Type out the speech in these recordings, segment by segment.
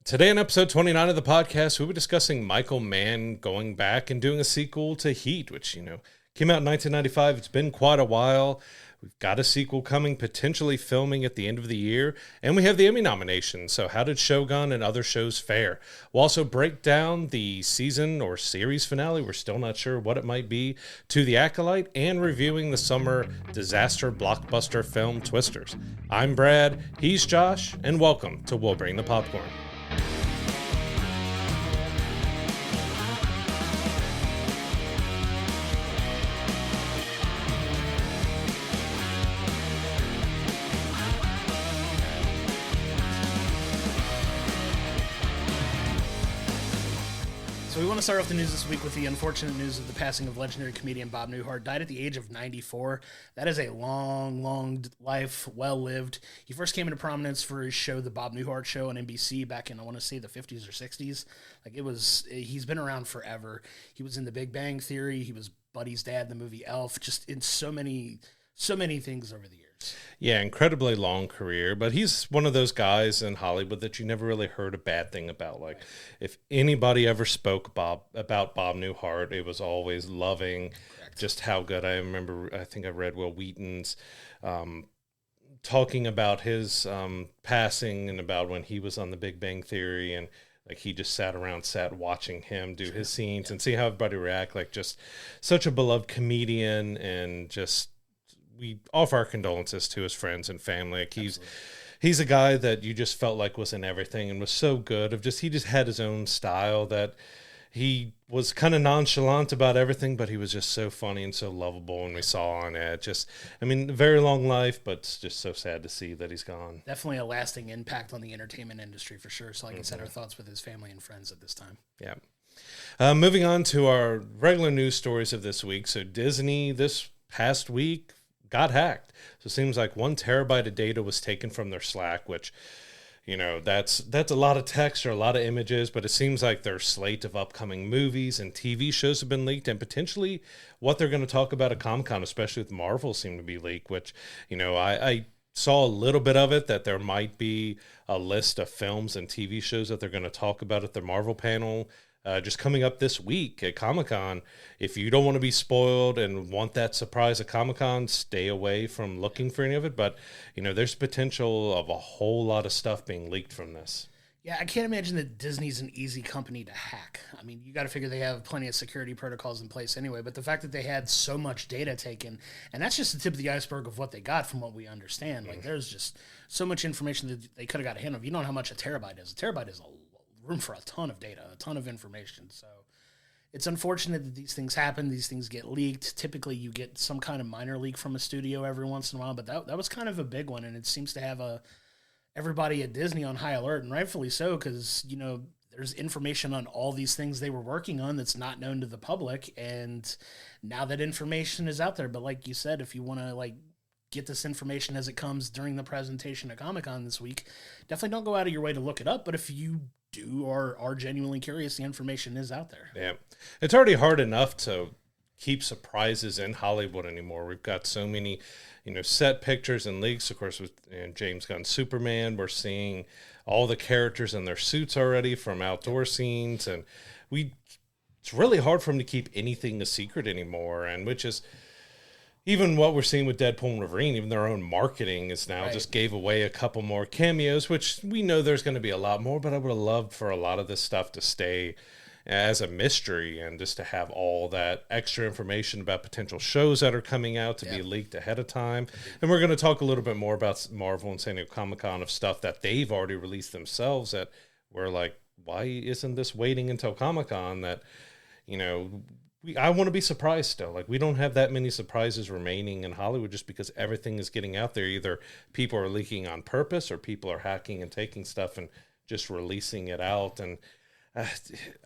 Today on episode 29 of the podcast, we'll be discussing Michael Mann going back and doing a sequel to Heat, which, came out in 1995. It's been quite a while. We've got a sequel coming, potentially filming at the end of the year, and we have the Emmy nominations. So how did Shogun and other shows fare? We'll also break down the season or series finale, we're still not sure what it might be, to The Acolyte, and reviewing the summer disaster blockbuster film Twisters. I'm Brad, he's Josh, and welcome to We'll Bring the Popcorn. So we want to start off the news this week with the unfortunate news of the passing of legendary comedian Bob Newhart. Died at the age of 94. That is a long life, well-lived. He first came into prominence for his show, The Bob Newhart Show on NBC back in, I want to say, the 50s or 60s. He's been around forever. He was in The Big Bang Theory. He was Buddy's dad in the movie Elf, just in so many things over the years. Yeah, incredibly long career, but he's one of those guys in Hollywood that you never really heard a bad thing about. Like, if anybody ever spoke about Bob Newhart, it was always loving. Correct. Just how good. I think I read Will Wheaton's talking about his passing and about when he was on The Big Bang Theory, and like he just sat watching him do his scenes and see how everybody react. Like, just such a beloved comedian, and just we offer our condolences to his friends and family. Like, he's a guy that you just felt like was in everything and was so good. He just had his own style that he was kind of nonchalant about everything, but he was just so funny and so lovable. And we saw on it very long life, but it's just so sad to see that he's gone. Definitely a lasting impact on the entertainment industry for sure. So like I said, our thoughts with his family and friends at this time. Yeah. Moving on to our regular news stories of this week. So Disney this past week got hacked. So it seems like 1 terabyte of data was taken from their Slack, which, that's a lot of text or a lot of images, but it seems like their slate of upcoming movies and TV shows have been leaked, and potentially what they're going to talk about at Comic-Con, especially with Marvel, seem to be leaked, which, I saw a little bit of it, that there might be a list of films and TV shows that they're going to talk about at their Marvel panel just coming up this week at Comic-Con. If you don't want to be spoiled and want that surprise at Comic-Con, stay away from looking for any of it. But, there's potential of a whole lot of stuff being leaked from this. Yeah, I can't imagine that Disney's an easy company to hack. I mean, you got to figure they have plenty of security protocols in place anyway, but the fact that they had so much data taken, and that's just the tip of the iceberg of what they got from what we understand. Like, there's just so much information that they could have got a hand of. You know how much a terabyte is. A terabyte is room for a ton of data, a ton of information. So it's unfortunate that these things happen. These things get leaked. Typically you get some kind of minor leak from a studio every once in a while, but that was kind of a big one, and it seems to have everybody at Disney on high alert, and rightfully so, because there's information on all these things they were working on that's not known to the public, and now that information is out there. But like you said, if you want to get this information as it comes during the presentation at Comic-Con this week, definitely don't go out of your way to look it up. But if you do or are genuinely curious, the information is out there. Yeah. It's already hard enough to keep surprises in Hollywood anymore. We've got so many, set pictures and leaks. Of course, with James Gunn's Superman, we're seeing all the characters in their suits already from outdoor scenes. And it's really hard for them to keep anything a secret anymore. And which is, even what we're seeing with Deadpool and Wolverine, even their own marketing is now just gave away a couple more cameos, which we know there's going to be a lot more, but I would have loved for a lot of this stuff to stay as a mystery, and just to have all that extra information about potential shows that are coming out to be leaked ahead of time. And we're going to talk a little bit more about Marvel and San Diego Comic-Con of stuff that they've already released themselves that we're like, why isn't this waiting until Comic-Con? That, I want to be surprised still. Like, we don't have that many surprises remaining in Hollywood just because everything is getting out there. Either people are leaking on purpose or people are hacking and taking stuff and just releasing it out. And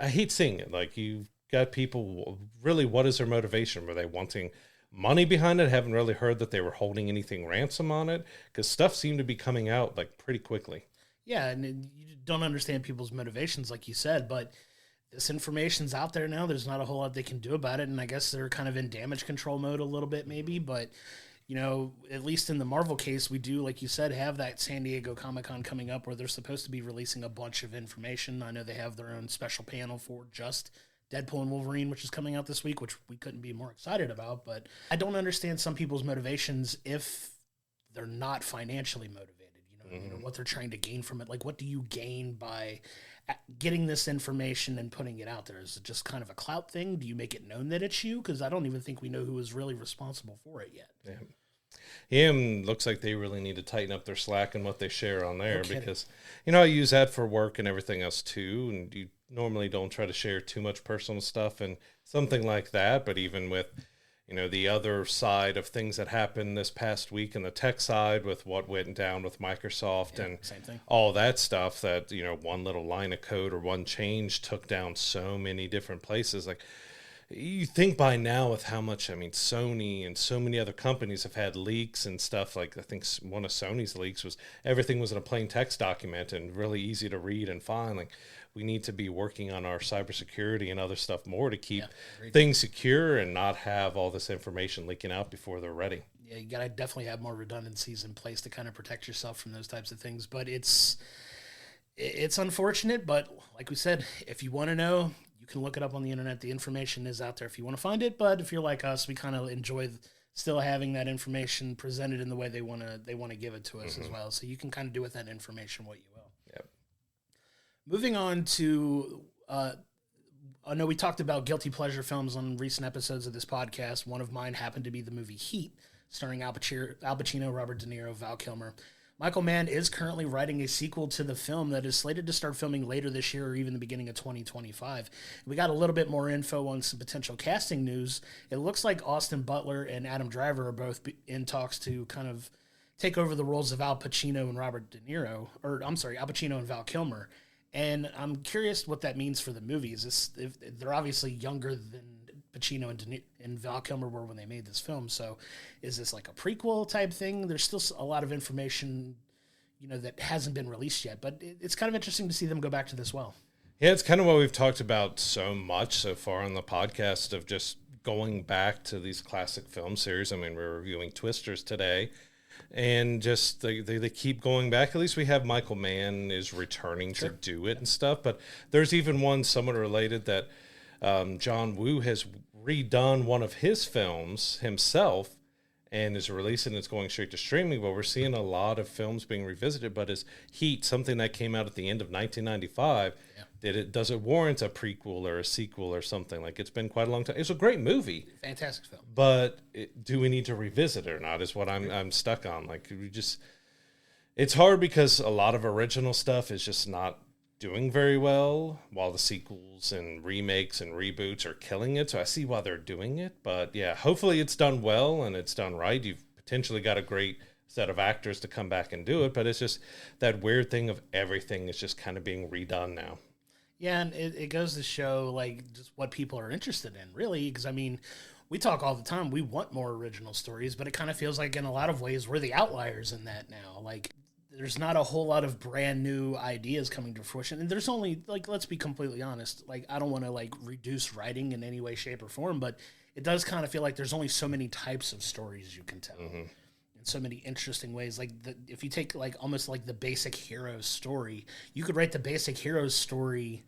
I hate seeing it. Like, you've got people, really, what is their motivation? Were they wanting money behind it? I haven't really heard that they were holding anything ransom on it, because stuff seemed to be coming out pretty quickly. Yeah, and you don't understand people's motivations, like you said, but this information's out there now. There's not a whole lot they can do about it, and I guess they're kind of in damage control mode a little bit maybe, but at least in the Marvel case, we do, like you said, have that San Diego Comic-Con coming up where they're supposed to be releasing a bunch of information. I know they have their own special panel for just Deadpool and Wolverine, which is coming out this week, which we couldn't be more excited about. But I don't understand some people's motivations if they're not financially motivated. What they're trying to gain from it. Like, what do you gain by getting this information and putting it out there? Is it just kind of a clout thing? Do you make it known that it's you? Because I don't even think we know who is really responsible for it yet. Looks like they really need to tighten up their slack and what they share on there, because I use that for work and everything else too, and you normally don't try to share too much personal stuff and something like that. But even with the other side of things that happened this past week in the tech side with what went down with Microsoft and same thing. All that stuff, that one little line of code or one change took down so many different places. Like, you think by now with how much, Sony and so many other companies have had leaks and stuff. Like, I think one of Sony's leaks was everything was in a plain text document and really easy to read and find. Like, we need to be working on our cybersecurity and other stuff more to keep things secure and not have all this information leaking out before they're ready. Yeah, you got to definitely have more redundancies in place to kind of protect yourself from those types of things. But it's unfortunate, but like we said, if you want to know, you can look it up on the internet. The information is out there if you want to find it. But if you're like us, we kind of enjoy still having that information presented in the way they want to give it to us as well. So you can kind of do with that information what you will. Yep. Moving on to, I know we talked about guilty pleasure films on recent episodes of this podcast. One of mine happened to be the movie Heat, starring Al Pacino, Robert De Niro, Val Kilmer. Michael Mann is currently writing a sequel to the film that is slated to start filming later this year or even the beginning of 2025. We got a little bit more info on some potential casting news. It looks like Austin Butler and Adam Driver are both in talks to kind of take over the roles of Al Pacino and Al Pacino and Val Kilmer. And I'm curious what that means for the movies. If they're obviously younger than Pacino and Val Kilmer were when they made this film. So is this like a prequel type thing? There's still a lot of information, that hasn't been released yet, but it's kind of interesting to see them go back to this well. Yeah, it's kind of what we've talked about so much so far on the podcast, of just going back to these classic film series. We're reviewing Twisters today, and just they keep going back. At least we have Michael Mann is returning to do it and stuff, but there's even one somewhat related that John Woo has redone one of his films himself and is releasing. It's going straight to streaming, but we're seeing a lot of films being revisited. But is Heat, something that came out at the end of 1995, does it warrant a prequel or a sequel or something? Like, it's been quite a long time. It's a great movie, fantastic film, but do we need to revisit it or not? Is what I'm stuck on. Like, it's hard because a lot of original stuff is just not doing very well, while the sequels and remakes and reboots are killing it. So I see why they're doing it, but yeah, hopefully it's done well and it's done right. You've potentially got a great set of actors to come back and do it, but it's just that weird thing of everything is just kind of being redone now. Yeah, and it goes to show like just what people are interested in, really, because we talk all the time, we want more original stories, but it kind of feels like in a lot of ways we're the outliers in that now. Like, there's not a whole lot of brand new ideas coming to fruition. And there's only, like, let's be completely honest, like, I don't want to, like, reduce writing in any way, shape, or form, but it does kind of feel like there's only so many types of stories you can tell in so many interesting ways. Like, if you take, like, almost like the basic hero story, you could write the basic hero story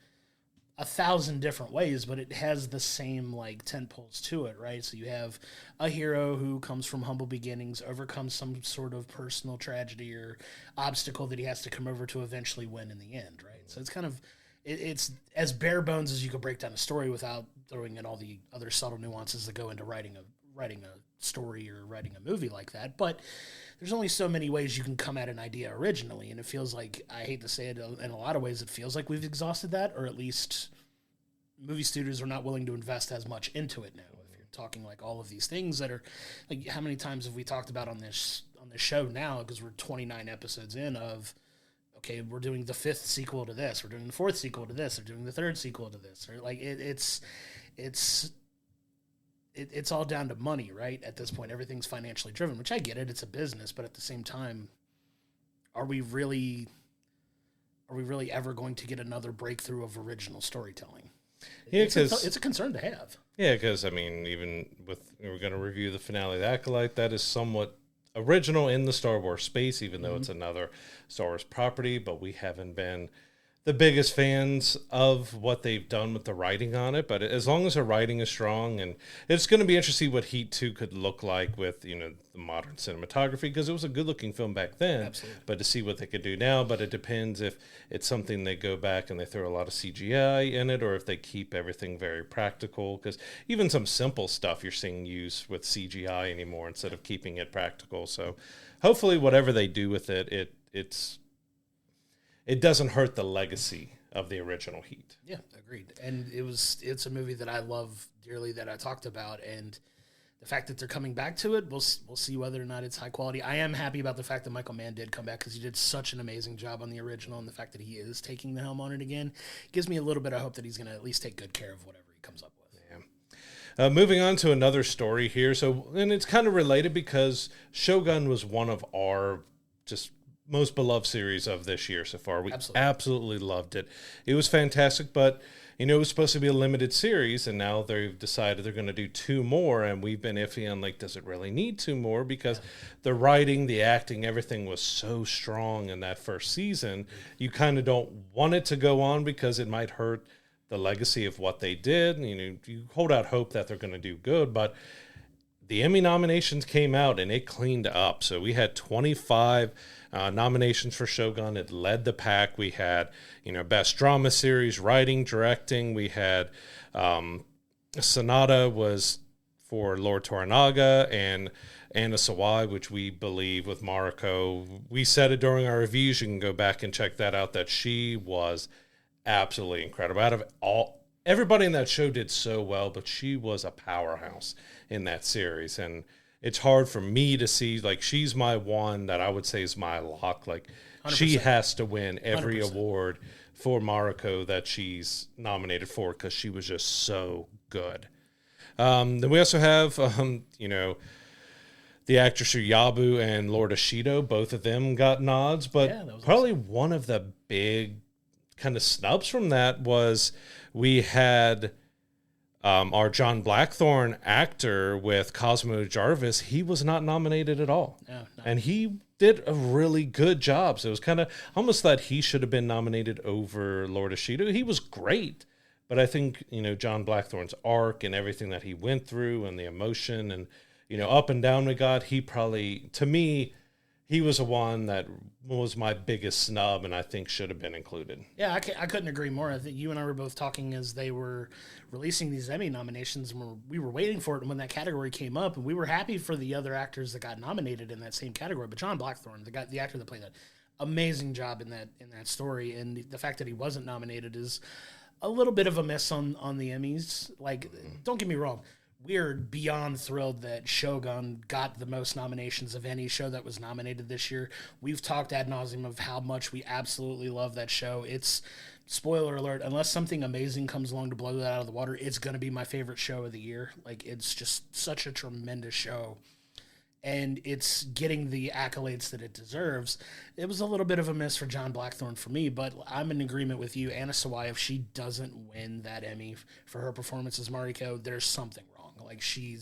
1,000 different ways, but it has the same like tentpoles to it, right? So you have a hero who comes from humble beginnings, overcomes some sort of personal tragedy or obstacle that he has to come over to eventually win in the end, right? So it's kind of it's as bare bones as you could break down a story without throwing in all the other subtle nuances that go into writing a story or writing a movie like that. But there's only so many ways you can come at an idea originally, and it feels like, I hate to say it, in a lot of ways it feels like we've exhausted that, or at least movie studios are not willing to invest as much into it now. If you're talking like all of these things that are, like, how many times have we talked about on this show now, because we're 29 episodes in, of, okay, we're doing the 5th sequel to this, we're doing the 4th sequel to this, we're doing the 3rd sequel to this, or like it's all down to money, right? At this point, everything's financially driven, which I get it. It's a business, but at the same time, are we really ever going to get another breakthrough of original storytelling? Yeah, it's a concern to have. Yeah, because I mean, even with we're going to review the finale of the Acolyte, that is somewhat original in the Star Wars space, even though it's another Star Wars property. But we haven't been the biggest fans of what they've done with the writing on it. But as long as the writing is strong, and it's going to be interesting what Heat 2 could look like with, you know, the modern cinematography, because it was a good looking film back then. Absolutely. But to see what they could do now, but it depends if it's something they go back and they throw a lot of CGI in it, or if they keep everything very practical, because even some simple stuff you're seeing used with CGI anymore instead of keeping it practical. So hopefully whatever they do with it, it doesn't hurt the legacy of the original Heat. Yeah, agreed. And it's a movie that I love dearly, that I talked about, and the fact that they're coming back to it, we'll see whether or not it's high quality. I am happy about the fact that Michael Mann did come back, because he did such an amazing job on the original, and the fact that he is taking the helm on it again gives me a little bit of hope that he's going to at least take good care of whatever he comes up with. Yeah. Moving on to another story here. So, and it's kind of related because Shogun was one of our just most beloved series of this year so far. We absolutely loved it. It was fantastic, but you know, it was supposed to be a limited series, and now they've decided they're going to do 2 more, and we've been iffy on, like, does it really need 2 more? Because the writing, the acting, everything was so strong in that first season. You kind of don't want it to go on because it might hurt the legacy of what they did. You know, you hold out hope that they're going to do good, but the Emmy nominations came out and it cleaned up. So we had 25 nominations for Shogun. It led the pack. We had, you know, best drama series, writing, directing. We had Sonata was for Lord Toranaga, and Anna Sawai, which we believe with Mariko. We said it during our reviews. You can go back and check that out, that she was absolutely incredible. Out of everybody in that show did so well, but she was a powerhouse in that series. And it's hard for me to see, like, she's my one that I would say is my lock. Like, 100%. She has to win every 100%. Award for Mariko that she's nominated for, because she was just so good. Then we also have, you know, the actress Yabu and Lord Ashido. Both of them got nods, but probably awesome. One of the big kind of snubs from that was we had our John Blackthorne actor with Cosmo Jarvis. He was not nominated at all. No. And he did a really good job. So it was kind of almost that he should have been nominated over Lord Ashido. He was great, but I think, you know, John Blackthorne's arc and everything that he went through and the emotion and, you know, up and down we got, he probably, to me, he was the one that was my biggest snub, and I think should have been included. Yeah, I couldn't agree more. I think you and I were both talking as they were releasing these Emmy nominations, and we were waiting for it, and when that category came up, and we were happy for the other actors that got nominated in that same category. But John Blackthorne, the actor that played that, amazing job in that sstory, and the fact that he wasn't nominated is a little bit of a miss on the Emmys. Like, don't get me wrong. We're beyond thrilled that Shogun got the most nominations of any show that was nominated this year. We've talked ad nauseum of how much we absolutely love that show. It's, spoiler alert, unless something amazing comes along to blow that out of the water, it's going to be my favorite show of the year. Like, it's just such a tremendous show. And it's getting the accolades that it deserves. It was a little bit of a miss for John Blackthorne for me, but I'm in agreement with you. Anna Sawai, if she doesn't win that Emmy for her performance as Mariko, there's something wrong. Like, she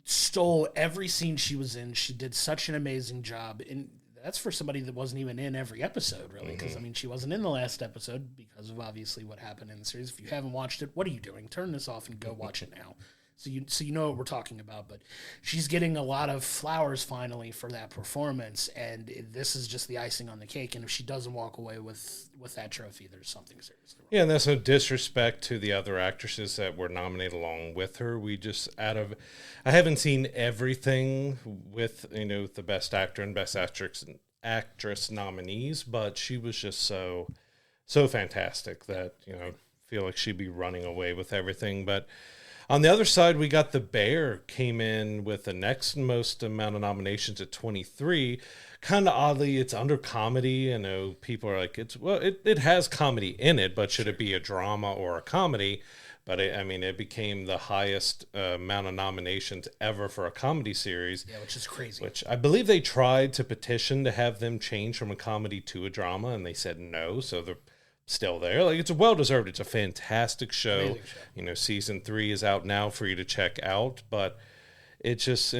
stole every scene she was in. She did such an amazing job. And that's for somebody that wasn't even in every episode, really. Because, I mean, she wasn't in the last episode because of obviously what happened in the series. If you haven't watched it, what are you doing? Turn this off and go watch it now. So you know what we're talking about. But she's getting a lot of flowers finally for that performance, and this is just the icing on the cake. And if she doesn't walk away with that trophy, there's something seriously wrong. Yeah, and that's no disrespect to the other actresses that were nominated along with her. We just I haven't seen everything with, you know, the Best Actor and Best Actress nominees, but she was just so fantastic that, you know, I feel like she'd be running away with everything. But on the other side, we got The Bear came in with the next most amount of nominations at 23. Kind of oddly, it's under comedy. I know people are like, it has comedy in it, but should it be a drama or a comedy? But it became the highest amount of nominations ever for a comedy series. Yeah, which is crazy. Which I believe they tried to petition to have them change from a comedy to a drama, and they said no. So still there. Like, it's well deserved. It's a fantastic show. Amazing show. You know, season 3 is out now for you to check out, but it's just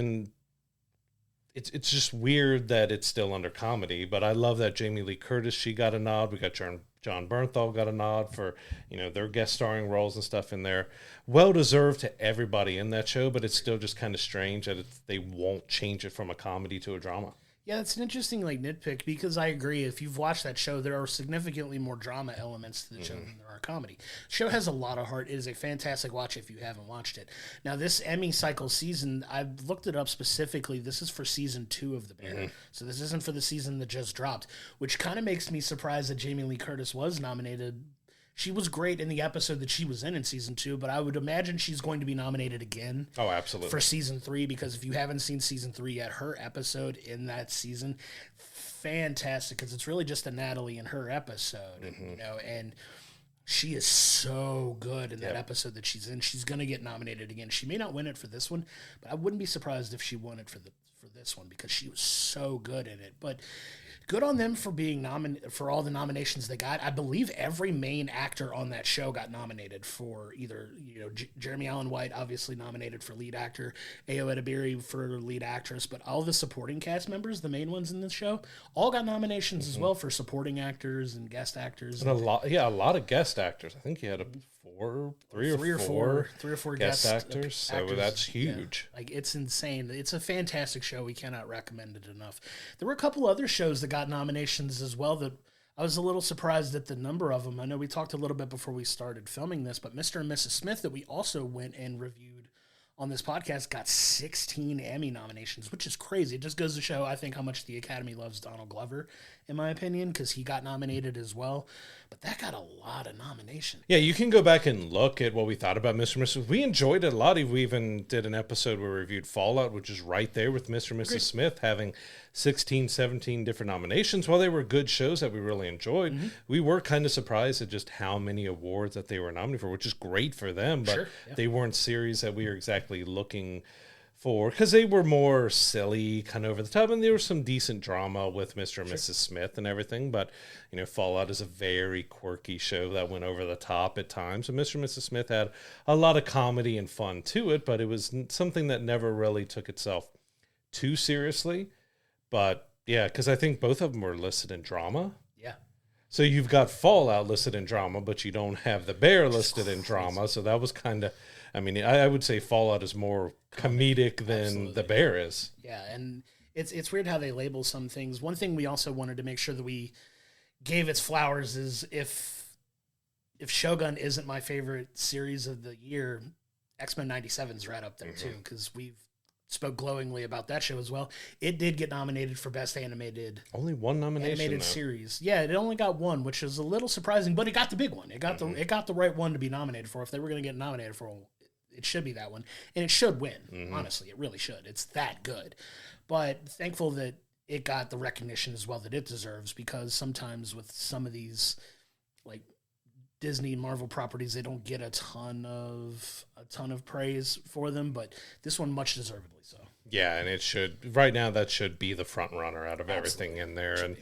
it's just weird that it's still under comedy. But I love that Jamie Lee Curtis, she got a nod. We got John Bernthal got a nod for, you know, their guest starring roles and stuff in there. Well deserved to everybody in that show, but it's still just kind of strange that they won't change it from a comedy to a drama. Yeah, it's an interesting nitpick, because I agree. If you've watched that show, there are significantly more drama elements to the show than there are comedy. The show has a lot of heart. It is a fantastic watch if you haven't watched it. Now, this Emmy cycle season, I've looked it up specifically. This is for season 2 of The Bear. So this isn't for the season that just dropped, which kind of makes me surprised that Jamie Lee Curtis was nominated. She was great in the episode that she was in season 2, but I would imagine she's going to be nominated again. Oh, absolutely. For season 3, because if you haven't seen season 3 yet, her episode in that season, fantastic, because it's really just a Natalie and her episode, you know, and she is so good in that episode that she's in. She's going to get nominated again. She may not win it for this one, but I wouldn't be surprised if she won it for this one, because she was so good in it. But good on them for being for all the nominations they got. I believe every main actor on that show got nominated for either, you know, Jeremy Allen White obviously nominated for lead actor, Ayo Edebiri for lead actress, but all the supporting cast members, the main ones in this show, all got nominations as well for supporting actors and guest actors. And a lot of guest actors. I think you had three or four guest actors. So that's huge. Yeah, like, it's insane. It's a fantastic show. We cannot recommend it enough. There were a couple other shows that got nominations as well that I was a little surprised at the number of them. I know we talked a little bit before we started filming this, but Mr. and Mrs. Smith, that we also went and reviewed on this podcast, got 16 Emmy nominations, which is crazy. It just goes to show, I think, how much the Academy loves Donald Glover, in my opinion, because he got nominated as well. But that got a lot of nominations. Yeah, you can go back and look at what we thought about Mr. and Mrs. We enjoyed it a lot. We even did an episode where we reviewed Fallout, which is right there with Mr. and Mrs. Smith having 16, 17 different nominations. While they were good shows that we really enjoyed, we were kind of surprised at just how many awards that they were nominated for, which is great for them, but they weren't series that we were exactly looking for, because they were more silly, kind of over the top, and there was some decent drama with Mr. and Mrs. Smith and everything, but, you know, Fallout is a very quirky show that went over the top at times, and Mr. and Mrs. Smith had a lot of comedy and fun to it, but it was something that never really took itself too seriously. But yeah, because I think both of them were listed in drama. Yeah. So you've got Fallout listed in drama, but you don't have The Bear listed in drama. So that was kind of, I mean, I would say Fallout is more comedic than The Bear is. Yeah, and it's weird how they label some things. One thing we also wanted to make sure that we gave its flowers is if Shogun isn't my favorite series of the year, X-Men 97 is right up there too, because we've spoke glowingly about that show as well. It did get nominated for Best Animated. Only one nomination, animated series. Yeah, it only got one, which is a little surprising, but it got the big one. It got the right one to be nominated for. If they were going to get nominated for, it should be that one, and it should win. Honestly, it really should. It's that good. But thankful that it got the recognition as well that it deserves, because sometimes with some of these like Disney and Marvel properties, they don't get a ton of praise for them, but this one much deservedly so. Yeah, and it should, right now, that should be the front runner out of everything in there. And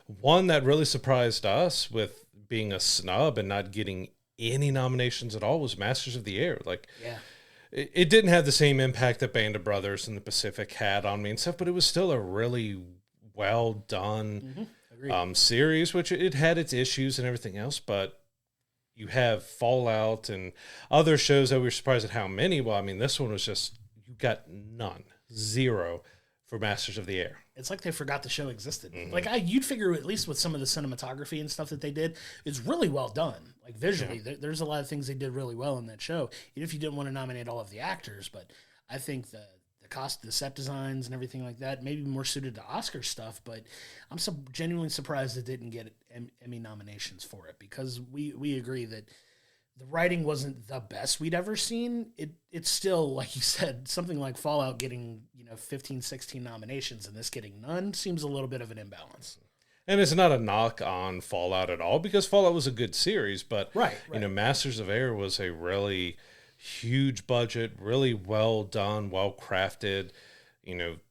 one that really surprised us with being a snub and not getting any nominations at all was Masters of the Air. Like, it didn't have the same impact that Band of Brothers and the Pacific had on me and stuff, but it was still a really well done series, which it had its issues and everything else, but you have Fallout and other shows that we were surprised at how many. Well, I mean, this one was just, you got none, zero for Masters of the Air. It's like they forgot the show existed. Like, you'd figure, at least with some of the cinematography and stuff that they did, it's really well done. Like, visually, there's a lot of things they did really well in that show, even if you didn't want to nominate all of the actors. But I think the set designs and everything like that, maybe more suited to Oscar stuff, but I'm genuinely surprised it didn't get Emmy nominations for it, because we agree that the writing wasn't the best we'd ever seen. It's still, like you said, something like Fallout getting 15, 16 nominations and this getting none seems a little bit of an imbalance. And it's not a knock on Fallout at all, because Fallout was a good series, but right. Masters of Air was a really huge budget, really well done, well crafted,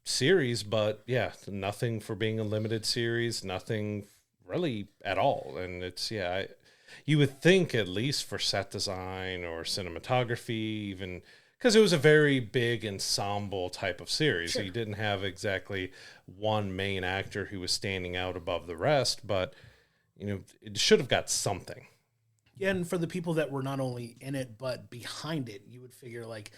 series, but yeah, nothing for being a limited series, nothing really at all. And it's, you would think at least for set design or cinematography, even because it was a very big ensemble type of series. Sure. So you didn't have exactly one main actor who was standing out above the rest, but it should have got something. Yeah, and for the people that were not only in it but behind it, you would figure like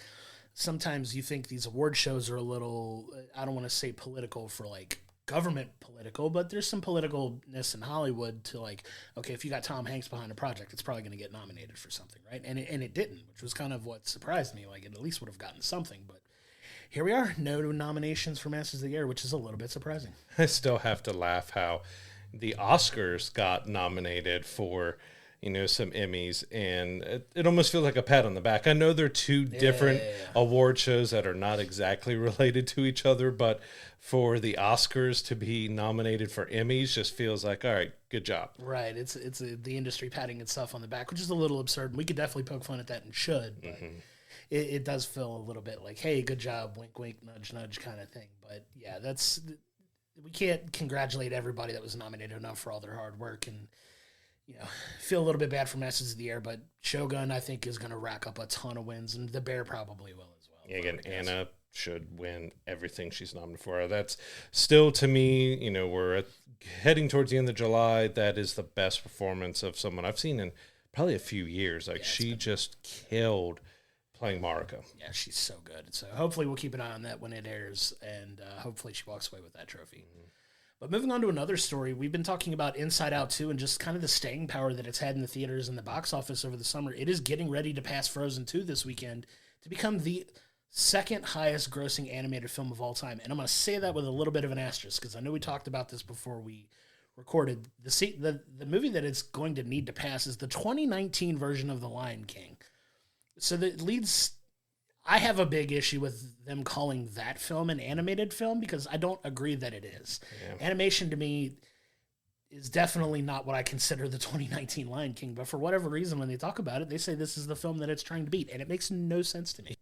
sometimes you think these award shows are a little, I don't want to say political for like government political, but there's some politicalness in Hollywood to like, okay, if you got Tom Hanks behind a project, it's probably going to get nominated for something, right? And it didn't, which was kind of what surprised me. Like it at least would have gotten something, but here we are, no nominations for Masters of the Air, which is a little bit surprising. I still have to laugh how the Oscars got nominated for some Emmys, and it almost feels like a pat on the back. I know they're two different award shows that are not exactly related to each other, but for the Oscars to be nominated for Emmys just feels like, all right, good job. Right. It's the industry patting itself on the back, which is a little absurd. We could definitely poke fun at that and should, but it does feel a little bit like, hey, good job, wink, wink, nudge, nudge kind of thing. But yeah, we can't congratulate everybody that was nominated enough for all their hard work, and feel a little bit bad for Masters of the Air, but Shogun, I think, is going to rack up a ton of wins, and The Bear probably will as well. Yeah, again, Anna should win everything she's nominated for. That's still, to me, we're heading towards the end of July. That is the best performance of someone I've seen in probably a few years. Like, she just killed playing Mariko. Yeah, she's so good. So hopefully we'll keep an eye on that when it airs, and hopefully she walks away with that trophy. But moving on to another story, we've been talking about Inside Out 2 and just kind of the staying power that it's had in the theaters and the box office over the summer. It is getting ready to pass Frozen 2 this weekend to become the second highest grossing animated film of all time. And I'm going to say that with a little bit of an asterisk because I know we talked about this before we recorded. The movie that it's going to need to pass is the 2019 version of The Lion King. So that leads... I have a big issue with them calling that film an animated film because I don't agree that it is. Yeah. Animation to me is definitely not what I consider the 2019 Lion King, but for whatever reason, when they talk about it, they say this is the film that it's trying to beat, and it makes no sense to me.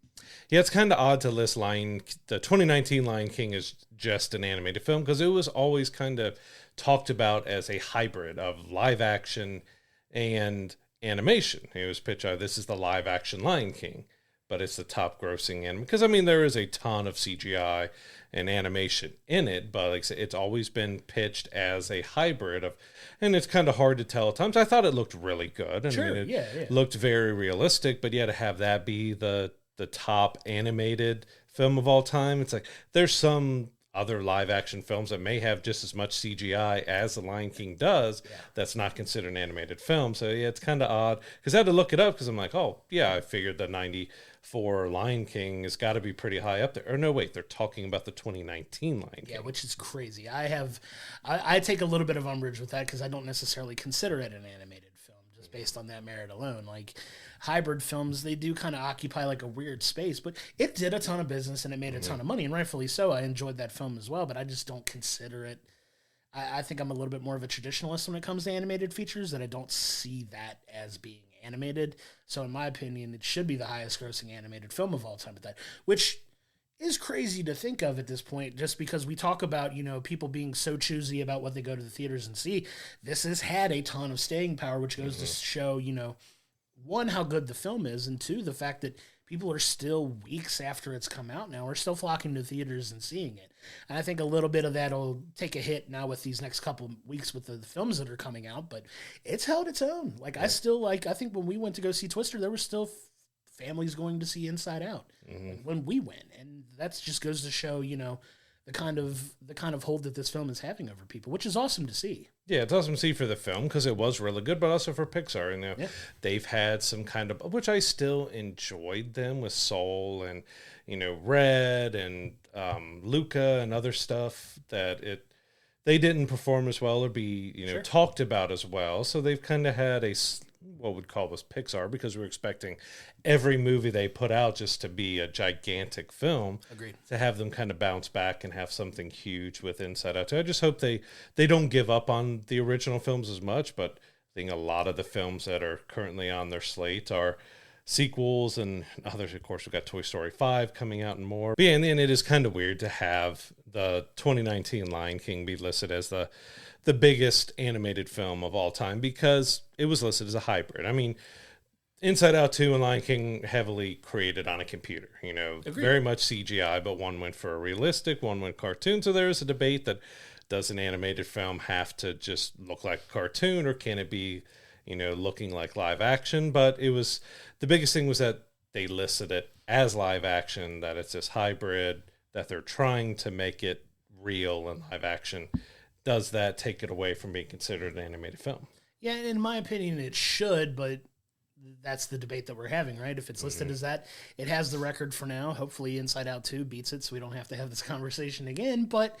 Yeah, it's kind of odd to list the 2019 Lion King is just an animated film because it was always kind of talked about as a hybrid of live action and animation. It was pitched out, this is the live action Lion King, but it's the top grossing anime. Because, there is a ton of CGI and animation in it, but like I said, it's always been pitched as a hybrid of, and it's kind of hard to tell at times. I thought it looked really good. It looked very realistic, but yeah, to have that be the top animated film of all time, it's like, there's some other live action films that may have just as much CGI as The Lion King does, that's not considered an animated film. So yeah, it's kind of odd because I had to look it up because I'm like, oh yeah, I figured the 94 Lion King has got to be pretty high up there. Or no, wait, they're talking about the 2019 Lion King. Yeah, which is crazy. I take a little bit of umbrage with that because I don't necessarily consider it an animated film just based on that merit alone. Like hybrid films, they do kind of occupy like a weird space, but it did a ton of business and it made a ton of money, and rightfully so. I enjoyed that film as well, but I just don't consider it. I think I'm a little bit more of a traditionalist when it comes to animated features, that I don't see that as being animated. So in my opinion, it should be the highest grossing animated film of all time at that, which is crazy to think of at this point, just because we talk about, people being so choosy about what they go to the theaters and see. This has had a ton of staying power, which goes to show, one, how good the film is, and two, the fact that people are still weeks after it's come out now, are still flocking to theaters and seeing it. And I think a little bit of that will take a hit now with these next couple of weeks with the films that are coming out, but it's held its own. Like, I think when we went to go see Twister, there were still families going to see Inside Out when we went. And that just goes to show, the kind of hold that this film is having over people, which is awesome to see. Yeah, it's awesome to see for the film because it was really good, but also for Pixar. And they've had some kind of, which I still enjoyed them with Soul and Red and Luca and other stuff that they didn't perform as well or be talked about as well. So they've kind of had what we'd call this Pixar, because we're expecting every movie they put out just to be a gigantic film. Agreed. To have them kind of bounce back and have something huge with Inside Out 2. I just hope they don't give up on the original films as much, but I think a lot of the films that are currently on their slate are sequels and others. Of course, we've got Toy Story 5 coming out and more. But yeah, and it is kind of weird to have the 2019 Lion King be listed as the biggest animated film of all time, because it was listed as a hybrid. I mean, Inside Out 2 and Lion King heavily created on a computer, Agreed. Very much CGI, but one went for a realistic, one went cartoon. So there is a debate that, does an animated film have to just look like a cartoon, or can it be, looking like live action? But the biggest thing was that they listed it as live action, that it's this hybrid, that they're trying to make it real and live action. Does that take it away from being considered an animated film? Yeah, in my opinion, it should, but that's the debate that we're having, right? If it's listed as that, it has the record for now. Hopefully Inside Out 2 beats it, so we don't have to have this conversation again. But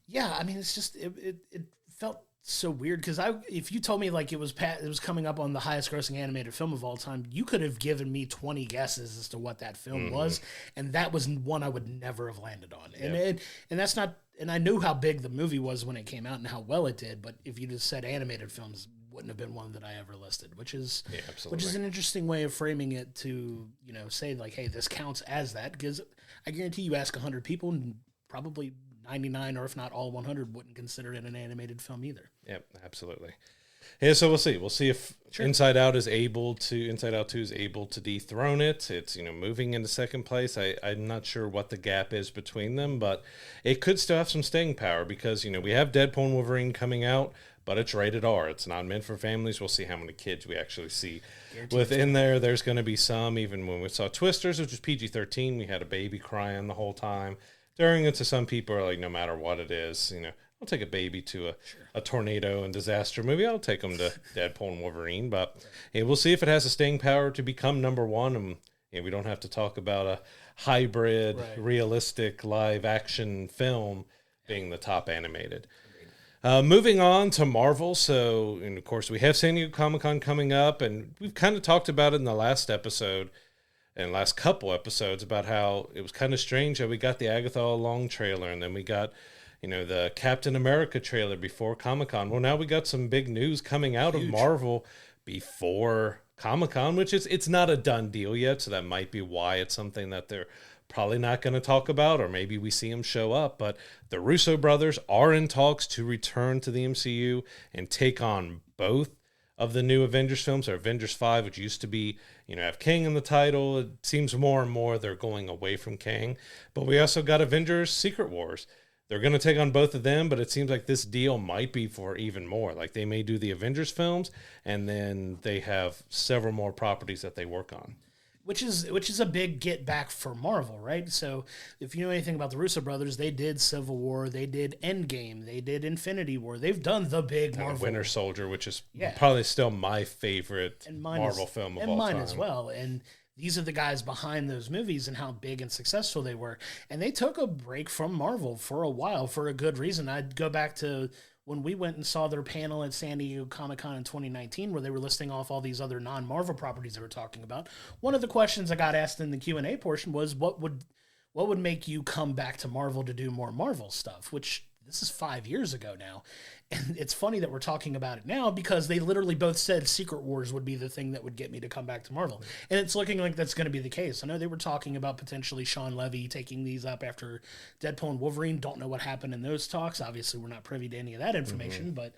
yeah, I mean, it's just, it felt so weird, because if you told me like it was coming up on the highest grossing animated film of all time, you could have given me 20 guesses as to what that film was, and that was one I would never have landed on. And that's not, and I knew how big the movie was when it came out and how well it did, but if you just said animated films, wouldn't have been one that I ever listed, which is an interesting way of framing it to, say like, hey, this counts as that, because I guarantee you ask 100 people and probably 99, or if not all 100, wouldn't consider it an animated film either. Yep, absolutely. Yeah, so we'll see. We'll see if Inside Out 2 is able to dethrone it. It's, moving into second place. I'm not sure what the gap is between them, but it could still have some staying power, because, we have Deadpool and Wolverine coming out, but it's rated R. It's not meant for families. We'll see how many kids we actually see within there. There's going to be some, even when we saw Twisters, which was PG-13, we had a baby crying the whole time. During it, to some people are like, no matter what it is, I'll take a baby to a tornado and disaster movie. I'll take them to Deadpool and Wolverine. But we'll see if it has the staying power to become number one. And we don't have to talk about a hybrid, realistic live action film being the top animated. Moving on to Marvel. So, and of course, we have San Diego Comic-Con coming up, and we've kind of talked about it in the last episode and last couple episodes about how it was kind of strange that we got the Agatha All Along trailer, and then we got, the Captain America trailer before Comic-Con. Well, now we got some big news coming out of Marvel before Comic-Con, which it's not a done deal yet, so that might be why it's something that they're probably not going to talk about, or maybe we see them show up. But the Russo brothers are in talks to return to the MCU and take on both of the new Avengers films, or Avengers 5, which used to be, have Kang in the title. It seems more and more they're going away from Kang. But we also got Avengers Secret Wars. They're going to take on both of them, but it seems like this deal might be for even more. Like, they may do the Avengers films, and then they have several more properties that they work on. Which is a big get back for Marvel, right? So if you know anything about the Russo brothers, they did Civil War, they did Endgame, they did Infinity War. They've done the big Marvel. Winter Soldier, which is probably still my favorite Marvel film of all time. And mine as well. And these are the guys behind those movies and how big and successful they were. And they took a break from Marvel for a while for a good reason. I'd go back to when we went and saw their panel at San Diego Comic-Con in 2019, where they were listing off all these other non-Marvel properties they were talking about. One of the questions I got asked in the Q&A portion was, what would make you come back to Marvel to do more Marvel stuff? Which, this is 5 years ago now. And it's funny that we're talking about it now, because they literally both said Secret Wars would be the thing that would get me to come back to Marvel. And it's looking like that's going to be the case. I know they were talking about potentially Sean Levy taking these up after Deadpool and Wolverine. Don't know what happened in those talks. Obviously, we're not privy to any of that information, but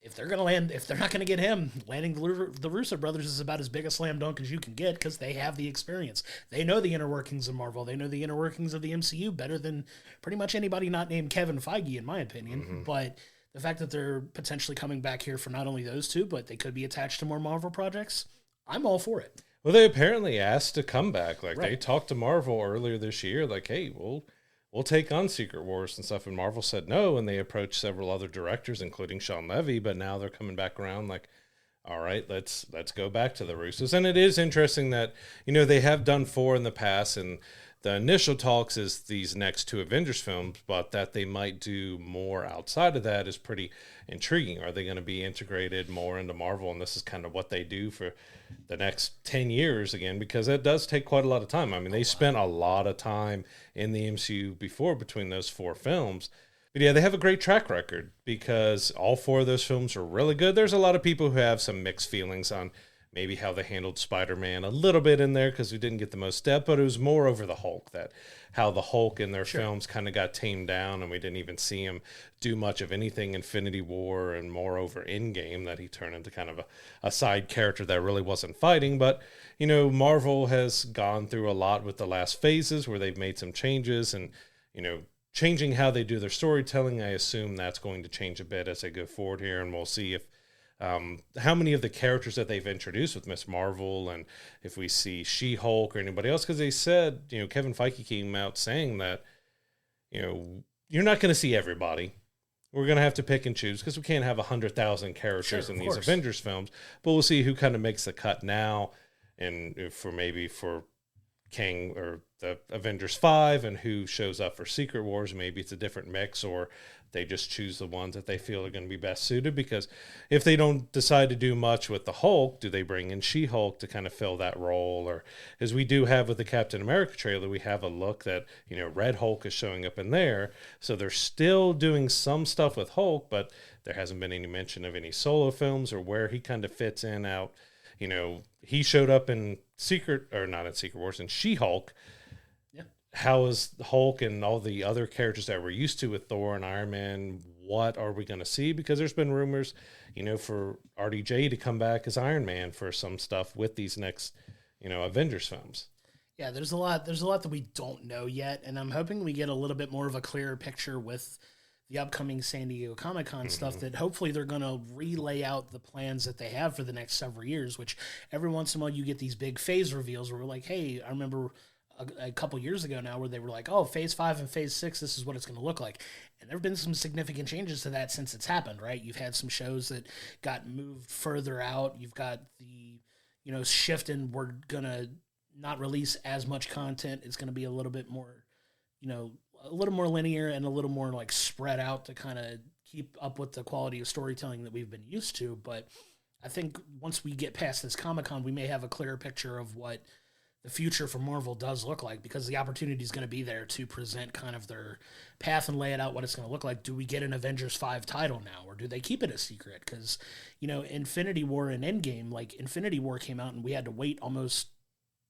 if they're not going to get him, landing the Russo brothers is about as big a slam dunk as you can get, because they have the experience. They know the inner workings of Marvel. They know the inner workings of the MCU better than pretty much anybody not named Kevin Feige, in my opinion. But the fact that they're potentially coming back here for not only those two, but they could be attached to more Marvel projects, I'm all for it. Well, they apparently asked to come back. Like, they talked to Marvel earlier this year, like, hey, we'll take on Secret Wars and stuff. And Marvel said no, and they approached several other directors, including Sean Levy, but now they're coming back around like, all right, let's go back to the Russos. And it is interesting that, they have done 4 in the past, and the initial talks is these next 2 Avengers films, but that they might do more outside of that is pretty intriguing. Are they going to be integrated more into Marvel? And this is kind of what they do for the next 10 years again, because it does take quite a lot of time. I mean, they spent a lot of time in the MCU before between those 4 films. But yeah, they have a great track record, because all 4 of those films are really good. There's a lot of people who have some mixed feelings on maybe how they handled Spider-Man a little bit in there because we didn't get the most depth, but it was more over the Hulk, that how the Hulk in their films kind of got tamed down and we didn't even see him do much of anything Infinity War, and moreover Endgame that he turned into kind of a side character that really wasn't fighting. But, you know, Marvel has gone through a lot with the last phases where they've made some changes and, you know, changing how they do their storytelling. I assume that's going to change a bit as they go forward here, and we'll see if how many of the characters that they've introduced with Miss Marvel, and if we see She-Hulk or anybody else, because they said, you know, Kevin Feige came out saying that, you know, you're not going to see everybody. We're going to have to pick and choose because we can't have 100,000 characters in these Avengers films, but we'll see who kind of makes the cut now, and for King or the Avengers 5, and who shows up for Secret Wars. Maybe it's a different mix, or they just choose the ones that they feel are going to be best suited. Because if they don't decide to do much with the Hulk, do they bring in She-Hulk to kind of fill that role? Or, as we do have with the Captain America trailer, we have a look that, you know, Red Hulk is showing up in there. So they're still doing some stuff with Hulk, but there hasn't been any mention of any solo films or where he kind of fits in out. You know, he showed up in Secret Wars, in She-Hulk. Yeah. How is Hulk and all the other characters that we're used to with Thor and Iron Man, what are we going to see? Because there's been rumors, you know, for RDJ to come back as Iron Man for some stuff with these next, you know, Avengers films. Yeah, there's a lot that we don't know yet, and I'm hoping we get a little bit more of a clearer picture with the upcoming San Diego Comic-Con stuff, that hopefully they're going to relay out the plans that they have for the next several years, which every once in a while you get these big phase reveals where we're like, hey, I remember a couple years ago now where they were like, oh, phase 5 and phase 6, this is what it's going to look like. And there have been some significant changes to that since it's happened, right? You've had some shows that got moved further out. You've got the, you know, shift in we're going to not release as much content. It's going to be a little bit more, you know, a little more linear and a little more like spread out to kind of keep up with the quality of storytelling that we've been used to. But I think once we get past this Comic-Con, we may have a clearer picture of what the future for Marvel does look like, because the opportunity is going to be there to present kind of their path and lay it out what it's going to look like. Do we get an Avengers 5 title now, or do they keep it a secret? Because, you know, Infinity War and Endgame, like Infinity War came out and we had to wait almost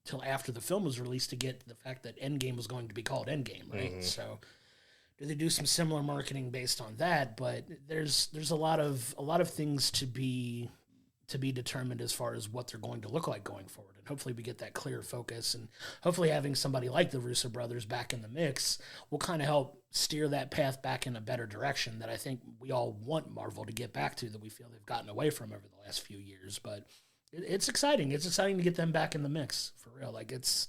till after the film was released to get the fact that Endgame was going to be called Endgame, right? Mm-hmm. So do they do some similar marketing based on that? But there's a lot of things to be determined as far as what they're going to look like going forward. And hopefully we get that clear focus, and hopefully having somebody like the Russo brothers back in the mix will kind of help steer that path back in a better direction that I think we all want Marvel to get back to, that we feel they've gotten away from over the last few years. But it's exciting. It's exciting to get them back in the mix, for real. Like it's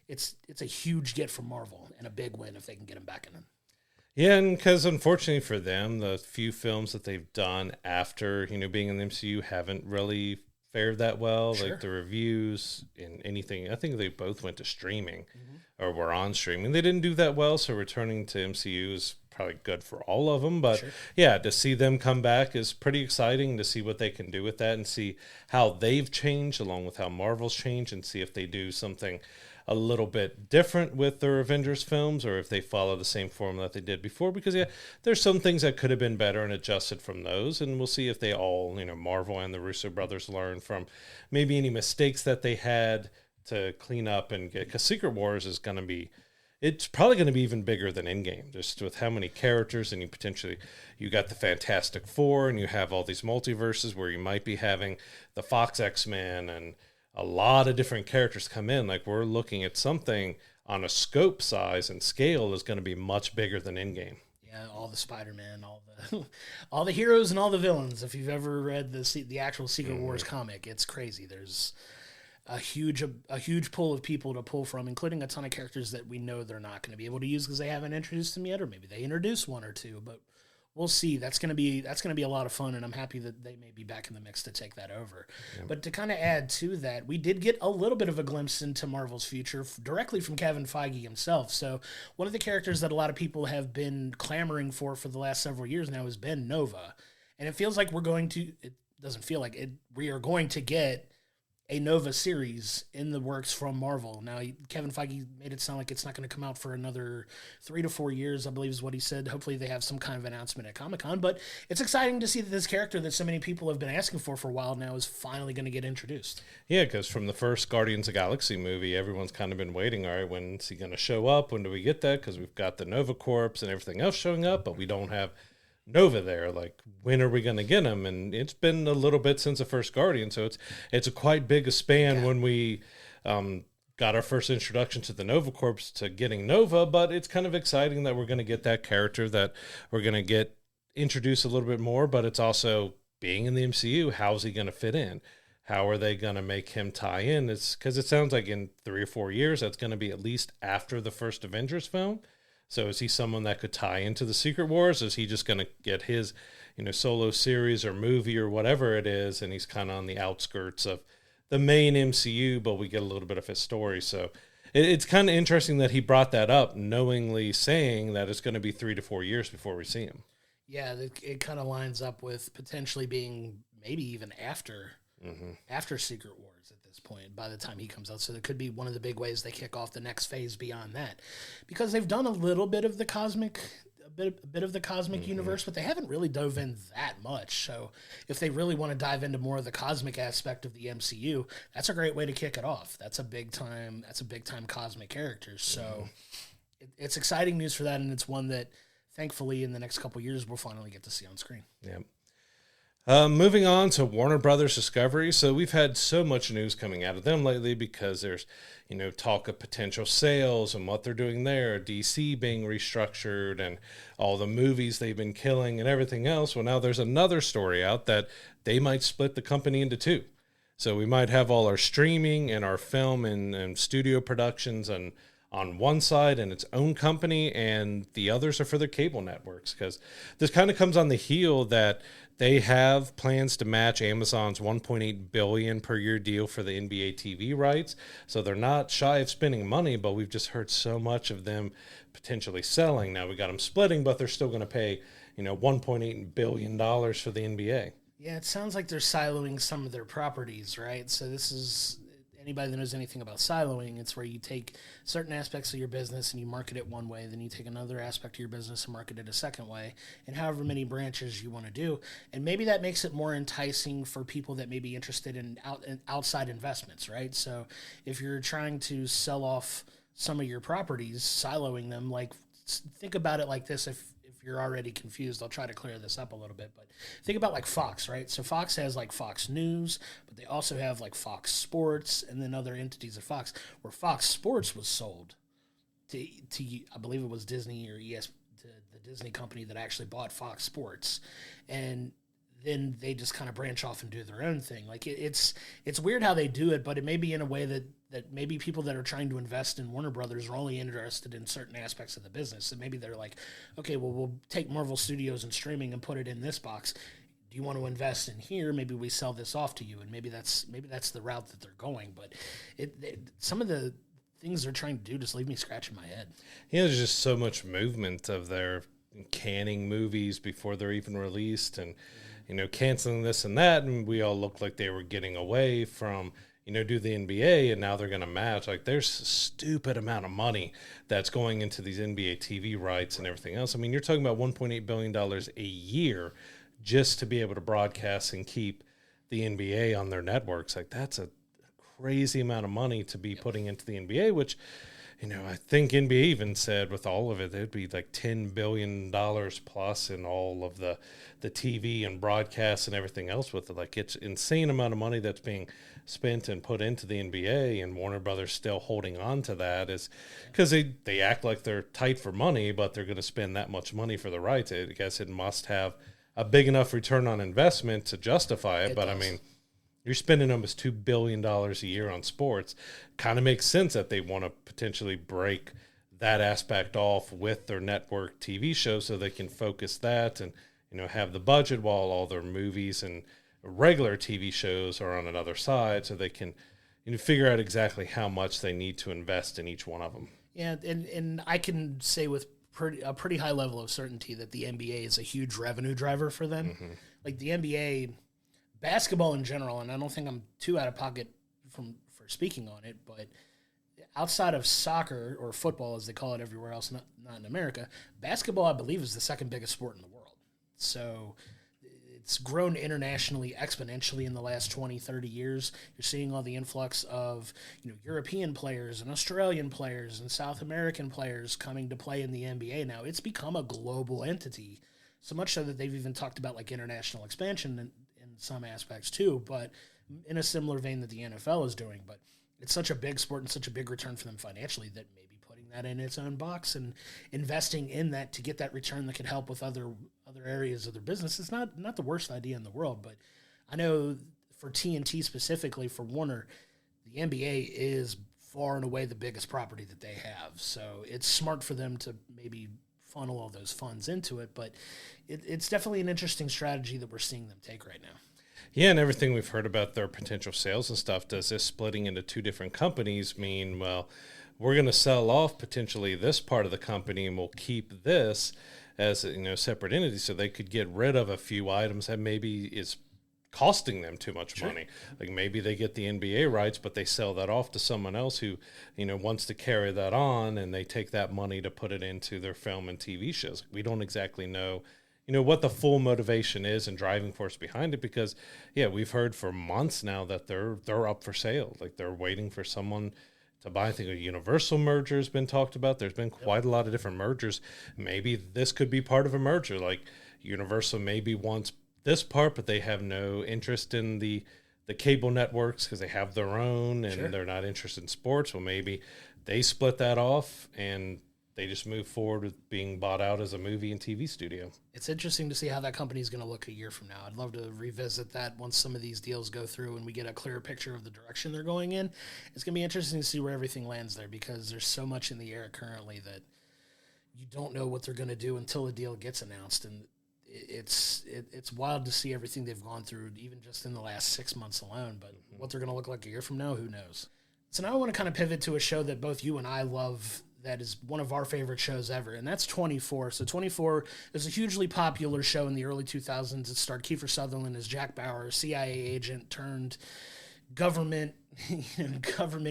a huge get from Marvel and a big win if they can get them back in it. Yeah, and because unfortunately for them, the few films that they've done after, you know, being in the MCU haven't really fared that well. Sure. Like the reviews and anything, I think they both went to streaming or were on streaming. They didn't do that well, so returning to MCU is probably good for all of them. But yeah, to see them come back is pretty exciting, to see what they can do with that and see how they've changed along with how Marvel's changed, and see if they do something a little bit different with their Avengers films, or if they follow the same formula that they did before. Because yeah, there's some things that could have been better and adjusted from those, and we'll see if they all, you know, Marvel and the Russo brothers learn from maybe any mistakes that they had to clean up and get, because Secret Wars is going to be, it's probably going to be even bigger than Endgame, just with how many characters, and you got the Fantastic Four, and you have all these multiverses where you might be having the Fox X-Men and a lot of different characters come in. Like, we're looking at something on a scope size and scale is going to be much bigger than Endgame. Yeah, all the Spider-Man, all the heroes and all the villains. If you've ever read the actual Secret Wars comic, it's crazy. There's a huge pool of people to pull from, including a ton of characters that we know they're not going to be able to use because they haven't introduced them yet, or maybe they introduce one or two, but we'll see. That's going to be a lot of fun, and I'm happy that they may be back in the mix to take that over. Yep. But to kind of add to that, we did get a little bit of a glimpse into Marvel's future directly from Kevin Feige himself. So one of the characters that a lot of people have been clamoring for the last several years now is Ben Nova. And it feels like we are going to get a Nova series in the works from Marvel. Now, Kevin Feige made it sound like it's not going to come out for another 3 to 4 years, I believe is what he said. Hopefully they have some kind of announcement at Comic-Con, but it's exciting to see that this character that so many people have been asking for a while now is finally going to get introduced. Yeah, because from the first Guardians of the Galaxy movie, everyone's kind of been waiting, all right, when's he going to show up? When do we get that? Because we've got the Nova Corps and everything else showing up, but we don't have Nova there. Like, when are we going to get him? And it's been a little bit since the first Guardian, so it's a quite big a span when we got our first introduction to the Nova Corps to getting Nova, but it's kind of exciting that we're going to get that character, that we're going to get introduced a little bit more, but it's also being in the MCU, how's he going to fit in? How are they going to make him tie in? It's because it sounds like in 3 or 4 years, that's going to be at least after the first Avengers film. So is he someone that could tie into the Secret Wars? Is he just going to get his, solo series or movie or whatever it is, and he's kind of on the outskirts of the main MCU, but we get a little bit of his story. So it's kind of interesting that he brought that up, knowingly saying that it's going to be 3 to 4 years before we see him. Yeah, it kind of lines up with potentially being maybe even after Secret Wars at this point, by the time he comes out. So it could be one of the big ways they kick off the next phase beyond that, because they've done a little bit of the cosmic, a bit of the cosmic universe, but they haven't really dove in that much. So if they really want to dive into more of the cosmic aspect of the MCU, that's a great way to kick it off. That's a big time cosmic character. So it's exciting news for that, and it's one that thankfully in the next couple of years we'll finally get to see on screen. Yeah. Moving on to Warner Brothers Discovery. So we've had so much news coming out of them lately because there's, talk of potential sales and what they're doing there, DC being restructured and all the movies they've been killing and everything else. Well, now there's another story out that they might split the company into two. So we might have all our streaming and our film and studio productions on one side and its own company, and the others are for their cable networks, because this kind of comes on the heel that they have plans to match Amazon's $1.8 billion per year deal for the NBA TV rights. So they're not shy of spending money, but we've just heard so much of them potentially selling. Now we got them splitting, but they're still going to pay, $1.8 billion for the NBA. Yeah, it sounds like they're siloing some of their properties, right? So this is, anybody that knows anything about siloing, it's where you take certain aspects of your business and you market it one way, then you take another aspect of your business and market it a second way, and however many branches you want to do. And maybe that makes it more enticing for people that may be interested in outside investments, right? So if you're trying to sell off some of your properties, siloing them, like, think about it like this. If you're already confused, I'll try to clear this up a little bit, but think about like Fox, right? So Fox has like Fox News, but they also have like Fox Sports and then other entities of Fox, where Fox Sports was sold to I believe it was Disney or to the Disney company that actually bought Fox Sports. And then they just kind of branch off and do their own thing. Like it's weird how they do it, but it may be in a way that maybe people that are trying to invest in Warner Brothers are only interested in certain aspects of the business. And maybe they're like, okay, well, we'll take Marvel Studios and streaming and put it in this box. Do you want to invest in here? Maybe we sell this off to you. And maybe that's the route that they're going. But some of the things they're trying to do just leave me scratching my head. Yeah, there's just so much movement of their canning movies before they're even released, and canceling this and that, and we all looked like they were getting away from, do the NBA, and now they're going to match. Like, there's a stupid amount of money that's going into these NBA TV rights and everything else. I mean, you're talking about $1.8 billion a year just to be able to broadcast and keep the NBA on their networks. Like, that's a crazy amount of money to be putting into the NBA, which, I think NBA even said with all of it, it'd be like $10 billion plus in all of the TV and broadcasts and everything else with it. Like, it's insane amount of money that's being spent and put into the NBA, and Warner Brothers still holding on to that is because they act like they're tight for money, but they're going to spend that much money for the rights. I guess it must have a big enough return on investment to justify it. But does. I mean, you're spending almost $2 billion a year on sports. Kind of makes sense that they want to potentially break that aspect off with their network TV show so they can focus that and, have the budget while all their movies and regular TV shows are on another side, so they can figure out exactly how much they need to invest in each one of them. Yeah, and I can say with a pretty high level of certainty that the NBA is a huge revenue driver for them. Mm-hmm. Like the NBA... basketball in general, and I don't think I'm too out of pocket for speaking on it, but outside of soccer or football, as they call it everywhere else, not in America, basketball, I believe, is the second biggest sport in the world. So it's grown internationally exponentially in the last 20, 30 years. You're seeing all the influx of European players and Australian players and South American players coming to play in the NBA now. It's become a global entity, so much so that they've even talked about like international expansion in some aspects too, but in a similar vein that the NFL is doing. But it's such a big sport and such a big return for them financially that maybe putting that in its own box and investing in that to get that return that could help with other areas of their business is not the worst idea in the world. But I know for TNT specifically, for Warner, the NBA is far and away the biggest property that they have. So it's smart for them to maybe funnel all those funds into it. But it's definitely an interesting strategy that we're seeing them take right now. Yeah, and everything we've heard about their potential sales and stuff, does this splitting into two different companies mean, well, we're going to sell off potentially this part of the company and we'll keep this as a separate entity, so they could get rid of a few items that maybe is costing them too much money. Like maybe they get the NBA rights, but they sell that off to someone else who, wants to carry that on, and they take that money to put it into their film and TV shows. We don't exactly know what the full motivation is and driving force behind it, because we've heard for months now that they're up for sale. Like they're waiting for someone to buy. I think a Universal merger has been talked about. There's been quite a lot of different mergers. Maybe this could be part of a merger. Like Universal maybe wants this part, but they have no interest in the cable networks because they have their own and they're not interested in sports. Well, maybe they split that off and they just move forward with being bought out as a movie and TV studio. It's interesting to see how that company is going to look a year from now. I'd love to revisit that once some of these deals go through and we get a clearer picture of the direction they're going in. It's going to be interesting to see where everything lands there, because there's so much in the air currently that you don't know what they're going to do until the deal gets announced. And it's wild to see everything they've gone through, even just in the last 6 months alone. But what they're going to look like a year from now, who knows? So now I want to kind of pivot to a show that both you and I love, that is one of our favorite shows ever, and that's 24. So 24 is a hugely popular show in the early 2000s. It starred Kiefer Sutherland as Jack Bauer, CIA agent turned government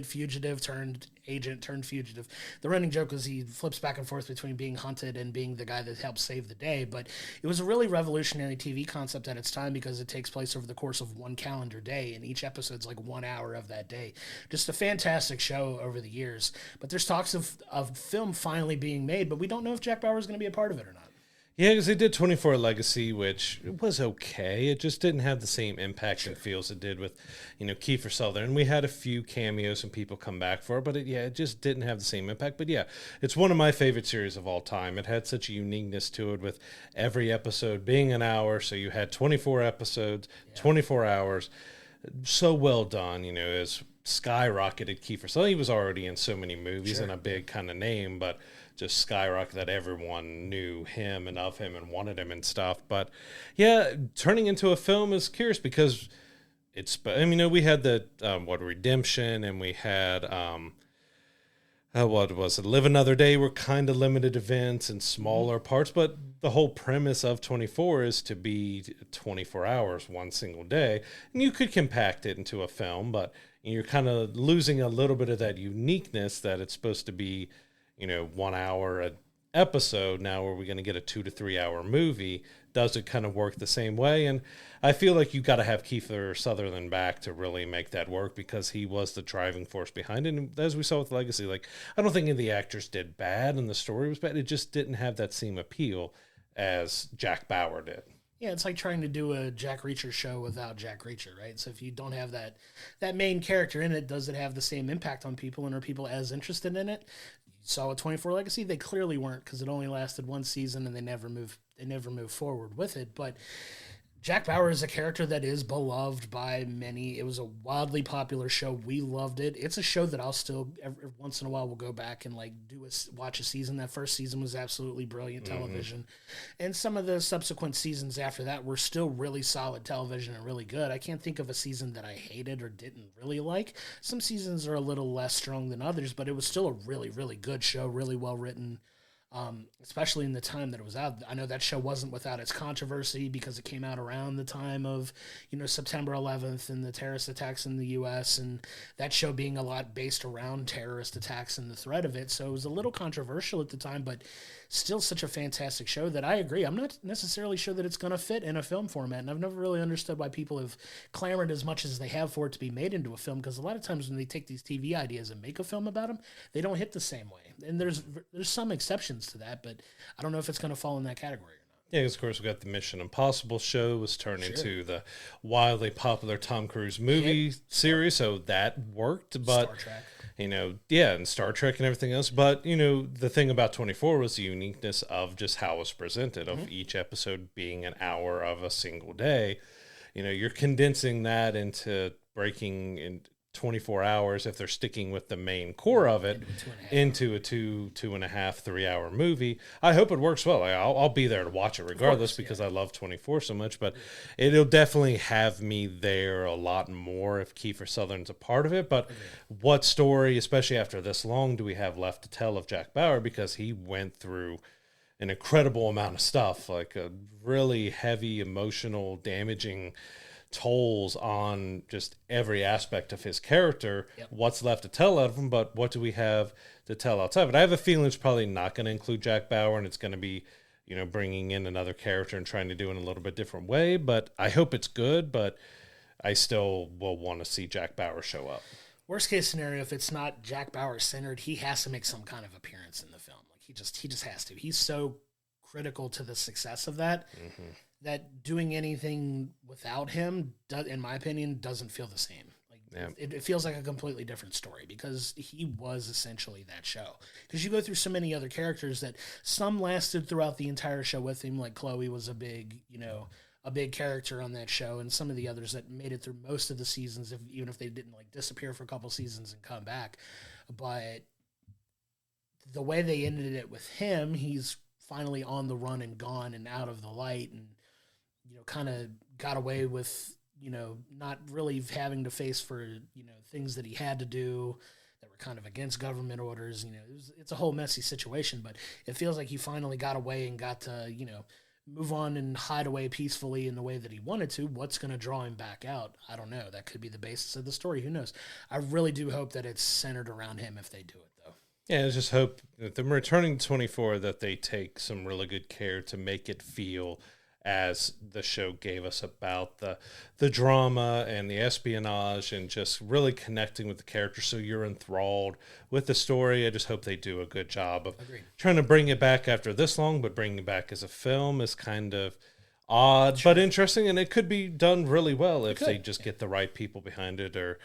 fugitive turned agent turned fugitive. The running joke is he flips back and forth between being hunted and being the guy that helps save the day. But it was a really revolutionary TV concept at its time, because it takes place over the course of one calendar day, and each episode's like 1 hour of that day. Just a fantastic show over the years. But there's talks of film finally being made, but we don't know if Jack Bauer is going to be a part of it or not. Yeah, because they did 24 Legacy, which was okay. It just didn't have the same impact and feels it did with, Kiefer Sutherland. We had a few cameos and people come back for it, but it just didn't have the same impact. But it's one of my favorite series of all time. It had such a uniqueness to it, with every episode being an hour. So you had 24 episodes, 24 hours. So well done, as skyrocketed Kiefer Sutherland. He was already in so many movies and a big kind of name, but just skyrocketed that everyone knew him and of him and wanted him and stuff. But turning into a film is curious, because we had the Redemption, and we had what was it, Live Another Day, were kind of limited events and smaller parts, but the whole premise of 24 is to be 24 hours, one single day, and you could compact it into a film, but you're kind of losing a little bit of that uniqueness that it's supposed to be 1 hour an episode. Now are we going to get a 2 to 3 hour movie? Does it kind of work the same way? And I feel like you got to have Kiefer Sutherland back to really make that work, because he was the driving force behind it. And as we saw with Legacy, I don't think any of the actors did bad and the story was bad. It just didn't have that same appeal as Jack Bauer did. Yeah, it's like trying to do a Jack Reacher show without Jack Reacher, right? So if you don't have that main character in it, does it have the same impact on people, and are people as interested in it? You saw with 24 Legacy, they clearly weren't, because it only lasted one season and they never moved forward with it. But Jack Bauer is a character that is beloved by many. It was a wildly popular show. We loved it. It's a show that I'll still, every once in a while, will go back and watch a season. That first season was absolutely brilliant television. And some of the subsequent seasons after that were still really solid television and really good. I can't think of a season that I hated or didn't really like. Some seasons are a little less strong than others, but it was still a really, really good show, really well written. especially in the time that it was out. I know that show wasn't without its controversy because it came out around the time of, September 11th and the terrorist attacks in the U.S., and that show being a lot based around terrorist attacks and the threat of it. So it was a little controversial at the time, but still such a fantastic show that I agree. I'm not necessarily sure that it's going to fit in a film format, and I've never really understood why people have clamored as much as they have for it to be made into a film, because a lot of times when they take these TV ideas and make a film about them, they don't hit the same way. And there's some exceptions to that, but I don't know if it's going to fall in that category or not. Yeah, of course, we got the Mission Impossible show was turned into the wildly popular Tom Cruise movie series, so that worked. But Star Trek. And Star Trek and everything else. But, the thing about 24 was the uniqueness of just how it was presented, of each episode being an hour of a single day. You're condensing that into breaking in 24 hours, if they're sticking with the main core of it, into a 2.5, 3 hour movie. I hope it works well. I'll be there to watch it regardless, because I love 24 so much, but it'll definitely have me there a lot more if Kiefer Sutherland's a part of it. But what story, especially after this long, do we have left to tell of Jack Bauer? Because he went through an incredible amount of stuff, like a really heavy, emotional, damaging tolls on just every aspect of his character. What's left to tell out of him, but what do we have to tell outside? But I have a feeling it's probably not going to include Jack Bauer, and it's going to be, bringing in another character and trying to do it in a little bit different way. But I hope it's good, but I still will want to see Jack Bauer show up. Worst case scenario, if it's not Jack Bauer centered, he has to make some kind of appearance in the film. Like he just has to. He's so critical to the success of that. That doing anything without him, in my opinion, doesn't feel the same. Like it feels like a completely different story, because he was essentially that show. Because you go through so many other characters that some lasted throughout the entire show with him, like Chloe was a big character on that show, and some of the others that made it through most of the seasons, even if they didn't like disappear for a couple seasons and come back. But the way they ended it with him, he's finally on the run and gone and out of the light, and kind of got away with, not really having to face for, things that he had to do that were kind of against government orders. It's a whole messy situation, but it feels like he finally got away and got to, move on and hide away peacefully in the way that he wanted to. What's going to draw him back out? I don't know. That could be the basis of the story. Who knows? I really do hope that it's centered around him if they do it, though. Yeah, I just hope that them returning 24, that they take some really good care to make it feel as the show gave us, about the drama and the espionage and just really connecting with the characters, so you're enthralled with the story. I just hope they do a good job of trying to bring it back after this long, but bringing it back as a film is kind of odd, but interesting, and it could be done really well if they just get the right people behind it, or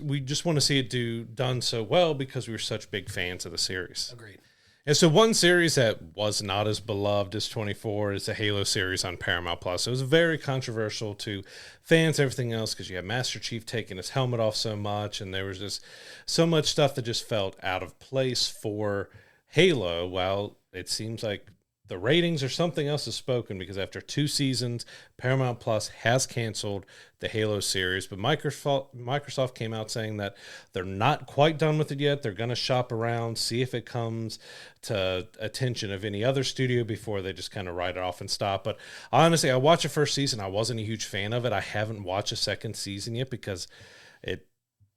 we just want to see it done so well because we were such big fans of the series. Agreed. And so one series that was not as beloved as 24 is the Halo series on Paramount Plus. It was very controversial to fans, everything else, because you had Master Chief taking his helmet off so much, and there was just so much stuff that just felt out of place for Halo. Well, it seems like the ratings or something else is spoken, because after 2 seasons, Paramount Plus has canceled the Halo series. But Microsoft came out saying that they're not quite done with it yet. They're going to shop around, see if it comes to attention of any other studio before they just kind of write it off and stop. But honestly, I watched the first season. I wasn't a huge fan of it. I haven't watched the second season yet because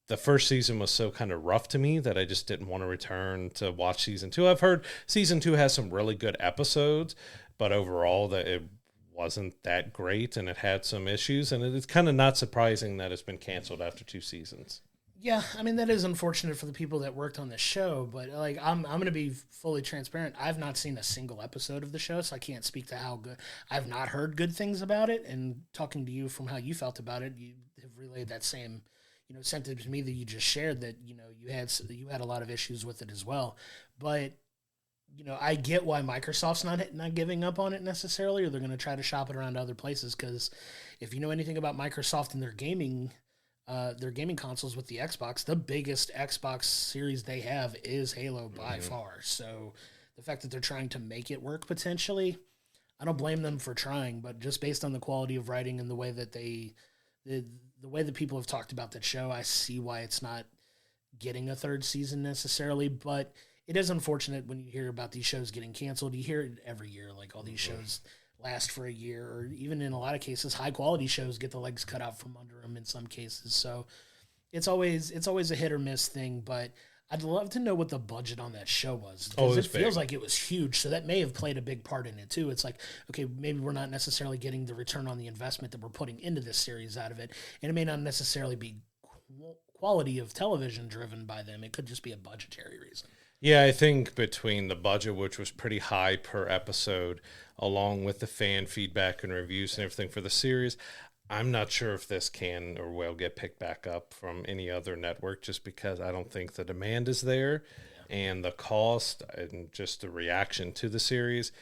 the first season was so kind of rough to me that I just didn't want to return to watch season 2. I've heard season 2 has some really good episodes, but overall that it wasn't that great, and it had some issues, and it's kind of not surprising that it's been canceled after 2 seasons. Yeah, I mean, that is unfortunate for the people that worked on the show, but like I'm going to be fully transparent. I've not seen a single episode of the show, so I can't speak to how good. I've not heard good things about it, and talking to you from how you felt about it, you have relayed that same sentiment to me that you just shared, that you had a lot of issues with it as well. But I get why Microsoft's not giving up on it necessarily, or they're going to try to shop it around to other places, because if you know anything about Microsoft and their gaming consoles with the Xbox, the biggest Xbox series they have is Halo by far. So the fact that they're trying to make it work potentially, I don't blame them for trying, but just based on the quality of writing and the way that the way that people have talked about that show, I see why it's not getting a 3rd season necessarily. But it is unfortunate when you hear about these shows getting canceled. You hear it every year, like all these shows last for a year, or even in a lot of cases, high quality shows get the legs cut out from under them in some cases. So it's always a hit or miss thing, but I'd love to know what the budget on that show was. Because it feels like it was huge, so that may have played a big part in it too. It's like, okay, maybe we're not necessarily getting the return on the investment that we're putting into this series out of it, and it may not necessarily be quality of television driven by them. It could just be a budgetary reason. Yeah, I think between the budget, which was pretty high per episode, along with the fan feedback and reviews and everything for the series, I'm not sure if this can or will get picked back up from any other network, just because I don't think the demand is there, and the cost and just the reaction to the series.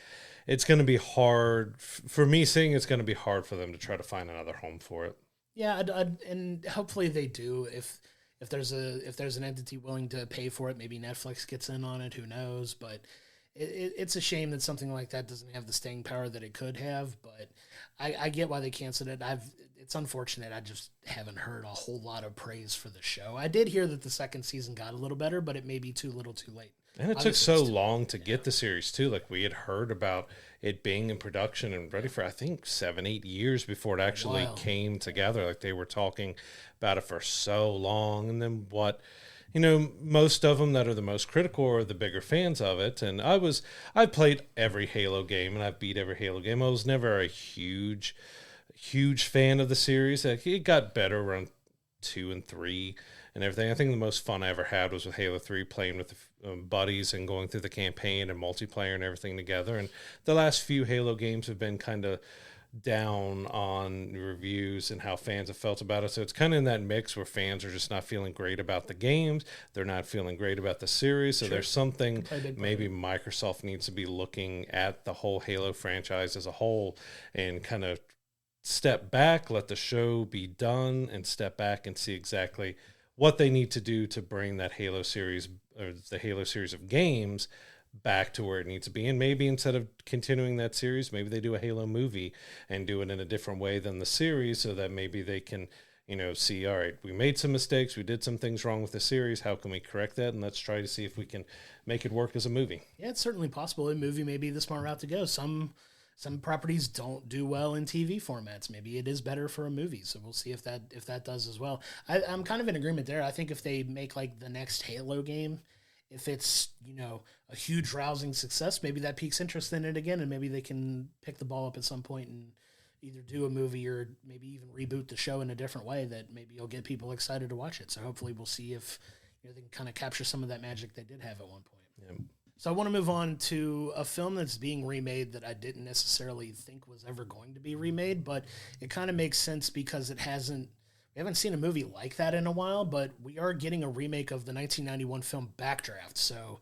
It's going to be hard for me seeing it's going to be hard for them to try to find another home for it. Yeah, and hopefully they do. If there's an entity willing to pay for it, maybe Netflix gets in on it. Who knows? But it's a shame that something like that doesn't have the staying power that it could have. But I get why they canceled it. It's unfortunate. I just haven't heard a whole lot of praise for the show. I did hear that the second season got a little better, but it may be too little too late. And it took so long to get the series too. Like, we had heard about it being in production and ready for, I think, 7-8 years before it actually came together. Like, they were talking about it for so long. And then most of them that are the most critical are the bigger fans of it. And I played every Halo game and I've beat every Halo game. I was never a huge fan of the series. Like, it got better around 2 and 3 and everything. I think the most fun I ever had was with Halo 3, playing with buddies and going through the campaign and multiplayer and everything together. And the last few Halo games have been kind of down on reviews and how fans have felt about it. So it's kind of in that mix where fans are just not feeling great about the games. They're not feeling great about the series. So there's something maybe Microsoft needs to be looking at the whole Halo franchise as a whole and kind of step back, let the show be done, and step back and see exactly what they need to do to bring that Halo series, or the Halo series of games, back to where it needs to be. And maybe instead of continuing that series, maybe they do a Halo movie and do it in a different way than the series, so that maybe they can, see, all right, we made some mistakes, we did some things wrong with the series, how can we correct that? And let's try to see if we can make it work as a movie. Yeah, it's certainly possible. A movie may be the smart route to go. Some properties don't do well in TV formats. Maybe it is better for a movie. So we'll see if that does as well. I'm kind of in agreement there. I think if they make like the next Halo game, if it's, a huge rousing success, maybe that piques interest in it again, and maybe they can pick the ball up at some point and either do a movie or maybe even reboot the show in a different way that maybe you'll get people excited to watch it. So hopefully we'll see if they can kind of capture some of that magic they did have at one point. Yeah. So I want to move on to a film that's being remade that I didn't necessarily think was ever going to be remade, but it kind of makes sense because we haven't seen a movie like that in a while, but we are getting a remake of the 1991 film Backdraft. So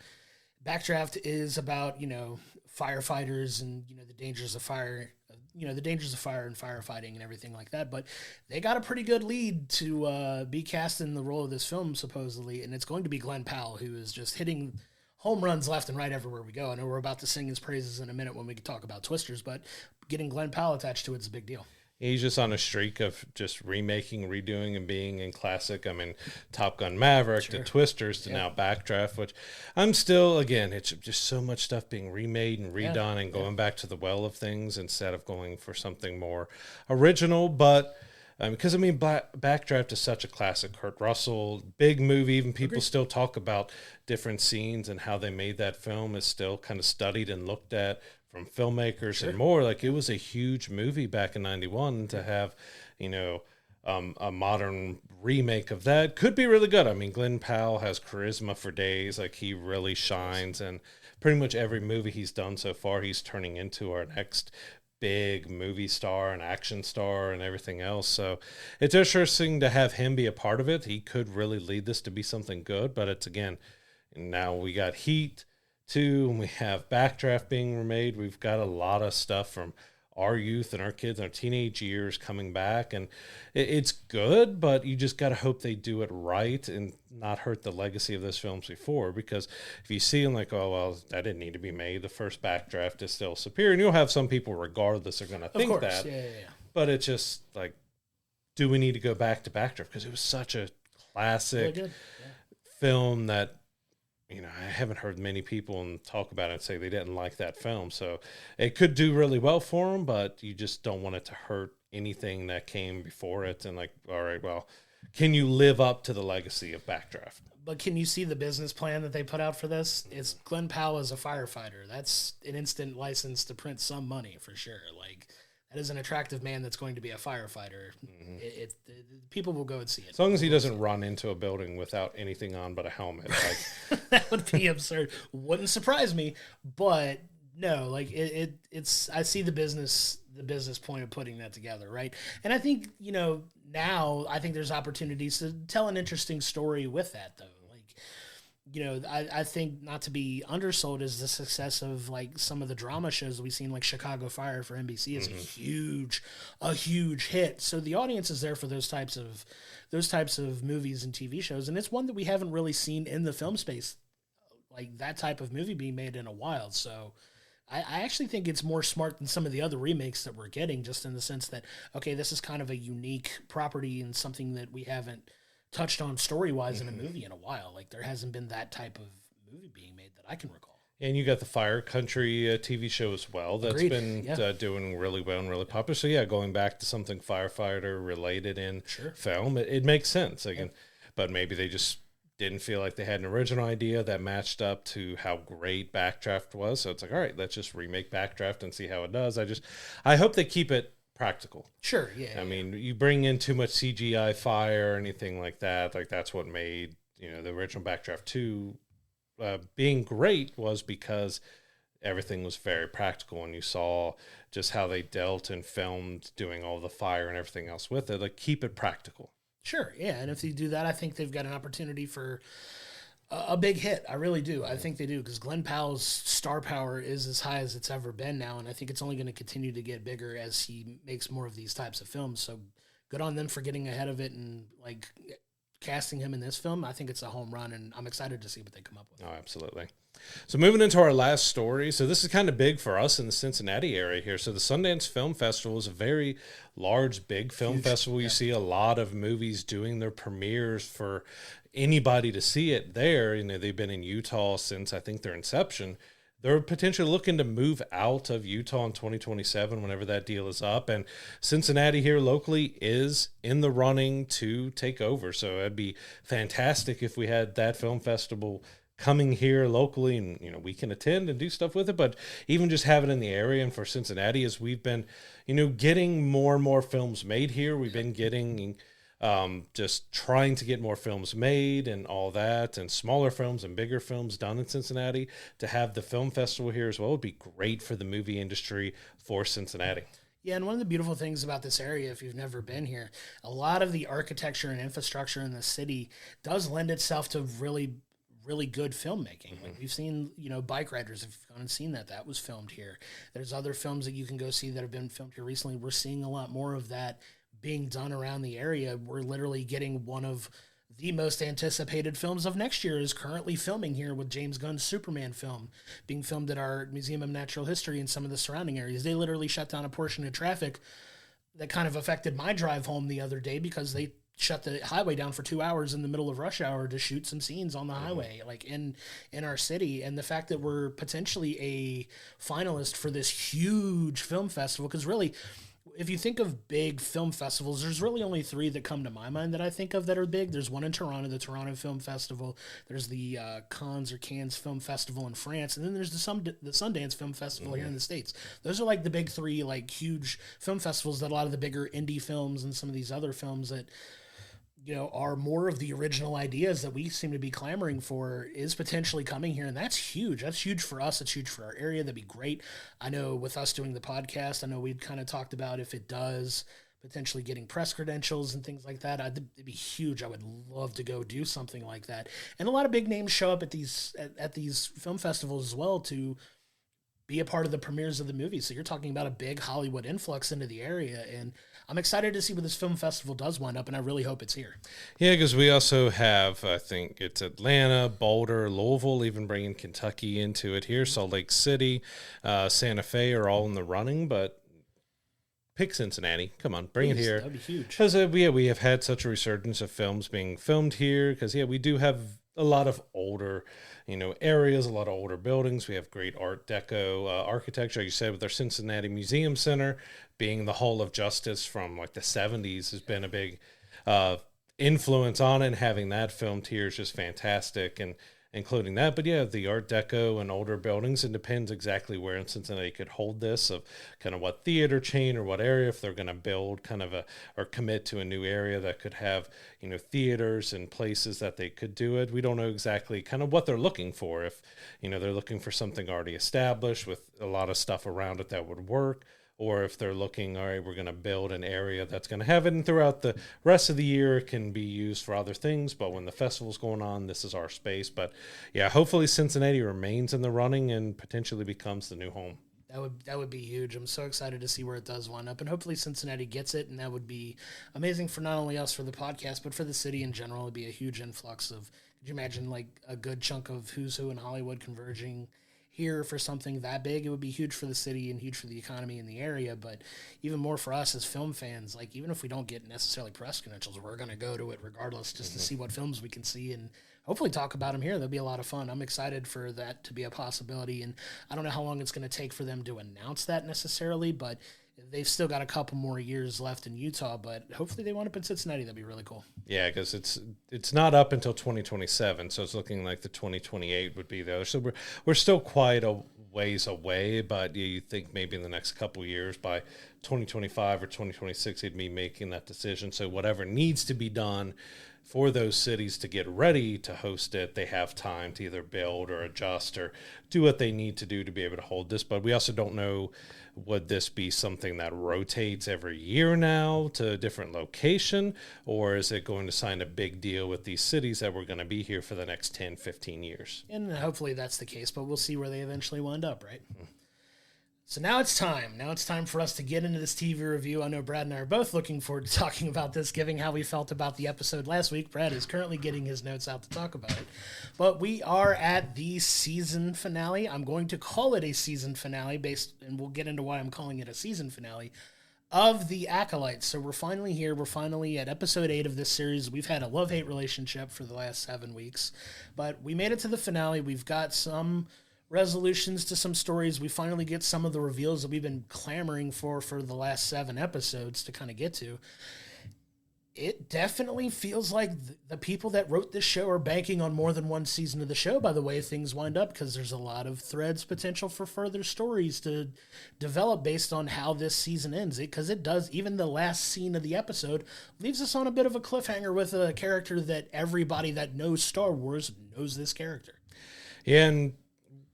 Backdraft is about, firefighters and, the dangers of fire, and firefighting and everything like that. But they got a pretty good lead to be cast in the role of this film, supposedly, and it's going to be Glenn Powell, who is just hitting home runs left and right everywhere we go. I know we're about to sing his praises in a minute when we talk about Twisters, but getting Glenn Powell attached to it is a big deal. He's just on a streak of just remaking, redoing, and being in classic. I mean, Top Gun Maverick to Twisters to now Backdraft, which I'm still, again, it's just so much stuff being remade and redone and going back to the well of things instead of going for something more original. But because, Backdraft is such a classic. Kurt Russell, big movie. Even people still talk about different scenes and how they made that film is still kind of studied and looked at from filmmakers and more. Like, it was a huge movie back in 91 to have, a modern remake of that could be really good. I mean, Glenn Powell has charisma for days. Like, he really shines, and pretty much every movie he's done so far, he's turning into our next big movie star and action star and everything else. So it's interesting to have him be a part of it. He could really lead this to be something good, but it's, again, now we got Heat 2, and we have Backdraft being remade. We've got a lot of stuff from our youth and our kids and our teenage years coming back, and it's good, but you just got to hope they do it right and not hurt the legacy of those films before, because if you see them like, oh, well, that didn't need to be made, the first Backdraft is still superior, and you'll have some people regardless are going to think that, but it's just like, do we need to go back to Backdraft? Because it was such a classic film that I haven't heard many people talk about it and say they didn't like that film. So it could do really well for them, but you just don't want it to hurt anything that came before it. And like, all right, well, can you live up to the legacy of Backdraft? But can you see the business plan that they put out for this? It's Glenn Powell as a firefighter. That's an instant license to print some money for sure. Like, that is an attractive man that's going to be a firefighter. People will go and see it. As long as he doesn't run into a building without anything on but a helmet. Like, that would be absurd. Wouldn't surprise me, but no, like it's. I see the business point of putting that together, right? And I think now I think there's opportunities to tell an interesting story with that, though. I think not to be undersold is the success of like some of the drama shows we've seen, like Chicago Fire for NBC is a huge hit. So the audience is there for those types of movies and TV shows, and it's one that we haven't really seen in the film space, like that type of movie being made in a while. So I actually think it's more smart than some of the other remakes that we're getting, just in the sense that, okay, this is kind of a unique property and something that we haven't touched on story-wise in a movie in a while. Like, there hasn't been that type of movie being made that I can recall. And you got the Fire Country TV show as well. That's Agreed. been doing really well and really popular. So, yeah, going back to something firefighter-related in film, it makes sense. Again, but maybe they just didn't feel like they had an original idea that matched up to how great Backdraft was. So it's like, all right, let's just remake Backdraft and see how it does. I hope they keep it practical. Sure, yeah. I mean, you bring in too much CGI fire or anything like that. Like, that's what made, the original Backdraft 2 being great, was because everything was very practical, and you saw just how they dealt and filmed doing all the fire and everything else with it. Like, keep it practical. Sure, yeah. And if you do that, I think they've got an opportunity for a big hit. I really do. I think they do, because Glenn Powell's star power is as high as it's ever been now, and I think it's only going to continue to get bigger as he makes more of these types of films. So good on them for getting ahead of it and like casting him in this film. I think it's a home run, and I'm excited to see what they come up with. Oh, absolutely. So moving into our last story. So this is kind of big for us in the Cincinnati area here. So the Sundance Film Festival is a very large, big film festival. You see a lot of movies doing their premieres for anybody to see it there. They've been in Utah since, I think, their inception. They're potentially looking to move out of Utah in 2027 whenever that deal is up. And Cincinnati here locally is in the running to take over. So it'd be fantastic if we had that film festival coming here locally, and we can attend and do stuff with it. But even just have it in the area, and for Cincinnati, as we've been getting more and more films made here, we've been getting just trying to get more films made and all that, and smaller films and bigger films done in Cincinnati. To have the film festival here as well would be great for the movie industry for Cincinnati. Yeah, and one of the beautiful things about this area, if you've never been here, a lot of the architecture and infrastructure in the city does lend itself to really good filmmaking. Like, we've seen, Bike Riders, if you've gone and seen that was filmed here. There's other films that you can go see that have been filmed here recently. We're seeing a lot more of that being done around the area. We're literally getting one of the most anticipated films of next year is currently filming here, with James Gunn's Superman film being filmed at our Museum of Natural History and some of the surrounding areas. They literally shut down a portion of traffic that kind of affected my drive home the other day, because they shut the highway down for 2 hours in the middle of rush hour to shoot some scenes on the highway, like in our city. And the fact that we're potentially a finalist for this huge film festival, because really, if you think of big film festivals, there's really only three that come to my mind that I think of that are big. There's one in Toronto, the Toronto Film Festival. There's the Cannes Film Festival in France. And then there's the Sundance Film Festival here in the States. Those are like the big three, like huge film festivals that a lot of the bigger indie films and some of these other films that are more of the original ideas that we seem to be clamoring for is potentially coming here. And that's huge. That's huge for us. It's huge for our area. That'd be great. I know with us doing the podcast, I know we'd kind of talked about if it does potentially getting press credentials and things like that. It'd be huge. I would love to go do something like that. And a lot of big names show up at these film festivals as well to be a part of the premieres of the movie. So you're talking about a big Hollywood influx into the area, and I'm excited to see what this film festival does wind up, and I really hope it's here. Yeah, because we also have, I think it's Atlanta, Boulder, Louisville, even bringing Kentucky into it here. Salt Lake City, Santa Fe are all in the running, but pick Cincinnati. Come on, bring it here. That'd be huge. Because we have had such a resurgence of films being filmed here, because we do have a lot of older, areas, a lot of older buildings. We have great Art Deco architecture, like you said, with our Cincinnati Museum Center being the Hall of Justice from like the 70s has been a big influence on it. And having that filmed here is just fantastic, and including that. But yeah, the Art Deco and older buildings, it depends exactly where in Cincinnati could hold this, of kind of what theater chain or what area, if they're going to build kind of or commit to a new area that could have, theaters and places that they could do it. We don't know exactly kind of what they're looking for. If, they're looking for something already established with a lot of stuff around it that would work, or if they're looking, all right, we're going to build an area that's going to have it, and throughout the rest of the year it can be used for other things, but when the festival's going on, this is our space. But yeah, hopefully Cincinnati remains in the running and potentially becomes the new home. That would be huge. I'm so excited to see where it does wind up, and hopefully Cincinnati gets it, and that would be amazing for not only us for the podcast, but for the city in general. It'd be a huge influx of, could you imagine like a good chunk of who's who in Hollywood converging here for something that big? It would be huge for the city and huge for the economy in the area, but even more for us as film fans. Like, even if we don't get necessarily press credentials, we're going to go to it regardless, just to see what films we can see and hopefully talk about them here. That'll be a lot of fun. I'm excited for that to be a possibility, and I don't know how long it's going to take for them to announce that necessarily, but they've still got a couple more years left in Utah, but hopefully they wind up in Cincinnati. That'd be really cool. Yeah, because it's not up until 2027, so it's looking like the 2028 would be there. So we're still quite a ways away, but you think maybe in the next couple years, by 2025 or 2026, he'd be making that decision. So whatever needs to be done for those cities to get ready to host it, they have time to either build or adjust or do what they need to do to be able to hold this. But we also don't know, would this be something that rotates every year now to a different location, or is it going to sign a big deal with these cities that we're going to be here for the next 10, 15 years? And hopefully that's the case, but we'll see where they eventually wind up, right? Mm-hmm. So now it's time. Now it's time for us to get into this TV review. I know Brad and I are both looking forward to talking about this, given how we felt about the episode last week. Brad is currently getting his notes out to talk about it. But we are at the season finale. I'm going to call it a season finale, and we'll get into why I'm calling it a season finale, of the Acolyte. So we're finally here. We're finally at episode 8 of this series. We've had a love-hate relationship for the last 7 weeks, but we made it to the finale. We've got some resolutions to some stories. We finally get some of the reveals that we've been clamoring for the last 7 episodes to kind of get to. It definitely feels like the people that wrote this show are banking on more than one season of the show by the way things wind up, because there's a lot of threads potential for further stories to develop based on how this season ends. Because it does, even the last scene of the episode leaves us on a bit of a cliffhanger with a character that everybody that knows Star Wars knows this character. Yeah, and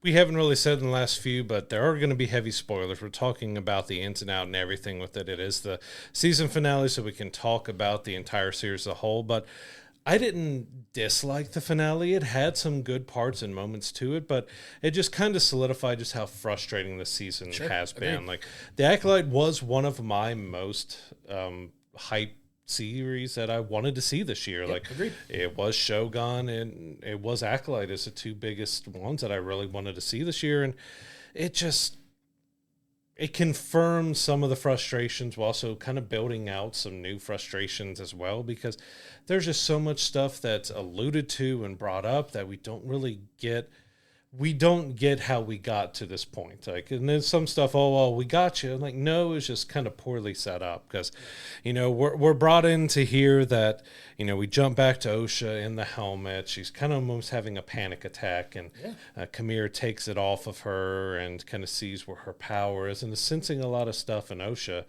we haven't really said in the last few, but there are going to be heavy spoilers. We're talking about the ins and out and everything with it. It is the season finale, so we can talk about the entire series as a whole. But I didn't dislike the finale. It had some good parts and moments to it, but it just kind of solidified just how frustrating the season has been. Agreed. Like, The Acolyte was one of my most hyped series that I wanted to see this year. Like, agreed. It was Shogun and it was Acolyte as the 2 biggest ones that I really wanted to see this year, and it confirmed some of the frustrations while also kind of building out some new frustrations as well, because there's just so much stuff that's alluded to and brought up that we don't really get. We don't get how we got to this point. Like, and there's some stuff, oh, well, we got you. Like, no, it's just kind of poorly set up, because, we're brought in to hear that, we jump back to Osha in the helmet. She's kind of almost having a panic attack, and Kamir takes it off of her and kind of sees where her power is and is sensing a lot of stuff in Osha.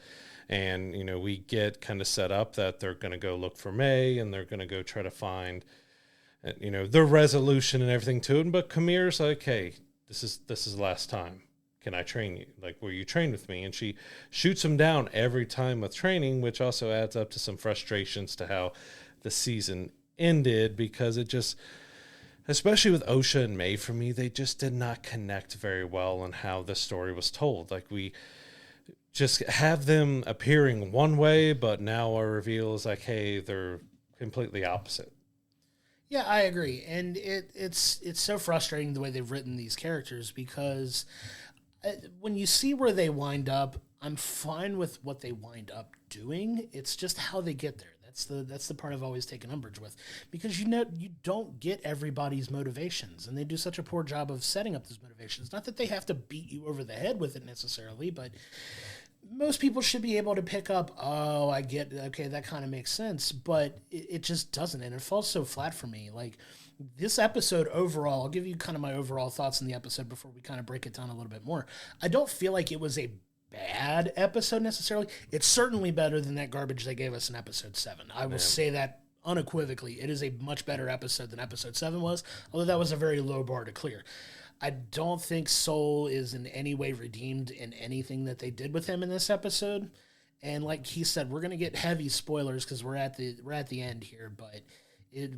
And, we get kind of set up that they're going to go look for May, and they're going to go try to find the resolution and everything to it. But Kamir's like, hey, this is the last time. Can I train you? Like, will you train with me? And she shoots him down every time with training, which also adds up to some frustrations to how the season ended, because it just, especially with Osha and May, for me, they just did not connect very well on how the story was told. Like, we just have them appearing one way, but now our reveal is like, hey, they're completely opposite. Yeah, I agree. And it's so frustrating the way they've written these characters, because when you see where they wind up, I'm fine with what they wind up doing. It's just how they get there. That's the part I've always taken umbrage with, because you don't get everybody's motivations, and they do such a poor job of setting up those motivations. Not that they have to beat you over the head with it necessarily, but most people should be able to pick up, oh, I get, okay, that kind of makes sense, but it just doesn't, and it falls so flat for me. Like, this episode overall, I'll give you kind of my overall thoughts on the episode before we kind of break it down a little bit more. I don't feel like it was a bad episode necessarily. It's certainly better than that garbage they gave us in episode 7. I will say that unequivocally. It is a much better episode than episode 7 was, although that was a very low bar to clear. I don't think Soul is in any way redeemed in anything that they did with him in this episode. And like he said, we're going to get heavy spoilers because we're at the end here, but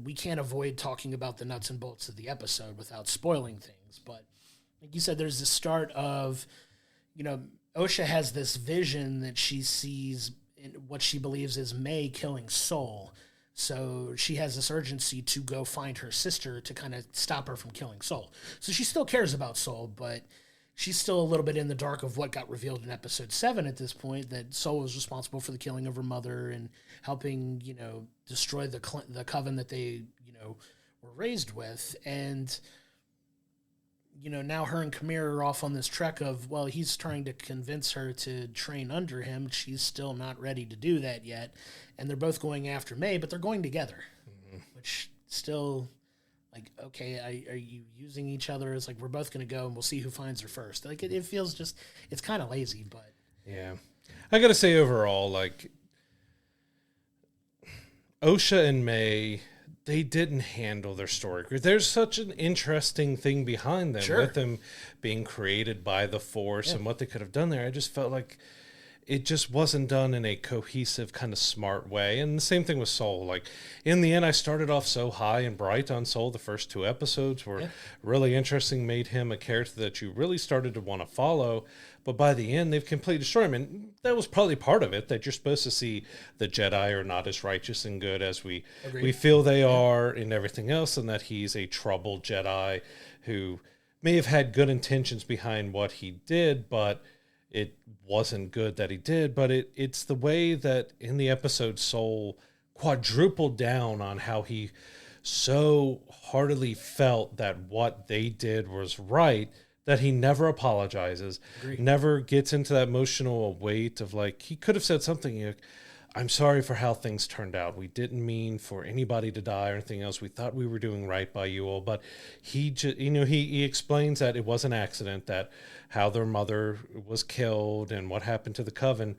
we can't avoid talking about the nuts and bolts of the episode without spoiling things. But like you said, there's the start of, Osha has this vision that she sees in what she believes is May killing Soul. So she has this urgency to go find her sister to kind of stop her from killing Soul. So she still cares about Soul, but she's still a little bit in the dark of what got revealed in episode 7 at this point, that Soul was responsible for the killing of her mother and helping, destroy the coven that they, were raised with. And, now her and Kamir are off on this trek of, well, he's trying to convince her to train under him. She's still not ready to do that yet. And they're both going after May, but they're going together, which still, like, okay, are you using each other? It's like, we're both going to go and we'll see who finds her first. Like, it feels just, it's kind of lazy, but. Yeah. I got to say overall, like, Osha and May, they didn't handle their story. There's such an interesting thing behind them with them being created by the Force and what they could have done there. I just felt like it just wasn't done in a cohesive, kind of smart way. And the same thing with Soul. Like, in the end, I started off so high and bright on Soul. The first 2 episodes were really interesting, made him a character that you really started to want to follow. But by the end, they've completely destroyed him. And that was probably part of it, that you're supposed to see the Jedi are not as righteous and good as we feel they are and everything else, and that he's a troubled Jedi who may have had good intentions behind what he did, but it wasn't good that he did. But it's the way that in the episode Soul quadrupled down on how he so heartily felt that what they did was right, that he never apologizes, never gets into that emotional weight of, like, he could have said something like, I'm sorry for how things turned out. We didn't mean for anybody to die or anything else. We thought we were doing right by you all. But he just, he explains that it was an accident, that how their mother was killed and what happened to the coven.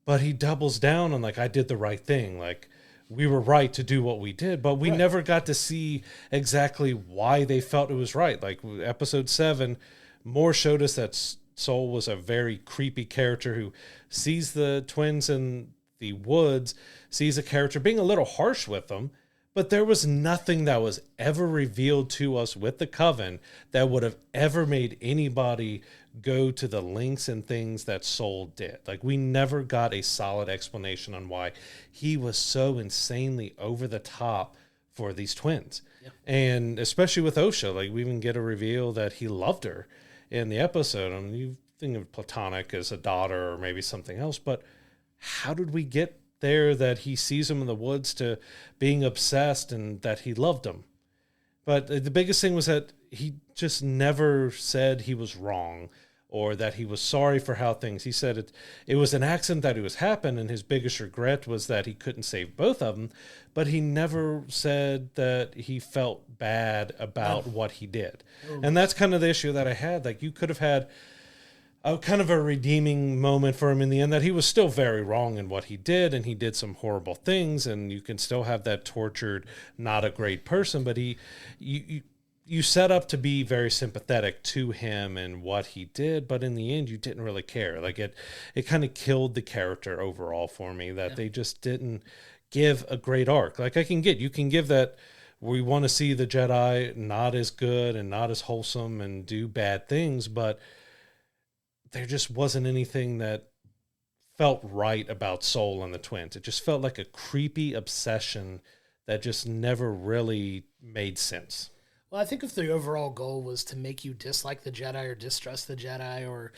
But he doubles down on, like, I did the right thing. Like, we were right to do what we did, but we never got to see exactly why they felt it was right. Like, episode 7 more showed us that Soul was a very creepy character who sees the twins in the woods, sees a character being a little harsh with them, but there was nothing that was ever revealed to us with the coven that would have ever made anybody go to the lengths and things that Soul did. Like, we never got a solid explanation on why he was so insanely over the top for these twins. Yeah. And especially with Osha, like, we even get a reveal that he loved her in the episode. I mean, you think of platonic as a daughter or maybe something else, but how did we get there that he sees him in the woods to being obsessed and that he loved him? But the biggest thing was that he just never said he was wrong or that he was sorry for how things. He said it was an accident that it was happened, and his biggest regret was that he couldn't save both of them. But he never said that he felt bad about what he did. And that's kind of the issue that I had. Like, you could have had a kind of a redeeming moment for him in the end, that he was still very wrong in what he did, and he did some horrible things, and you can still have that tortured, not a great person, but you set up to be very sympathetic to him and what he did, but in the end, you didn't really care. Like, it kind of killed the character overall for me, that they just didn't give a great arc. Like, you can give that we want to see the Jedi not as good and not as wholesome and do bad things, but there just wasn't anything that felt right about Soul and the twins. It just felt like a creepy obsession that just never really made sense. Well, I think if the overall goal was to make you dislike the Jedi or distrust the Jedi or,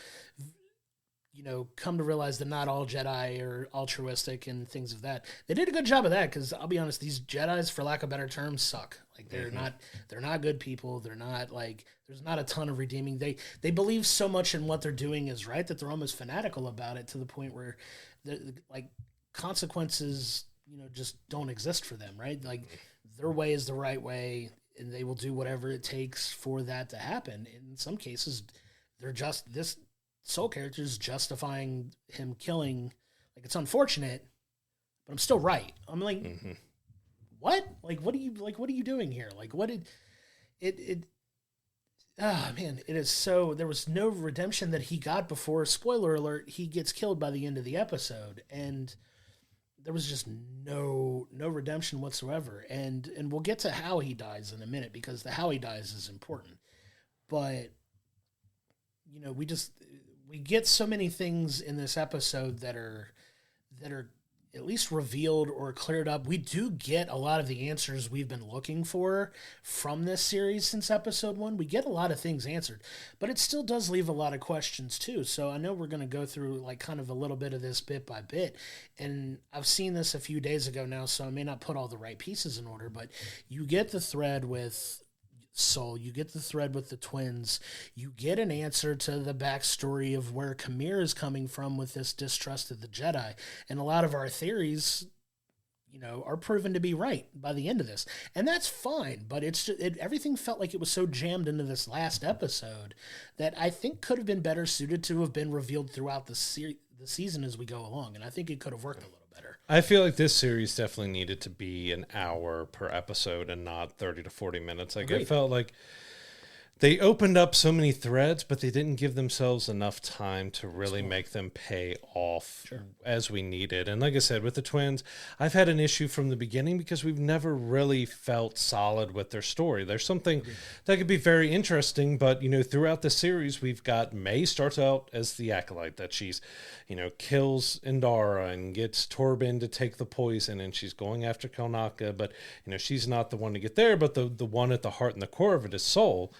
come to realize that not all Jedi are altruistic and things of that. They did a good job of that because I'll be honest, these Jedis, for lack of better terms, suck. Like they're not good people. They're not like there's not a ton of redeeming. They believe so much in what they're doing is right that they're almost fanatical about it to the point where like consequences just don't exist for them, right? Like their way is the right way, and they will do whatever it takes for that to happen. In some cases, they're just this Soul character is justifying him killing. Like it's unfortunate, but I'm still right. I'm like, what? Like, what are you doing here? Like, what did it? Ah, man, it is so. There was no redemption that he got before. Spoiler alert: he gets killed by the end of the episode, and there was just no redemption whatsoever. And we'll get to how he dies in a minute because the how he dies is important. But we get so many things in this episode that are at least revealed or cleared up. We do get a lot of the answers we've been looking for from this series since episode 1. We get a lot of things answered, but it still does leave a lot of questions too. So I know we're going to go through like kind of a little bit of this bit by bit, and I've seen this a few days ago now, so I may not put all the right pieces in order, but you get the thread with Soul, you get the thread with the twins, you get an answer to the backstory of where Kamir is coming from with this distrust of the Jedi, and a lot of our theories are proven to be right by the end of this, and that's fine. But everything felt like it was so jammed into this last episode that I think could have been better suited to have been revealed throughout the season as we go along, and I think it could have worked a little better. I feel like this series definitely needed to be an hour per episode and not 30 to 40 minutes. Like Agreed. It felt like they opened up so many threads, but they didn't give themselves enough time to really make them pay off as we needed. And like I said, with the twins, I've had an issue from the beginning because we've never really felt solid with their story. There's something that could be very interesting, but, throughout the series, we've got May starts out as the Acolyte, that she's, kills Indara and gets Torben to take the poison, and she's going after Kelnaka, but, she's not the one to get there, but the one at the heart and the core of it is Soul.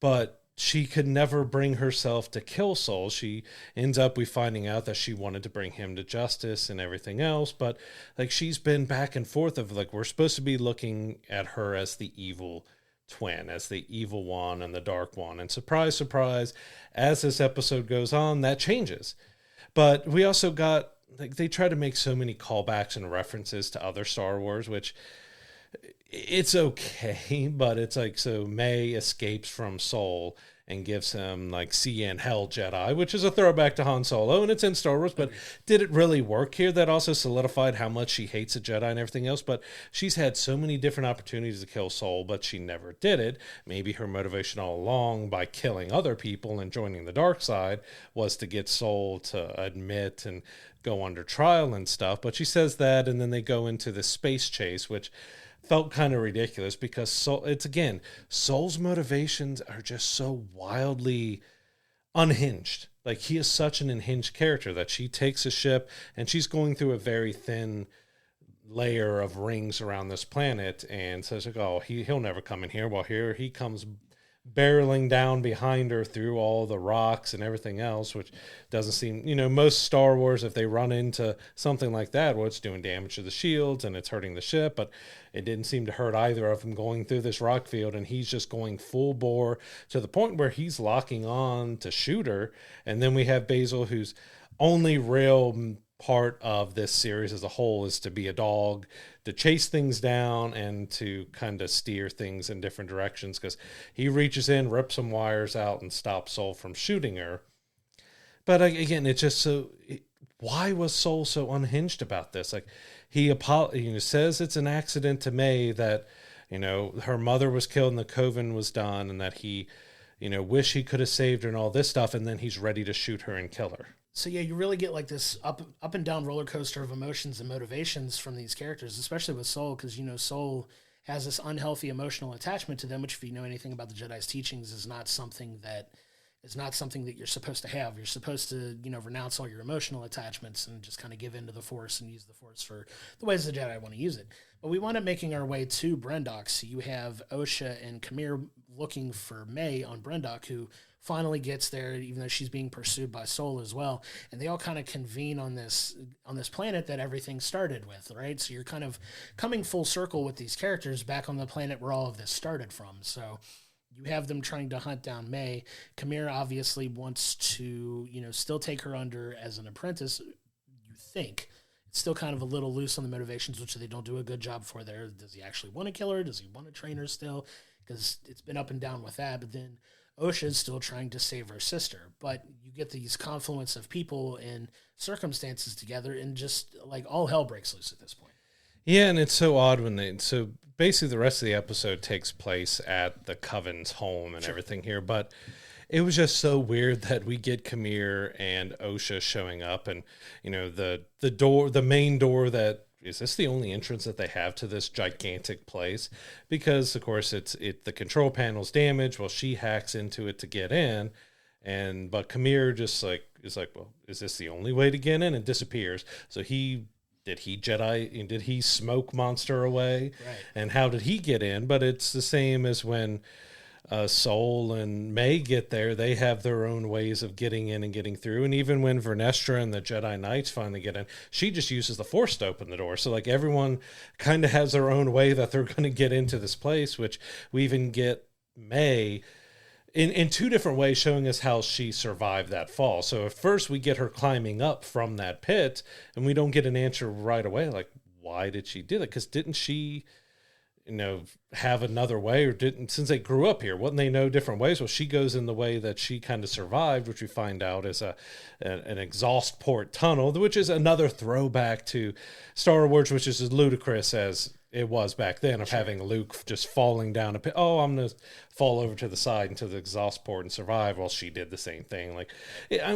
But she could never bring herself to kill Soul. She ends up, we finding out that she wanted to bring him to justice and everything else. But like she's been back and forth of like, we're supposed to be looking at her as the evil twin, as the evil one and the dark one. And surprise, surprise, as this episode goes on, that changes. But we also got, like, they try to make so many callbacks and references to other Star Wars, which it's okay, but it's like, so May escapes from Soul and gives him like CN Hell Jedi, which is a throwback to Han Solo, and it's in Star Wars, but did it really work here? That also solidified how much she hates a Jedi and everything else, but she's had so many different opportunities to kill Soul, but she never did it. Maybe her motivation all along by killing other people and joining the dark side was to get Soul to admit and go under trial and stuff, but she says that, and then they go into the space chase, which felt kind of ridiculous because Soul's motivations are just so wildly unhinged. Like, he is such an unhinged character that she takes a ship and she's going through a very thin layer of rings around this planet and says, like, oh, he'll never come in here. Well, here he comes barreling down behind her through all the rocks and everything else, which doesn't seem, most Star Wars, if they run into something like that, well, it's doing damage to the shields and it's hurting the ship, but it didn't seem to hurt either of them going through this rock field, and he's just going full bore to the point where he's locking on to shoot her. And then we have Basil, whose only real part of this series as a whole is to be a dog, to chase things down and to kind of steer things in different directions, because he reaches in, rips some wires out, and stops Soul from shooting her. But again, it's just why was Soul so unhinged about this? Like, he says it's an accident to May that, her mother was killed and the coven was done, and that he, wish he could have saved her and all this stuff, and then he's ready to shoot her and kill her. So yeah, you really get like this up and down roller coaster of emotions and motivations from these characters, especially with Soul, because Soul has this unhealthy emotional attachment to them, which, if you know anything about the Jedi's teachings, is not something that you're supposed to have. You're supposed to, renounce all your emotional attachments and just kind of give into the Force and use the Force for the ways the Jedi want to use it. But we wind up making our way to Brendock. So you have Osha and Kamir looking for May on Brendock, who finally gets there, even though she's being pursued by Soul as well. And they all kind of convene on this planet that everything started with, right? So you're kind of coming full circle with these characters back on the planet where all of this started from. So you have them trying to hunt down May. Chimera obviously wants to, still take her under as an apprentice. You think it's still kind of a little loose on the motivations, which they don't do a good job for there. Does he actually want to kill her? Does he want to train her still? Because it's been up and down with that. But then Osha's still trying to save her sister. But you get these confluence of people and circumstances together, and just like all hell breaks loose at this point. Yeah, and it's so odd so basically the rest of the episode takes place at the Coven's home and everything here, but it was just so weird that we get Khmer and Osha showing up, and the main door that is this the only entrance that they have to this gigantic place? Because of course the control panel's damaged. Well, she hacks into it to get in, but Khmer just is like, well, is this the only way to get in? And disappears. So did he smoke Monster away? Right. And how did he get in? But it's the same as when Soul and May get there. They have their own ways of getting in and getting through. And even when Vernestra and the Jedi Knights finally get in, she just uses the Force to open the door. So like everyone kind of has their own way that they're going to get into this place, which we even get May in two different ways showing us how she survived that fall. So at first we get her climbing up from that pit, and we don't get an answer right away. Like, why did she do that? Because didn't she, have another way, or since they grew up here, wouldn't they know different ways? Well, she goes in the way that she kind of survived, which we find out is an exhaust port tunnel, which is another throwback to Star Wars, which is as ludicrous as it was back then, of having Luke just falling down a pit. Oh, I'm going to fall over to the side into the exhaust port and survive. Well, she did the same thing. Like,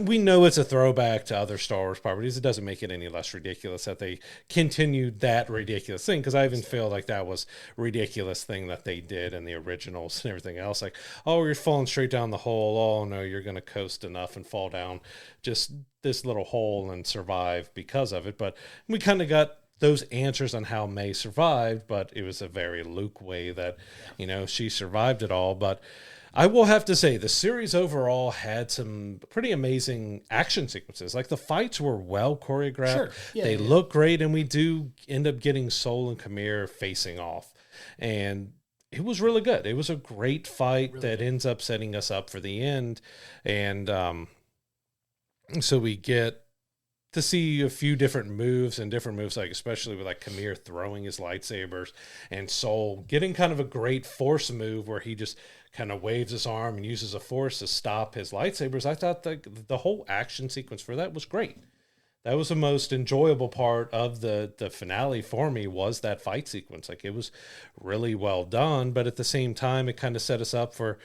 we know it's a throwback to other Star Wars properties. It doesn't make it any less ridiculous that they continued that ridiculous thing, because I even feel like that was a ridiculous thing that they did in the originals and everything else. Like, oh, you're falling straight down the hole. Oh, no, you're going to coast enough and fall down just this little hole and survive because of it. But we kind of got those answers on how May survived, but it was a very Luke way that, she survived it all. But I will have to say the series overall had some pretty amazing action sequences. Like the fights were well choreographed. Sure. Yeah, they look great, and we do end up getting Soul and Khmer facing off. And it was really good. It was a great fight that ends up setting us up for the end. And so we get to see a few different moves, like especially with like Khmer throwing his lightsabers and Soul getting kind of a great Force move where he just kind of waves his arm and uses a Force to stop his lightsabers. I thought the whole action sequence for that was great. That was the most enjoyable part of the finale for me, was that fight sequence. Like, it was really well done, but at the same time, it kind of set us up for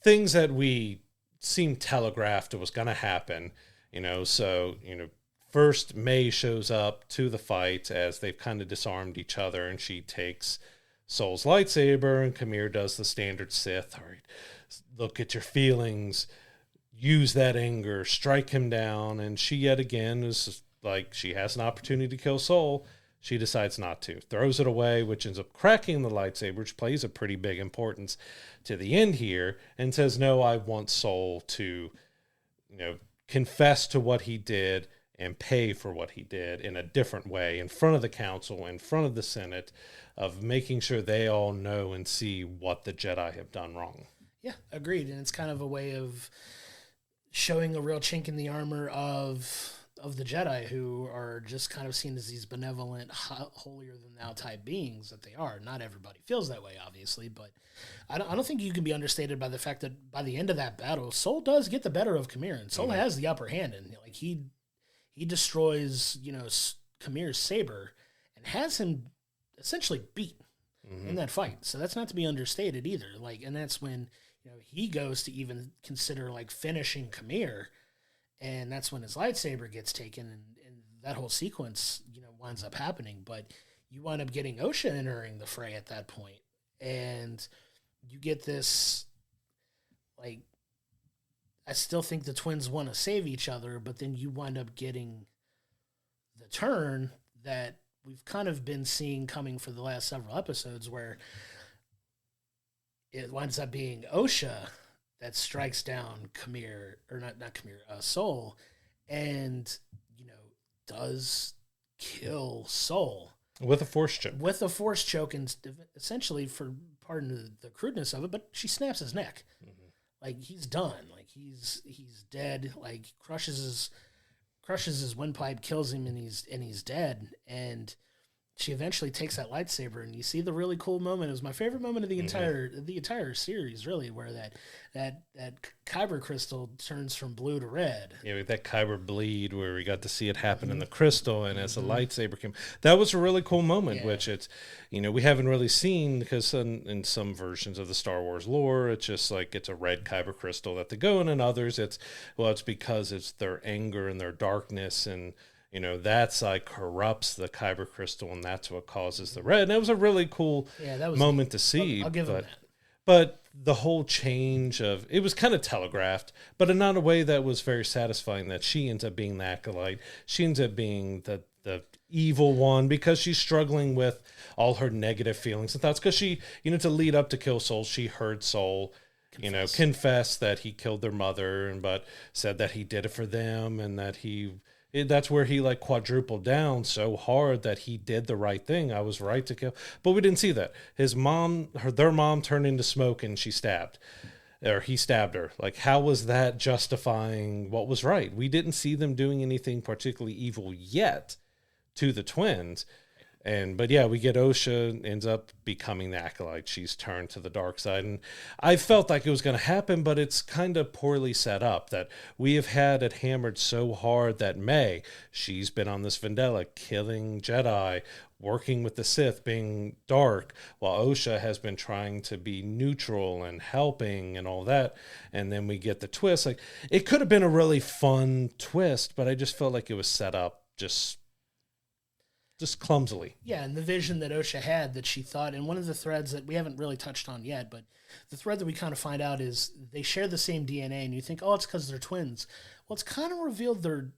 things that we seemed telegraphed it was going to happen, so, first, May shows up to the fight as they've kind of disarmed each other, and she takes Soul's lightsaber, and Khmer does the standard Sith. All right, look at your feelings, use that anger, strike him down. And she yet again is like, she has an opportunity to kill Soul. She decides not to, throws it away, which ends up cracking the lightsaber, which plays a pretty big importance to the end here, and says, no, I want Soul to, confess to what he did and pay for what he did in a different way, in front of the council, in front of the Senate, of making sure they all know and see what the Jedi have done wrong. Yeah, agreed. And it's kind of a way of showing a real chink in the armor of the Jedi, who are just kind of seen as these benevolent, holier-than-thou type beings that they are. Not everybody feels that way, obviously, but I don't think you can be understated by the fact that by the end of that battle, Soul does get the better of Khmer, and Soul has the upper hand, and like he destroys, Khmer's saber and has him essentially beat in that fight. So that's not to be understated either. Like, and that's when, he goes to even consider like finishing Khmer, and that's when his lightsaber gets taken, and that whole sequence, winds up happening. But you wind up getting Osha entering the fray at that point, and you get this, like, I still think the twins want to save each other, but then you wind up getting the turn that we've kind of been seeing coming for the last several episodes, where it winds up being Osha that strikes down Khmer, or not Khmer, Soul, and, does kill Soul. With a force choke. With a force choke, and essentially, for pardon the crudeness of it, but she snaps his neck. Mm-hmm. Like, he's done. Like, he's dead. Like, crushes his windpipe, kills him, and he's dead. And she eventually takes that lightsaber, and you see the really cool moment. It was my favorite moment of the entire series, really, where that kyber crystal turns from blue to red. Yeah, with that kyber bleed, where we got to see it happen in the crystal, and as the lightsaber came, that was a really cool moment. Which it's, we haven't really seen, because in some versions of the Star Wars lore, it's just like it's a red kyber crystal that they go in, and others it's because it's their anger and their darkness, and that's like corrupts the kyber crystal, and that's what causes the red. And it was a really cool moment to see. I'll give him that. But the whole change of it was kind of telegraphed, but in not a way that was very satisfying. That she ends up being the Acolyte. She ends up being the evil one, because she's struggling with all her negative feelings and thoughts. Because she, to lead up to kill Soul, she heard Soul confess that he killed their mother, but said that he did it for them, and that that's where he like quadrupled down so hard that he did the right thing. I was right to kill, but we didn't see that. Their mom turned into smoke, and he stabbed her. Like, how was that justifying what was right? We didn't see them doing anything particularly evil yet to the twins. But we get Osha ends up becoming the Acolyte. She's turned to the dark side, and I felt like it was going to happen, but it's kind of poorly set up. That we have had it hammered so hard that she's been on this vendetta, killing Jedi, working with the Sith, being dark, while Osha has been trying to be neutral and helping and all that. And then we get the twist. Like, it could have been a really fun twist, but I just felt like it was set up just clumsily. Yeah, and the vision that Osha had, that she thought, and one of the threads that we haven't really touched on yet, but the thread that we kind of find out is they share the same DNA, and you think, it's because they're twins. Well, it's kind of revealed they're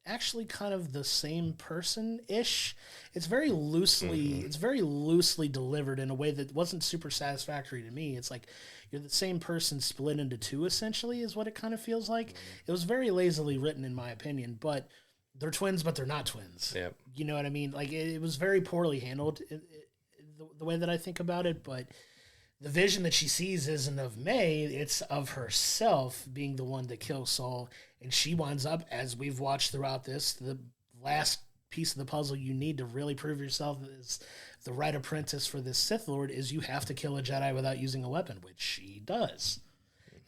actually kind of the same person-ish. It's very loosely delivered in a way that wasn't super satisfactory to me. It's like you're the same person split into two, essentially, is what it kind of feels like. It was very lazily written, in my opinion, but they're twins, but they're not twins. Yep. You know what I mean? Like, it was very poorly handled, the way that I think about it. But the vision that she sees isn't of May, it's of herself being the one that kills Saul. And she winds up, as we've watched throughout this, the last piece of the puzzle you need to really prove yourself as the right apprentice for this Sith Lord is you have to kill a Jedi without using a weapon, which she does.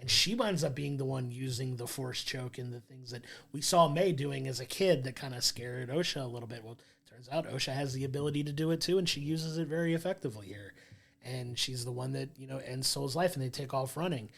And she winds up being the one using the force choke and the things that we saw May doing as a kid that kind of scared Osha a little bit. Well, turns out Osha has the ability to do it too, and she uses it very effectively here. And she's the one that, ends Soul's life, and they take off running.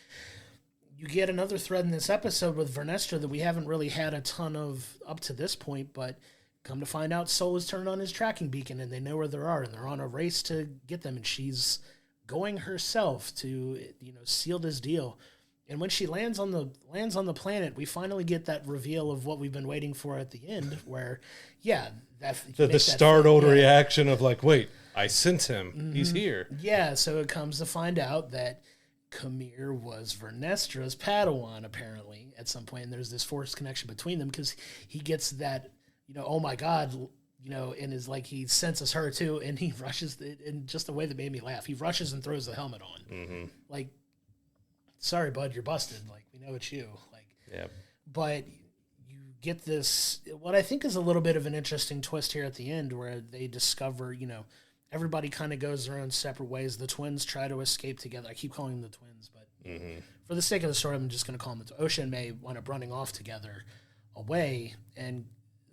You get another thread in this episode with Vernestra that we haven't really had a ton of up to this point, but come to find out Soul has turned on his tracking beacon, and they know where they are, and they're on a race to get them, and she's going herself to, seal this deal. And when she lands on the planet, we finally get that reveal of what we've been waiting for at the end, where, the startled reaction of like, wait, I sent him. Mm-hmm. He's here. Yeah, so it comes to find out that Khmer was Vernestra's Padawan, apparently, at some point. And there's this forced connection between them because he gets that, oh my God, and is like, he senses her too, and he rushes, in just the way that made me laugh. He rushes and throws the helmet on. Mm-hmm. Like, sorry, bud, you're busted. Like, we know it's you. Like, yeah. But you get this, what I think is a little bit of an interesting twist here at the end, where they discover, everybody kind of goes their own separate ways. The twins try to escape together. I keep calling them the twins, but for the sake of the story, I'm just going to call them Osha and May wind up running off together away and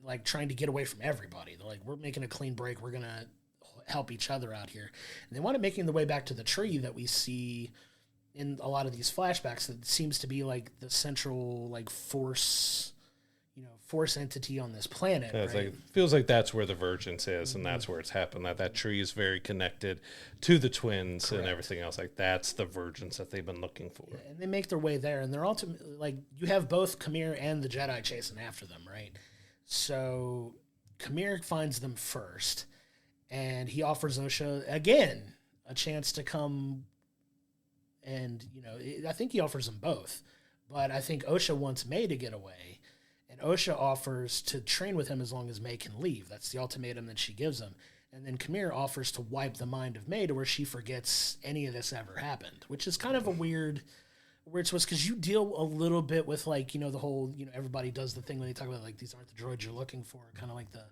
like trying to get away from everybody. They're like, we're making a clean break. We're going to help each other out here. And they wind up making the way back to the tree that we see in a lot of these flashbacks, that seems to be like the central like force entity on this planet. Yeah, right? Like, feels like that's where the Vergence is, and that's where it's happened. That tree is very connected to the twins. Correct. And everything else. Like, that's the Vergence that they've been looking for. Yeah, and they make their way there, and they're ultimately like, you have both Khmer and the Jedi chasing after them, right? So Khmer finds them first, and he offers Osha again a chance to come And, you know, I think he offers them both. But I think Osha wants May to get away. And Osha offers to train with him as long as May can leave. That's the ultimatum that she gives him. And then Kamir offers to wipe the mind of May to where she forgets any of this ever happened, which is kind of a weird twist because you deal a little bit with, like, you know, the whole, you know, everybody does the thing when they talk about, like, these aren't the droids you're looking for, kind of like the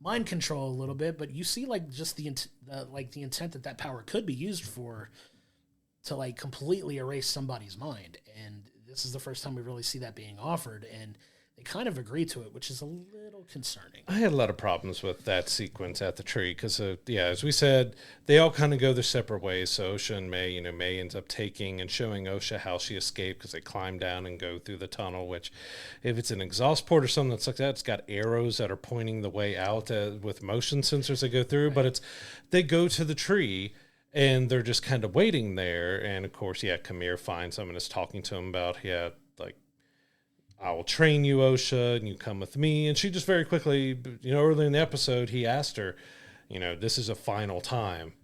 mind control a little bit, but you see, like, just the intent that power could be used for to, like, completely erase somebody's mind. And this is the first time we really see that being offered, and they kind of agree to it, which is a little concerning. I had a lot of problems with that sequence at the tree because, as we said, they all kind of go their separate ways. So Osha and May, you know, May ends up taking and showing Osha how she escaped because they climb down and go through the tunnel, which if it's an exhaust port or something that's like that, it's got arrows that are pointing the way out with motion sensors that go through. Right. But they go to the tree and they're just kind of waiting there. And, of course, Kamir finds them and is talking to him about, like, I will train you, Osha, and you come with me. And she just very quickly, you know, early in the episode, he asked her, you know, this is a final time.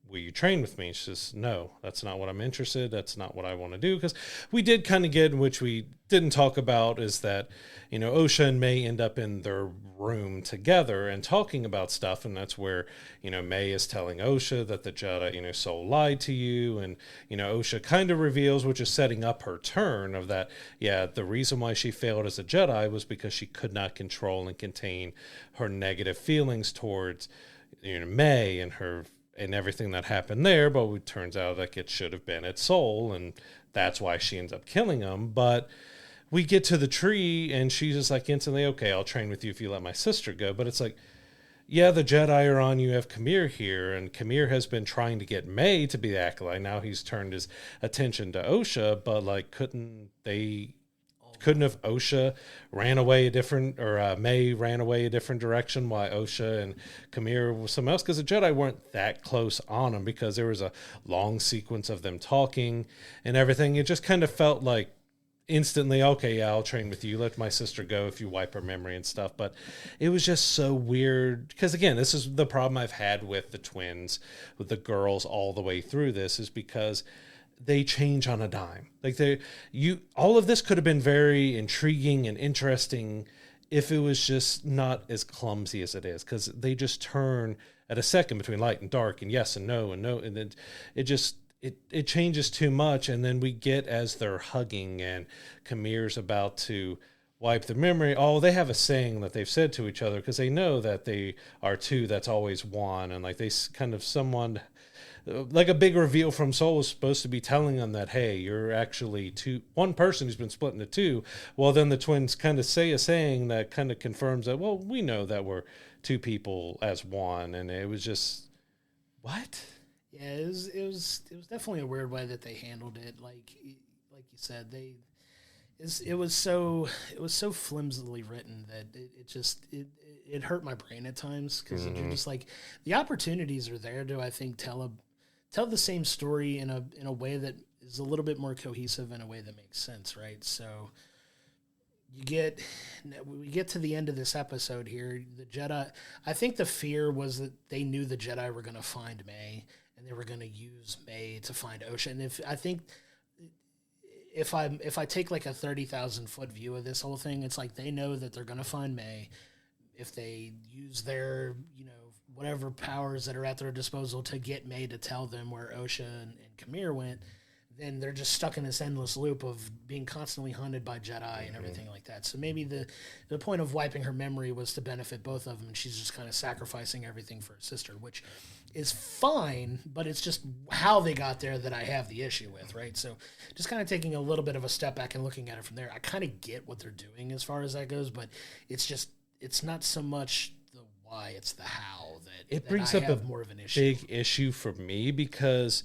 Will you train with me? She says, no, that's not what I'm interested. That's not what I want to do. Because we did kind of get, which we didn't talk about, is that, you know, Osha and May end up in their room together and talking about stuff. And that's where, you know, May is telling Osha that the Jedi, you know, soul lied to you. And, you know, Osha kind of reveals, which is setting up her turn of that, the reason why she failed as a Jedi was because she could not control and contain her negative feelings towards, you know, May and everything that happened there, but it turns out like it should have been its soul, and that's why she ends up killing him. But we get to the tree, and she's just like instantly, okay, I'll train with you if you let my sister go. But it's like, the Jedi are on, you have Kamir here, and Kamir has been trying to get May to be the Acolyte. Now he's turned his attention to Osha, but like, couldn't have Osha ran away May ran away a different direction while Osha and Kamir was somewhere else? Because the Jedi weren't that close on them because there was a long sequence of them talking and everything. It just kind of felt like instantly, okay, I'll train with you. Let my sister go if you wipe her memory and stuff. But it was just so weird because, again, this is the problem I've had with the twins, with the girls all the way through this, is because they change on a dime. Like all of this could have been very intriguing and interesting if it was just not as clumsy as it is, because they just turn at a second between light and dark and yes and no, and then it changes too much. And then we get, as they're hugging and Kamir's about to wipe the memory, they have a saying that they've said to each other because they know that they are two, that's always one. And like they kind of someone, like a big reveal from Soul is supposed to be telling them that, hey, you're actually one person who's been split into two. Well, then the twins kind of say a saying that kind of confirms that, well, we know that we're two people as one. And it was just, what? Yeah, it was definitely a weird way that they handled it. Like you said, it was so flimsily written that it hurt my brain at times because you're just like, the opportunities are there to, I think, tell the same story in a way that is a little bit more cohesive, in a way that makes sense, right? So we get to the end of this episode here. The Jedi, I think the fear was that they knew the Jedi were going to find May and they were going to use May to find Osha. And if I take like a 30,000 foot view of this whole thing, it's like they know that they're going to find May. If they use their, you know, whatever powers that are at their disposal to get May to tell them where Osha and Kamir went, then they're just stuck in this endless loop of being constantly hunted by Jedi and everything like that. So maybe the point of wiping her memory was to benefit both of them, and she's just kind of sacrificing everything for her sister, which is fine, but it's just how they got there that I have the issue with, right? So just kind of taking a little bit of a step back and looking at it from there, I kind of get what they're doing as far as that goes, but it's not so much the why, it's the how that brings I up have more of an issue. Big issue for me, because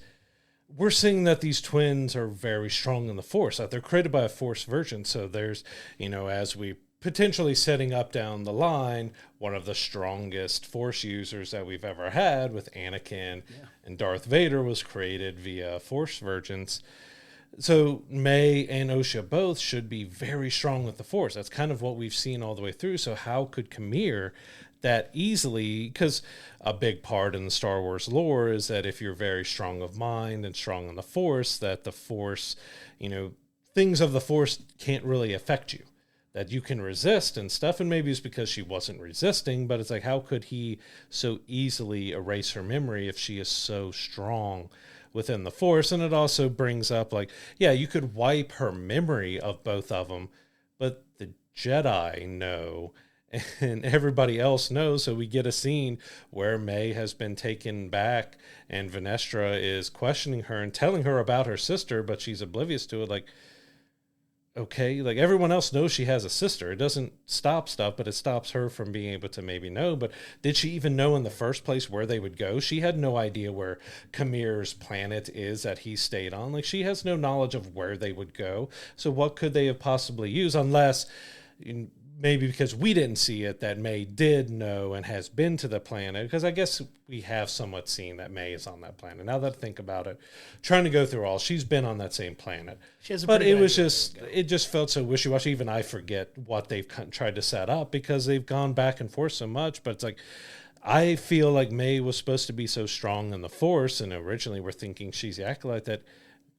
we're seeing that these twins are very strong in the Force, that they're created by a Force version. So there's, you know, as we potentially setting up down the line, one of the strongest Force users that we've ever had with Anakin and Darth Vader was created via Force versions. So May and Osha both should be very strong with the Force. That's kind of what we've seen all the way through. So how could Kamir that easily, because a big part in the Star Wars lore is that if you're very strong of mind and strong in the Force, that the Force, things of the Force can't really affect you, that you can resist and stuff. And maybe it's because she wasn't resisting, but it's like, how could he so easily erase her memory if she is so strong within the Force? And it also brings up, like, yeah, you could wipe her memory of both of them, but the Jedi know, and everybody else knows. So we get a scene where May has been taken back and Venestra is questioning her and telling her about her sister, but she's oblivious to it. Like, okay, like everyone else knows she has a sister. It doesn't stop stuff, but it stops her from being able to maybe know. But did she even know in the first place where they would go? She had no idea where Kamir's planet is that he stayed on. Like, she has no knowledge of where they would go. So what could they have possibly used, unless maybe because we didn't see it, that May did know and has been to the planet? Because I guess we have somewhat seen that May is on that planet. Now that I think about it, trying to go through all, she's been on that same planet. But it was just, it just felt so wishy-washy. Even I forget what they've tried to set up because they've gone back and forth so much. But it's like, I feel like May was supposed to be so strong in the Force, and originally we're thinking she's the Acolyte, that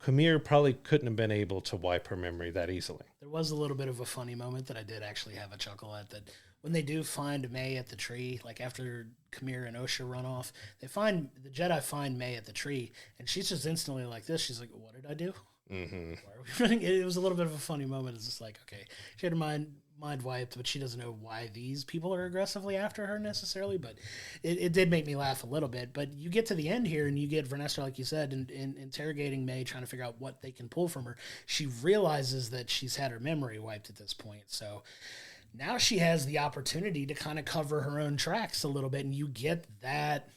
Kamir probably couldn't have been able to wipe her memory that easily. There was a little bit of a funny moment that I did actually have a chuckle at, that when they do find May at the tree, like after Kamir and Osha run off, the Jedi find May at the tree, and she's just instantly like this. She's like, "What did I do? Mm-hmm. Why are we running?" It was a little bit of a funny moment. It's just like, okay, she had her mind wiped, but she doesn't know why these people are aggressively after her necessarily. But it did make me laugh a little bit. But you get to the end here, and you get Vernestra, like you said, in interrogating May, trying to figure out what they can pull from her. She realizes that she's had her memory wiped at this point. So now she has the opportunity to kind of cover her own tracks a little bit, and you get that,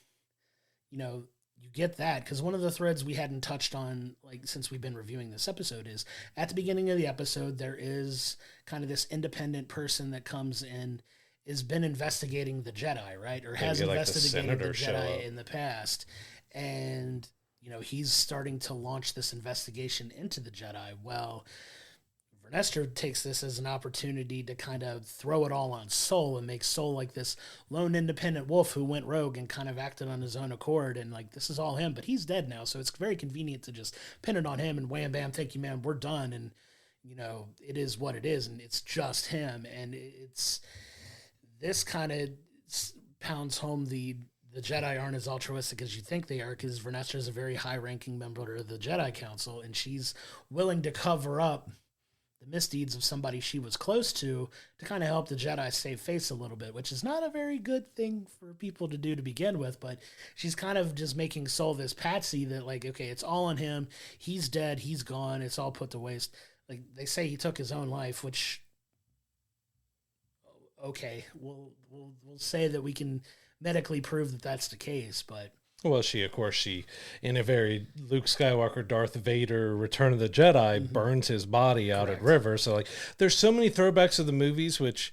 because one of the threads we hadn't touched on, like, since we've been reviewing this episode, is at the beginning of the episode there is kind of this independent person that comes in, has been investigating the Jedi, right, or has investigated the Jedi in the past, and he's starting to launch this investigation into the Jedi. Well, Vernestra takes this as an opportunity to kind of throw it all on Sol and make Sol like this lone independent wolf who went rogue and kind of acted on his own accord, and like, this is all him, but he's dead now, so it's very convenient to just pin it on him and wham bam, thank you man, we're done. And it is what it is, and it's just him. And it's this kind of pounds home the Jedi aren't as altruistic as you think they are, because Vernestra is a very high-ranking member of the Jedi Council, and she's willing to cover up the misdeeds of somebody she was close to kind of help the Jedi save face a little bit, which is not a very good thing for people to do to begin with. But she's kind of just making Sol this patsy that, like, okay, it's all on him. He's dead. He's gone. It's all put to waste. Like, they say he took his own life, which, okay, we'll say that we can medically prove that that's the case, but... Well, she, in a very Luke Skywalker, Darth Vader, Return of the Jedi, burns his body out at River. So, like, there's so many throwbacks of the movies, which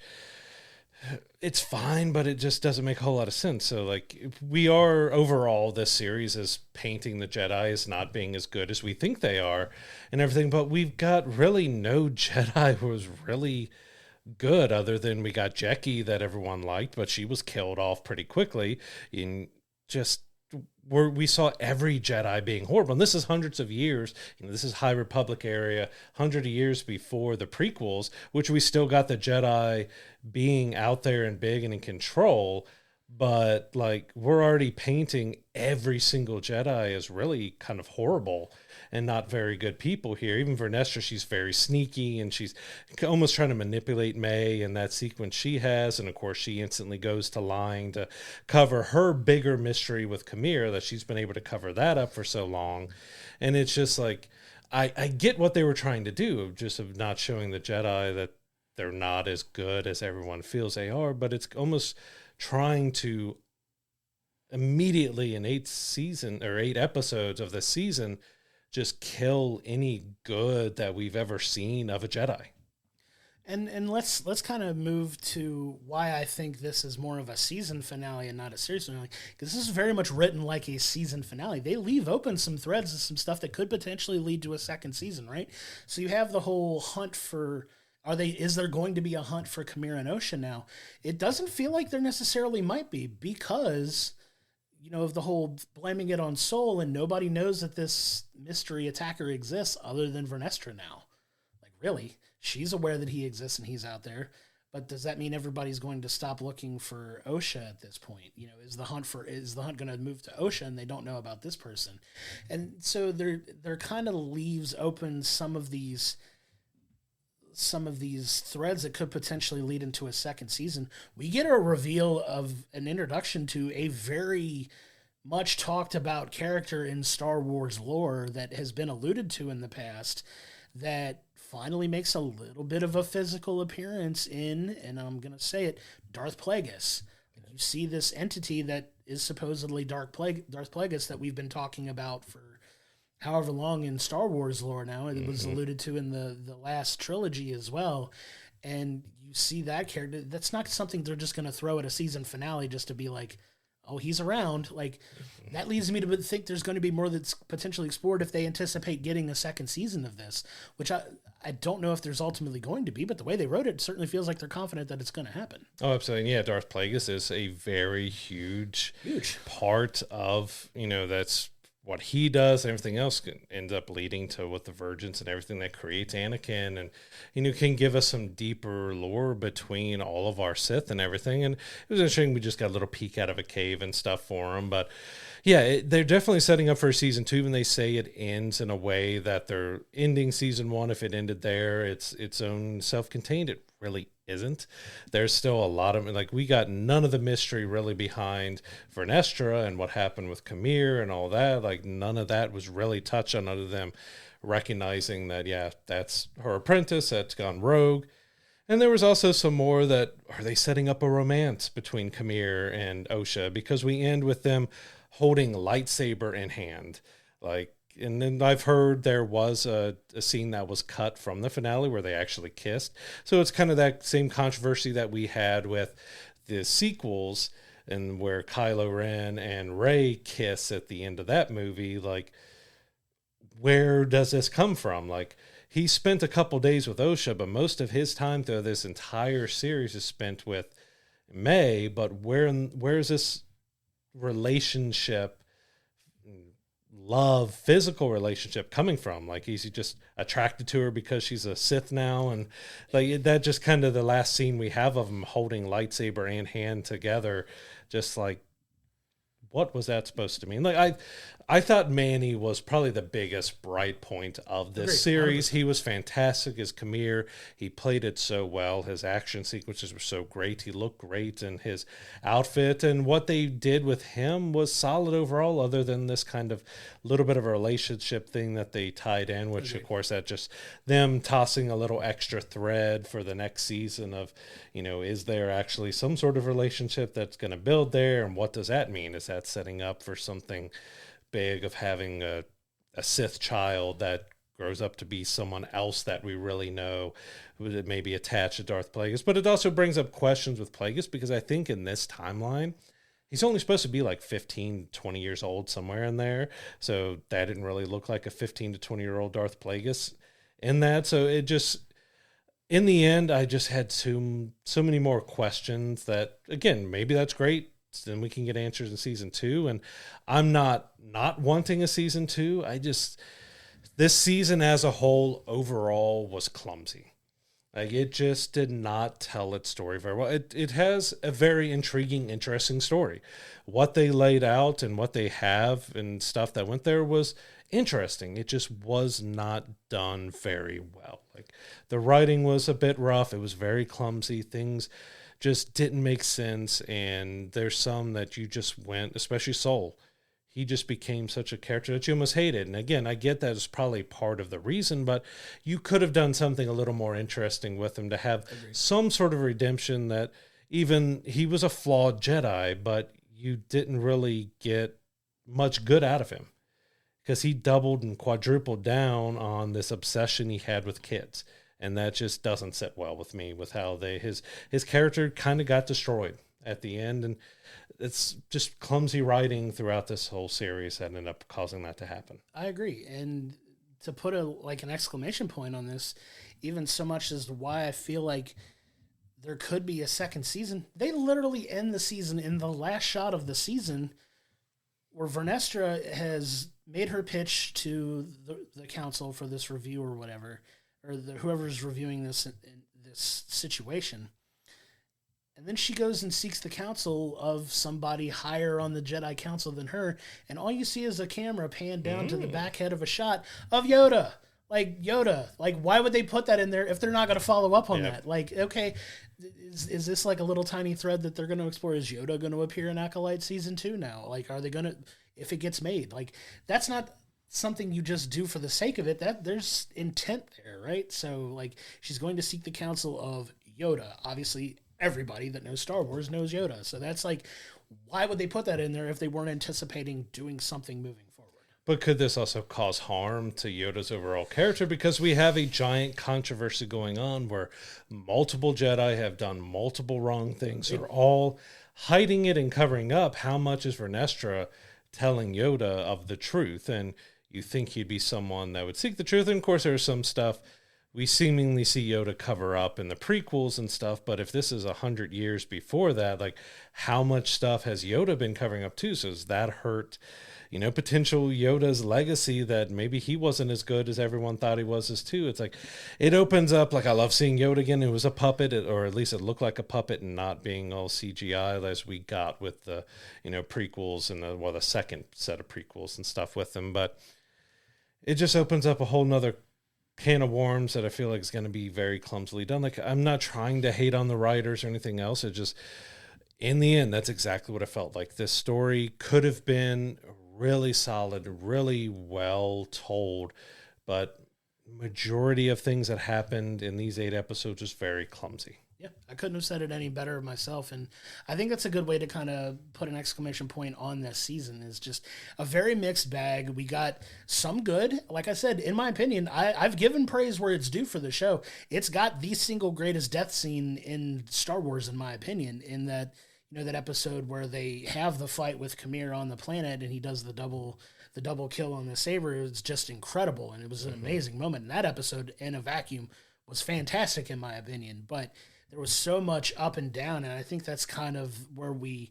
it's fine, but it just doesn't make a whole lot of sense. So, like, we are, overall, this series is painting the Jedi as not being as good as we think they are and everything, but we've got really no Jedi who was really good, other than we got Jecki that everyone liked, but she was killed off pretty quickly in just... where we saw every Jedi being horrible. And this is hundreds of years. This is High Republic area, 100 years before the prequels, which we still got the Jedi being out there and big and in control. But, like, we're already painting every single Jedi as really kind of horrible and not very good people here. Even Vernestra, she's very sneaky, and she's almost trying to manipulate May in that sequence she has. And, of course, she instantly goes to lying to cover her bigger mystery with Kamir, that she's been able to cover that up for so long. And it's just like, I get what they were trying to do, of not showing the Jedi that they're not as good as everyone feels they are, but it's almost trying to immediately in 8 episodes of the season just kill any good that we've ever seen of a Jedi. And let's kind of move to why I think this is more of a season finale and not a series finale, because this is very much written like a season finale. They leave open some threads and some stuff that could potentially lead to a second season, right? So you have the whole hunt for Is there going to be a hunt for Khmer and Osha now? It doesn't feel like there necessarily might be, because of the whole blaming it on Soul, and nobody knows that this mystery attacker exists other than Vernestra now. Like, really, she's aware that he exists and he's out there. But does that mean everybody's going to stop looking for Osha at this point? Is the hunt going to move to Osha and they don't know about this person? And so there kind of leaves open some of these threads that could potentially lead into a second season. We get a reveal of an introduction to a very much talked about character in Star Wars lore that has been alluded to in the past, that finally makes a little bit of a physical appearance in, and I'm going to say it, Darth Plagueis. You see this entity that is supposedly Darth Plagueis that we've been talking about for however long in Star Wars lore now. It was alluded to in the last trilogy as well. And you see that character. That's not something they're just going to throw at a season finale just to be like, oh, he's around. Like, that leads me to think there's going to be more that's potentially explored if they anticipate getting a second season of this, which I don't know if there's ultimately going to be, but the way they wrote it certainly feels like they're confident that it's going to happen. Oh, absolutely. Yeah, Darth Plagueis is a very huge part of, that's what he does. Everything else ends up leading to what the Virgins and everything that creates Anakin, and can give us some deeper lore between all of our Sith and everything. And it was interesting. We just got a little peek out of a cave and stuff for him, but yeah, they're definitely setting up for season 2. When they say it ends in a way that they're ending season 1, if it ended there, it's its own self-contained. It really isn't. There's still a lot of, like, we got none of the mystery really behind Vernestra and what happened with Khmer and all that. Like, none of that was really touched on, other than recognizing that, yeah, that's her apprentice that's gone rogue. And there was also some more that, are they setting up a romance between Khmer and Osha? Because we end with them holding lightsaber in hand. Like, and then I've heard there was a scene that was cut from the finale where they actually kissed. So it's kind of that same controversy that we had with the sequels, and where Kylo Ren and Rey kiss at the end of that movie. Like, where does this come from? Like, he spent a couple days with Osha, but most of his time through this entire series is spent with May. But where is this relationship, love, physical relationship coming from? Like, is he just attracted to her because she's a Sith now? And like, that just kind of the last scene we have of him holding lightsaber and hand together, just like, what was that supposed to mean? Like, I thought Manny was probably the biggest bright point of this series. 100%. He was fantastic as Khmer. He played it so well. His action sequences were so great. He looked great in his outfit. And what they did with him was solid overall, other than this kind of little bit of a relationship thing that they tied in, which, of course, that just them tossing a little extra thread for the next season of, is there actually some sort of relationship that's going to build there? And what does that mean? Is that setting up for something big of having a Sith child that grows up to be someone else that we really know, who may be attached to Darth Plagueis? But it also brings up questions with Plagueis, because I think in this timeline, he's only supposed to be like 15, 20 years old, somewhere in there. So that didn't really look like a 15 to 20-year-old Darth Plagueis in that. So it just, in the end, I just had so many more questions that, again, maybe that's great. Then we can get answers in season 2. And I'm not wanting a season 2. This season as a whole overall was clumsy. Like, it just did not tell its story very well. It has a very intriguing, interesting story. What they laid out and what they have and stuff that went there was interesting. It just was not done very well. Like, the writing was a bit rough. It was very clumsy. Things just didn't make sense. And there's some that you just went, especially Soul. He just became such a character that you almost hated. And again, I get that is probably part of the reason, but you could have done something a little more interesting with him to have some sort of redemption, that even he was a flawed Jedi, but you didn't really get much good out of him, because he doubled and quadrupled down on this obsession he had with kids. And that just doesn't sit well with me, with how his character kind of got destroyed at the end. And it's just clumsy writing throughout this whole series that ended up causing that to happen. I agree. And to put an exclamation point on this, even so much as to why I feel like there could be a second season. They literally end the season in the last shot of the season where Vernestra has made her pitch to the council for this review or whatever, or whoever's reviewing this situation. And then she goes and seeks the counsel of somebody higher on the Jedi Council than her, and all you see is a camera pan down to the back head of a shot of Yoda. Like, Yoda. Like, why would they put that in there if they're not going to follow up on that? Like, okay, is this like a little tiny thread that they're going to explore? Is Yoda going to appear in Acolyte Season 2 now? Like, are they going to, if it gets made? Like, that's not something you just do for the sake of it. That there's intent there, right? So, like, she's going to seek the counsel of Yoda. Obviously, everybody that knows Star Wars knows Yoda. So that's like, why would they put that in there if they weren't anticipating doing something moving forward? But could this also cause harm to Yoda's overall character? Because we have a giant controversy going on where multiple Jedi have done multiple wrong things. They're all hiding it and covering up. How much is Vernestra telling Yoda of the truth? And you think he'd be someone that would seek the truth. And of course, there's some stuff we seemingly see Yoda cover up in the prequels and stuff, but if this is 100 years before that, like, how much stuff has Yoda been covering up too? So does that hurt, potential Yoda's legacy that maybe he wasn't as good as everyone thought he was as too? It's like, it opens up, like, I love seeing Yoda again. It was a puppet, or at least it looked like a puppet and not being all CGI as we got with the, prequels and the second set of prequels and stuff with them. But it just opens up a whole nother can of worms that I feel like is going to be very clumsily done. Like, I'm not trying to hate on the writers or anything else. It just, in the end, that's exactly what I felt like. This story could have been really solid, really well told, but majority of things that happened in these 8 episodes was very clumsy. Yeah, I couldn't have said it any better myself. And I think that's a good way to kind of put an exclamation point on this season, is just a very mixed bag. We got some good. Like I said, in my opinion, I've given praise where it's due for the show. It's got the single greatest death scene in Star Wars, in my opinion, in that, that episode where they have the fight with Khmer on the planet and he does the double kill on the saber. It's just incredible. And it was an amazing moment. And that episode, in a vacuum, was fantastic, in my opinion. But there was so much up and down, and I think that's kind of where we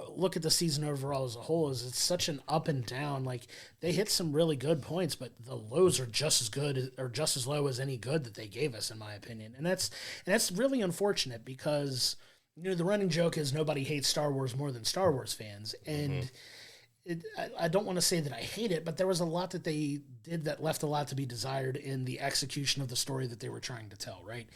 look at the season overall as a whole, is it's such an up and down. Like, they hit some really good points, but the lows are just as good or just as low as any good that they gave us, in my opinion. And that's really unfortunate, because, the running joke is nobody hates Star Wars more than Star Wars fans. And I don't want to say that I hate it, but there was a lot that they did that left a lot to be desired in the execution of the story that they were trying to tell, right?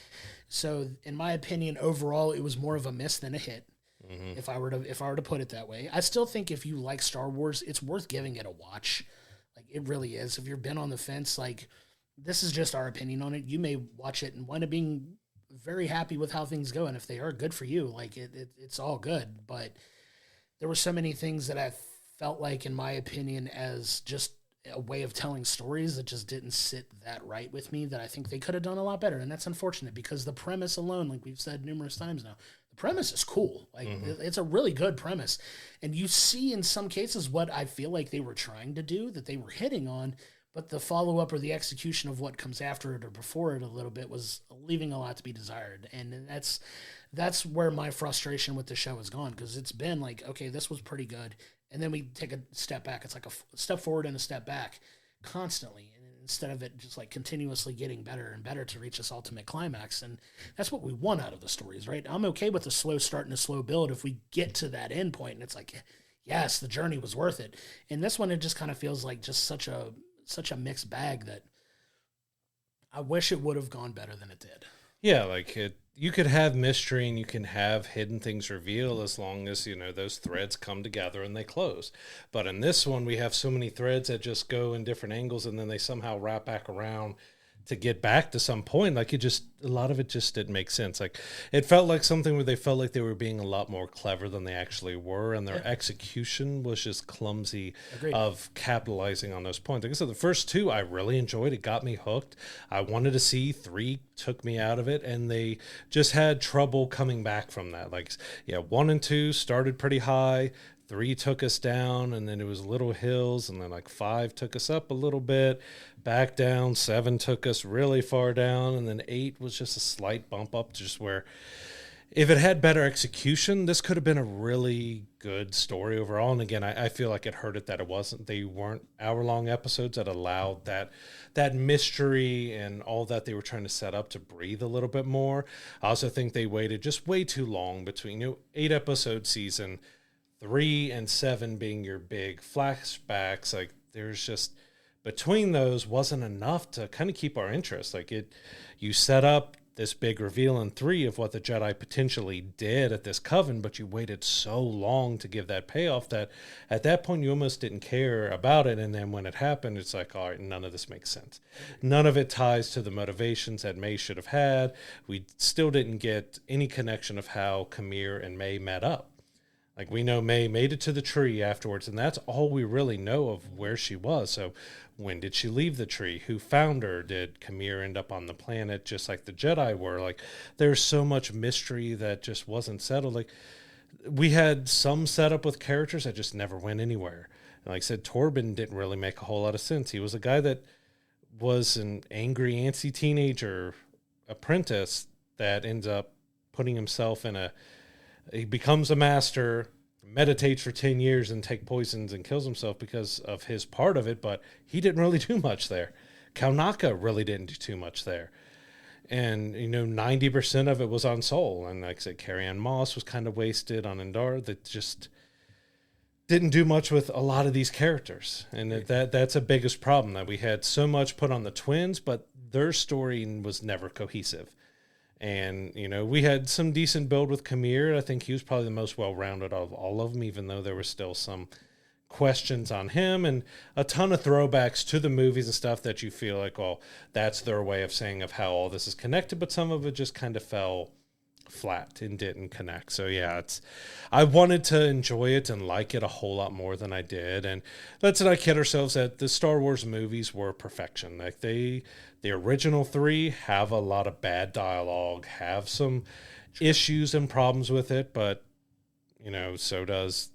So, in my opinion, overall, it was more of a miss than a hit. If I were to put it that way. I still think if you like Star Wars, it's worth giving it a watch. Like, it really is. If you've been on the fence, like, this is just our opinion on it. You may watch it and wind up being very happy with how things go, and if they are, good for you. Like, it's all good. But there were so many things that I felt like, in my opinion, as just a way of telling stories that just didn't sit that right with me, that I think they could have done a lot better. And that's unfortunate, because the premise alone, like we've said numerous times now, the premise is cool. Like, it's a really good premise. And you see in some cases what I feel like they were trying to do, that they were hitting on, but the follow-up or the execution of what comes after it or before it a little bit was leaving a lot to be desired. And that's where my frustration with the show has gone, because it's been like, okay, this was pretty good. And then we take a step back. It's like a step forward and a step back constantly, and instead of it just like continuously getting better and better to reach this ultimate climax. And that's what we want out of the stories, right? I'm okay with a slow start and a slow build if we get to that end point and it's like, yes, the journey was worth it. And this one, it just kind of feels like just such a mixed bag that I wish it would have gone better than it did. Yeah, like you could have mystery and you can have hidden things reveal as long as, those threads come together and they close. But in this one, we have so many threads that just go in different angles and then they somehow wrap back around to get back to some point. Like, a lot of it just didn't make sense. Like, it felt like something where they felt like they were being a lot more clever than they actually were, and their execution was just clumsy. Agreed. Of capitalizing on those points. Like I said, the first 2 I really enjoyed. It got me hooked. I wanted to see. 3 took me out of it, and they just had trouble coming back from that. Like, 1 and 2 started pretty high. 3 took us down, and then it was little hills, and then like 5 took us up a little bit, back down. 7 took us really far down, and then 8 was just a slight bump up, just where if it had better execution, this could have been a really good story overall. And again, I feel like it hurt it that they weren't hour-long episodes that allowed that mystery and all that they were trying to set up to breathe a little bit more. I also think they waited just way too long between 8-episode season, 3 and 7 being your big flashbacks. Like there's just between those wasn't enough to kind of keep our interest. Like you set up this big reveal in 3 of what the Jedi potentially did at this coven, but you waited so long to give that payoff that at that point you almost didn't care about it. And then when it happened, it's like, all right, none of this makes sense. None of it ties to the motivations that May should have had. We still didn't get any connection of how Kamir and May met up. Like we know May made it to the tree afterwards, and that's all we really know of where she was. So when did she leave the tree? Who found her? Did Kamir end up on the planet just like the Jedi were? Like there's so much mystery that just wasn't settled. Like we had some setup with characters that just never went anywhere. And like I said, Torben didn't really make a whole lot of sense. He was a guy that was an angry, antsy teenager apprentice that ends up putting himself in he becomes a master, meditates for 10 years and take poisons and kills himself because of his part of it, but he didn't really do much there. Kaunaka really didn't do too much there. And, 90% of it was on Sol. And like I said, Carrie-Anne Moss was kind of wasted on Endar. That just didn't do much with a lot of these characters. And that's the biggest problem, that we had so much put on the twins, but their story was never cohesive. And, we had some decent build with Kamir. I think he was probably the most well-rounded of all of them, even though there were still some questions on him and a ton of throwbacks to the movies and stuff that you feel like, well, that's their way of saying of how all this is connected. But some of it just kind of fell flat and didn't connect. So, yeah, I wanted to enjoy it and like it a whole lot more than I did. And let's not kid ourselves that the Star Wars movies were perfection. Like the original 3 have a lot of bad dialogue, have some issues and problems with it, but, so does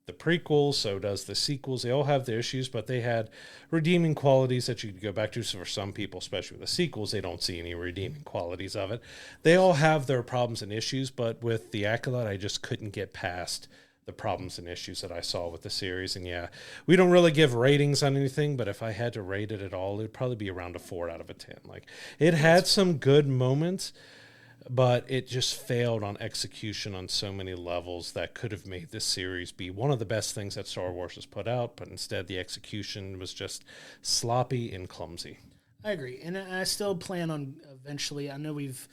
the prequels, so does the sequels. They all have their issues, but they had redeeming qualities that you could go back to. So for some people, especially with the sequels, they don't see any redeeming qualities of it. They all have their problems and issues, but with the Acolyte, I just couldn't get past the problems and issues that I saw with the series. And yeah, we don't really give ratings on anything, but if I had to rate it at all, it'd probably be around a 4 out of a 10. Like it had some good moments, but it just failed on execution on so many levels that could have made this series be one of the best things that Star Wars has put out. But instead the execution was just sloppy and clumsy. I agree. And I still plan on eventually, I know we've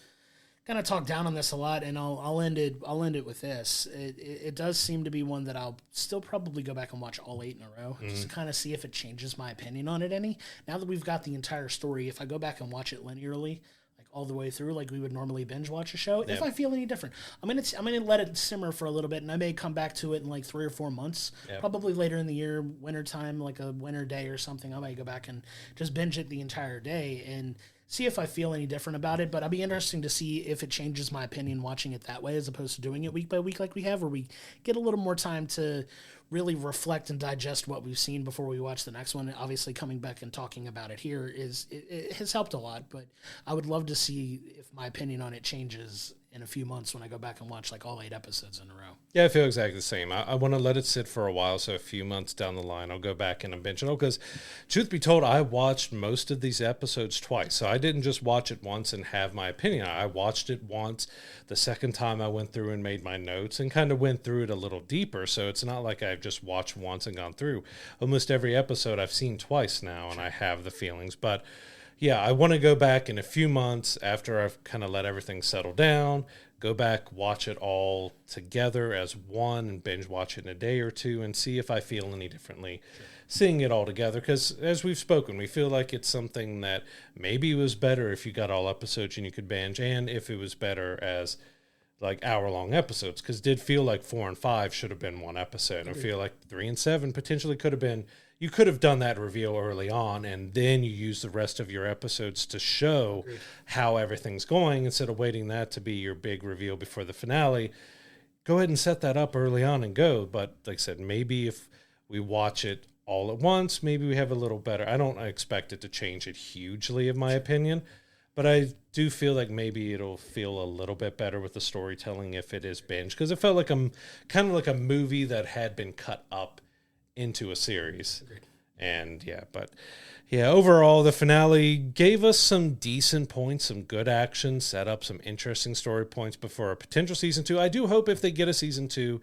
kind of talked down on this a lot, and I'll end it with this. It does seem to be one that I'll still probably go back and watch all 8 in a row, just to kind of see if it changes my opinion on it any. Now that we've got the entire story, if I go back and watch it linearly, like all the way through, like we would normally binge watch a show, if I feel any different, I'm gonna let it simmer for a little bit, and I may come back to it in like 3 or 4 months, probably later in the year, wintertime, like a winter day or something. I might go back and just binge it the entire day and see if I feel any different about it. But it'll be interesting to see if it changes my opinion watching it that way as opposed to doing it week by week like we have, where we get a little more time to really reflect and digest what we've seen before we watch the next one. Obviously, coming back and talking about it here it has helped a lot, but I would love to see if my opinion on it changes in a few months when I go back and watch like all 8 episodes in a row. Yeah, I feel exactly the same. I want to let it sit for a while, so a few months down the line, I'll go back and binge it. Because, truth be told, I watched most of these episodes twice. So I didn't just watch it once and have my opinion. I watched it once. The second time I went through and made my notes and kind of went through it a little deeper. So it's not like I've just watched once and gone through. Almost every episode I've seen twice now, and I have the feelings. But yeah, I want to go back in a few months after I've kind of let everything settle down, go back, watch it all together as one and binge watch it in a day or two and see if I feel any differently seeing it all together. Because as we've spoken, we feel like it's something that maybe was better if you got all episodes and you could binge, and if it was better as like hour-long episodes, because it did feel like 4 and 5 should have been one episode. I feel like 3 and 7 potentially could have been. You could have done that reveal early on, and then you use the rest of your episodes to show how everything's going instead of waiting that to be your big reveal before the finale. go ahead and set that up early on and go. But like I said, maybe if we watch it all at once, maybe we have a little better. I don't expect it to change it hugely, in my opinion, but I do feel like maybe it'll feel a little bit better with the storytelling if it is binge, because it felt like kind of like a movie that had been cut up into a series. Agreed. And overall, the finale gave us some decent points, some good action, set up some interesting story points before a potential season 2. I do hope if they get a season 2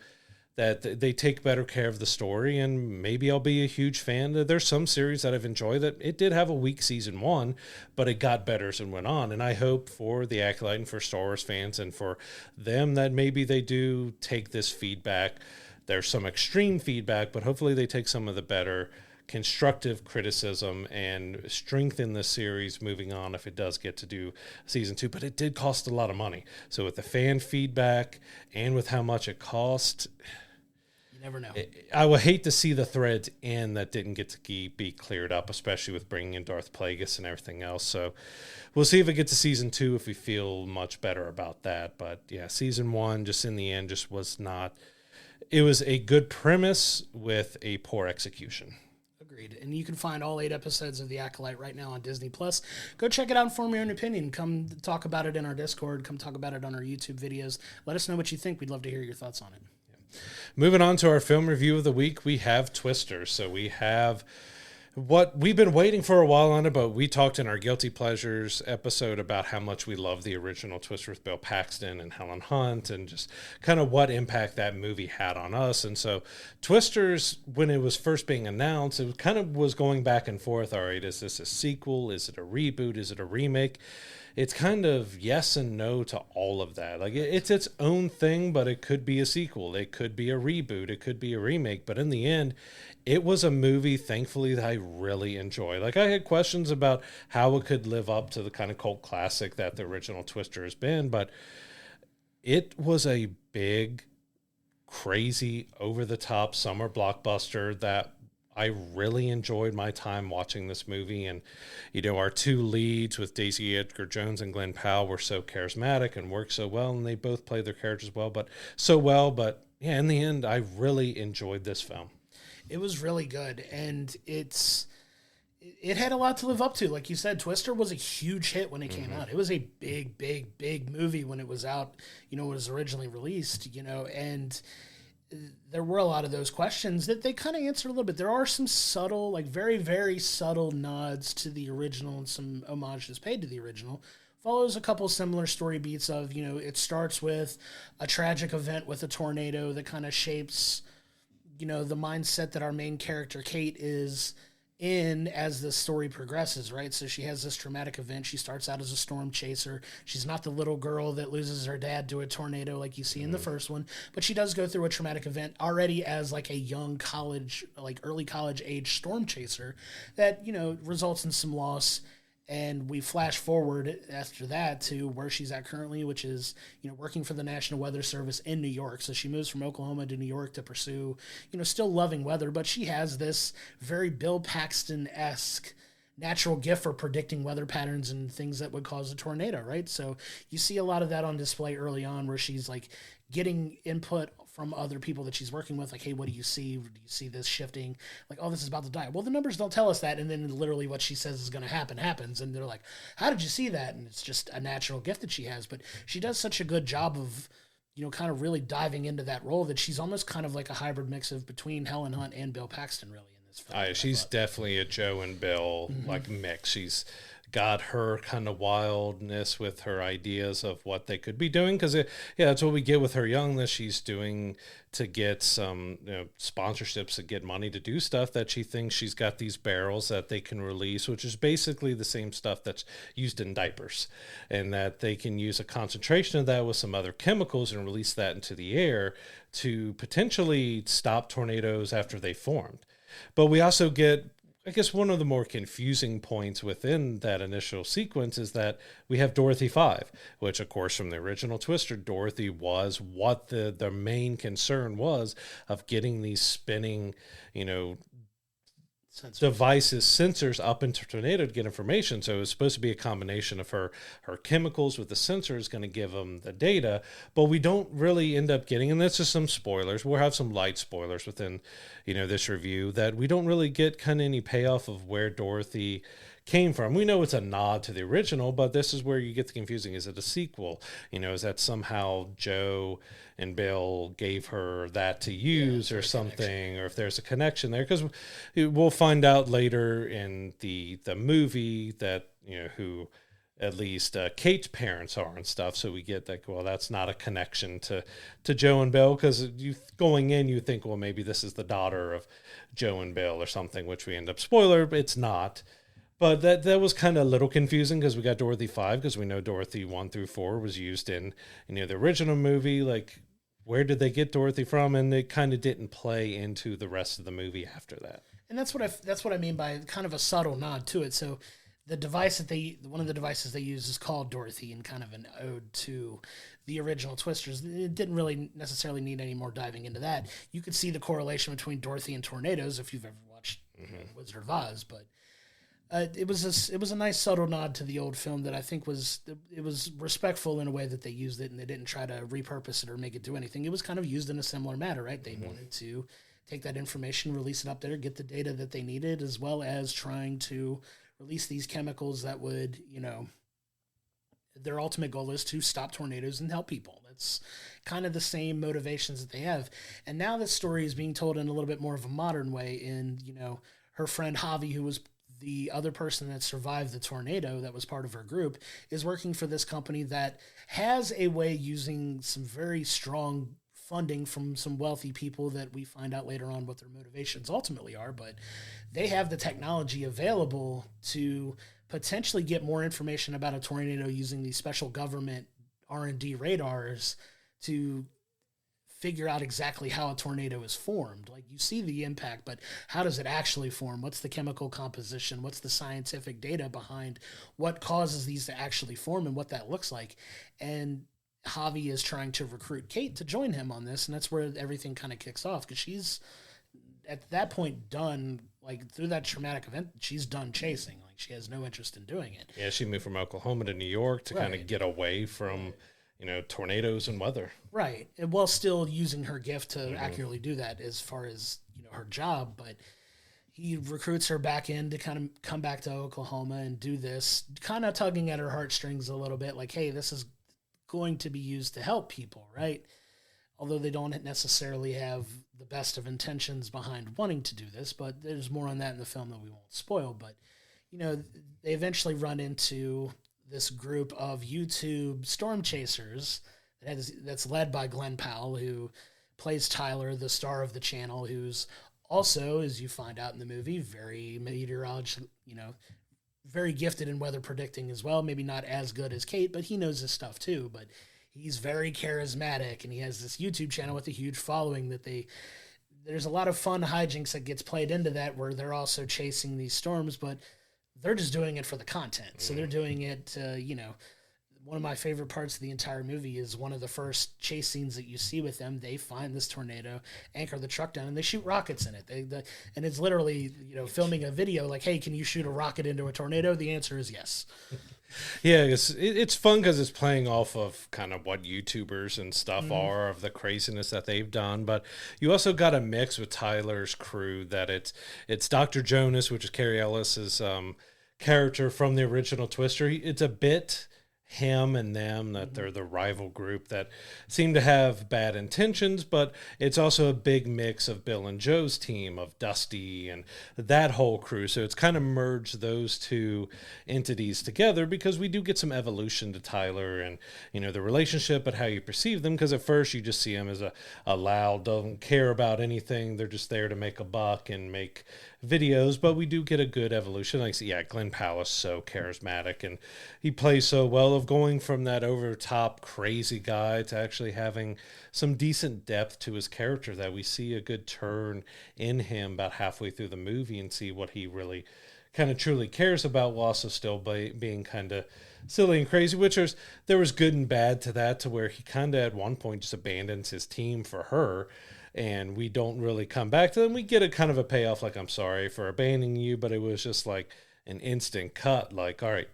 that they take better care of the story, and maybe I'll be a huge fan. There's some series that I've enjoyed that it did have a weak season 1, but it got better as it went on. And I hope for the Acolyte and for Star Wars fans and for them that maybe they do take this feedback. There's some extreme feedback, but hopefully they take some of the better constructive criticism and strengthen the series moving on if it does get to do season 2. But it did cost a lot of money. So with the fan feedback and with how much it cost, you never know. I would hate to see the threads in that didn't get to be cleared up, especially with bringing in Darth Plagueis and everything else. So we'll see if it gets to season 2, if we feel much better about that. But yeah, season 1 just in the end just was not. It was a good premise with a poor execution. Agreed. And you can find all 8 episodes of The Acolyte right now on Disney+. Go check it out and form your own opinion. Come talk about it in our Discord. Come talk about it on our YouTube videos. Let us know what you think. We'd love to hear your thoughts on it. Yeah. Moving on to our film review of the week, we have Twister. So we have what we've been waiting for a while on it, but we talked in our Guilty Pleasures episode about how much we love the original Twister with Bill Paxton and Helen Hunt and just kind of what impact that movie had on us. And so Twisters, when it was first being announced, it kind of was going back and forth. All right, is this a sequel? Is it a reboot? Is it a remake? It's kind of yes and no to all of that. Like it's its own thing, but it could be a sequel. It could be a reboot. It could be a remake. But in the end, it was a movie, thankfully, that I really enjoyed. Like I had questions about how it could live up to the kind of cult classic that the original Twister has been, but it was a big, crazy, over-the-top summer blockbuster that I really enjoyed my time watching this movie. And, our 2 leads with Daisy Edgar Jones and Glenn Powell were so charismatic and worked so well, and they both played their characters well. But yeah, in the end, I really enjoyed this film. It was really good, and it had a lot to live up to. Like you said, Twister was a huge hit when it came out. It was a big, big, big movie when it was out, when it was originally released, and there were a lot of those questions that they kind of answered a little bit. There are some subtle, like very, very subtle nods to the original and some homages paid to the original. Follows a couple similar story beats of, it starts with a tragic event with a tornado that kind of shapes, the mindset that our main character, Kate, is in as the story progresses, right? So she has this traumatic event. She starts out as a storm chaser. She's not the little girl that loses her dad to a tornado like you see in the first one, but she does go through a traumatic event already as like a young college, like early college age storm chaser that, results in some loss. And we flash forward after that to where she's at currently, which is, working for the National Weather Service in New York. So she moves from Oklahoma to New York to pursue, still loving weather, but she has this very Bill Paxton-esque natural gift for predicting weather patterns and things that would cause a tornado, right? So you see a lot of that on display early on where she's like getting input from other people that she's working with, like, hey, what do you see? Do you see this shifting? Like, oh, this is about to die. Well, the numbers don't tell us that, and then literally what she says is going to happen happens, and they're like, how did you see that? And it's just a natural gift that she has, but she does such a good job of, kind of really diving into that role that she's almost kind of like a hybrid mix of between Helen Hunt and Bill Paxton, really, in this film. She's definitely a Joe and Bill, like, mix. She's got her kind of wildness with her ideas of what they could be doing, because that's what we get with her youngness. She's doing to get some sponsorships to get money to do stuff that she thinks she's got these barrels that they can release, which is basically the same stuff that's used in diapers, and that they can use a concentration of that with some other chemicals and release that into the air to potentially stop tornadoes after they formed. But we also get, I guess, one of the more confusing points within that initial sequence is that we have Dorothy 5, which, of course, from the original Twister, Dorothy was what the main concern was of getting these spinning, devices, sensors up into Tornado to get information. So it was supposed to be a combination of her chemicals with the sensors going to give them the data, but we don't really end up getting, and that's just some spoilers. We'll have some light spoilers within, this review, that we don't really get kind of any payoff of where Dorothy came from. We know it's a nod to the original, but this is where you get the confusing. Is it a sequel? Is that somehow Joe and Bill gave her that to use or something, or if there's a connection there? Because we'll find out later in the movie that, who at least Kate's parents are and stuff. So we get that, well, that's not a connection to Joe and Bill, because you going in, you think, well, maybe this is the daughter of Joe and Bill or something, which we end up spoiler, but it's not. But that was kind of a little confusing, because we got Dorothy 5, because we know Dorothy 1 through 4 was used in the original movie. Like, where did they get Dorothy from? And it kind of didn't play into the rest of the movie after that. And that's what I mean by kind of a subtle nod to it. So the device one of the devices they use is called Dorothy, and kind of an ode to the original Twisters. It didn't really necessarily need any more diving into that. You could see the correlation between Dorothy and tornadoes if you've ever watched Wizard of Oz, but it was a nice subtle nod to the old film that I think was respectful in a way that they used it, and they didn't try to repurpose it or make it do anything. It was kind of used in a similar manner, right? They wanted to take that information, release it up there, get the data that they needed, as well as trying to release these chemicals that would, their ultimate goal is to stop tornadoes and help people. That's kind of the same motivations that they have. And now this story is being told in a little bit more of a modern way. And, her friend Javi, who was the other person that survived the tornado that was part of her group, is working for this company that has a way, using some very strong funding from some wealthy people that we find out later on what their motivations ultimately are, but they have the technology available to potentially get more information about a tornado using these special government R&D radars to figure out exactly how a tornado is formed. Like, you see the impact, but how does it actually form? What's the chemical composition? What's the scientific data behind what causes these to actually form and what that looks like? And Javi is trying to recruit Kate to join him on this, and that's where everything kind of kicks off, because she's at that point done, like, through that traumatic event, she's done chasing. Like, she has no interest in doing it. Yeah, she moved from Oklahoma to New York to kind of get away from tornadoes and weather. Right. And while still using her gift to accurately do that as far as, her job. But he recruits her back in to kind of come back to Oklahoma and do this, kind of tugging at her heartstrings a little bit. Like, hey, this is going to be used to help people, right? Although they don't necessarily have the best of intentions behind wanting to do this, but there's more on that in the film that we won't spoil. But, they eventually run into this group of YouTube storm chasers that's led by Glenn Powell, who plays Tyler, the star of the channel, who's also, as you find out in the movie, very very gifted in weather predicting as well. Maybe not as good as Kate, but he knows his stuff too. But he's very charismatic, and he has this YouTube channel with a huge following there's a lot of fun hijinks that gets played into that, where they're also chasing these storms, but they're just doing it for the content. So they're doing it, one of my favorite parts of the entire movie is one of the first chase scenes that you see with them. They find this tornado, anchor the truck down, and they shoot rockets in it. And it's literally, filming a video like, hey, can you shoot a rocket into a tornado? The answer is yes. Yeah, it's fun because it's playing off of kind of what YouTubers and stuff are, of the craziness that they've done. But you also got a mix with Tyler's crew, that it's Dr. Jonas, which is Carrie Ellis's character from the original Twister. It's a bit him and them, that they're the rival group that seem to have bad intentions, but it's also a big mix of Bill and Joe's team, of Dusty and that whole crew. So it's kind of merged those two entities together, because we do get some evolution to Tyler and the relationship, but how you perceive them, because at first you just see him as a loud, don't care about anything, they're just there to make a buck and make videos. But we do get a good evolution. Like, yeah, Glenn Powell is so charismatic, and he plays so well, of going from that over top crazy guy to actually having some decent depth to his character, that we see a good turn in him about halfway through the movie and see what he really kind of truly cares about, while also still being kind of silly and crazy, which there was good and bad to that, to where he kind of at one point just abandons his team for her. and we don't really come back to them. We get a kind of a payoff, like, I'm sorry for abandoning you, but it was just like an instant cut, like, all right,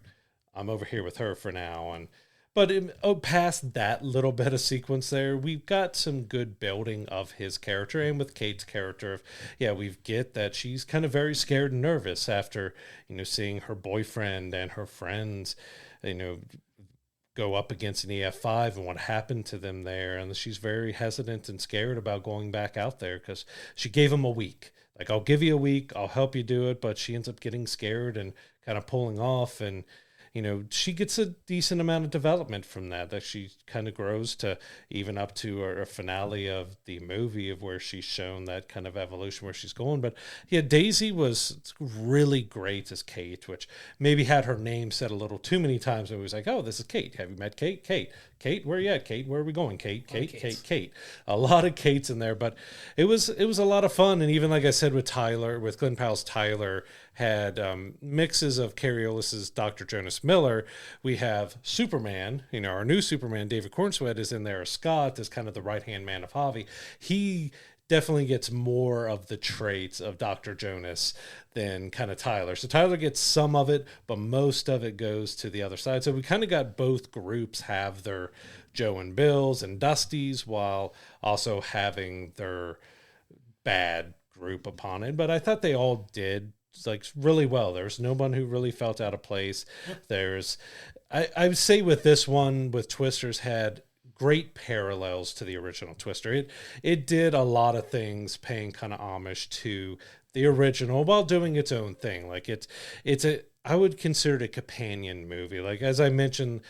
I'm over here with her for now. And but past that little bit of sequence there, we've got some good building of his character, and with Kate's character of, yeah, we get that she's kind of very scared and nervous after, seeing her boyfriend and her friends, go up against an EF5 and what happened to them there. And she's very hesitant and scared about going back out there because she gave him a week. Like, I'll give you a week, I'll help you do it. But she ends up getting scared and kind of pulling off. And, she gets a decent amount of development from that she kind of grows to even up to a finale of the movie of where she's shown that kind of evolution where she's going. But yeah, Daisy was really great as Kate, which maybe had her name said a little too many times. And it was like, oh, this is Kate. Have you met Kate? Kate, where are you at? Kate, where are we going? Kate. A lot of Kates in there, but it was a lot of fun. And even like I said with Glenn Powell's Tyler, had mixes of Carrie Ellis's Dr. Jonas Miller. We have Superman, our new Superman, David Cornsweet, is in there as Scott, as kind of the right-hand man of Javi. He definitely gets more of the traits of Dr. Jonas than kind of Tyler. So Tyler gets some of it, but most of it goes to the other side. So we kind of got both groups have their Joe and Bills and Dusties while also having their bad group upon it. But I thought they all did like really well. There's no one who really felt out of place. There's, I would say with this one, with Twisters, had great parallels to the original Twister. It did a lot of things paying kind of homage to the original while doing its own thing. Like I would consider it a companion movie. Like, as I mentioned,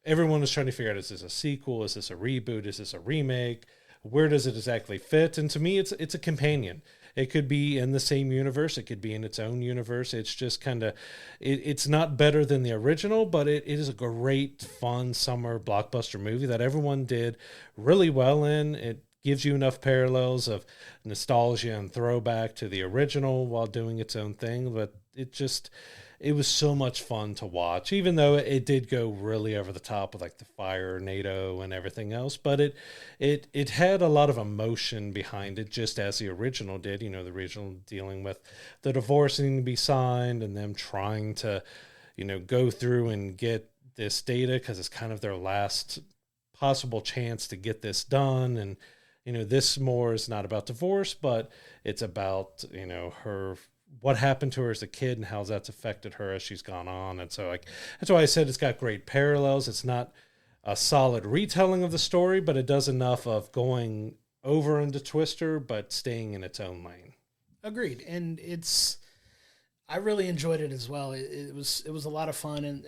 everyone was trying to figure out, is this a sequel? Is this a reboot? Is this a remake? Where does it exactly fit? And to me, it's a companion. It could be in the same universe. It could be in its own universe. It's just kind of, it's not better than the original, but it is a great, fun summer blockbuster movie that everyone did really well in. It gives you enough parallels of nostalgia and throwback to the original while doing its own thing. But it was so much fun to watch, even though it did go really over the top with like the fire, NATO, and everything else. But it had a lot of emotion behind it, just as the original did. The original dealing with the divorce needing to be signed and them trying to, go through and get this data because it's kind of their last possible chance to get this done. And, this more is not about divorce, but it's about, her, what happened to her as a kid and how that's affected her as she's gone on. And so that's why I said it's got great parallels. It's not a solid retelling of the story, but it does enough of going over into Twister, but staying in its own lane. Agreed. And I really enjoyed it as well. It was a lot of fun, and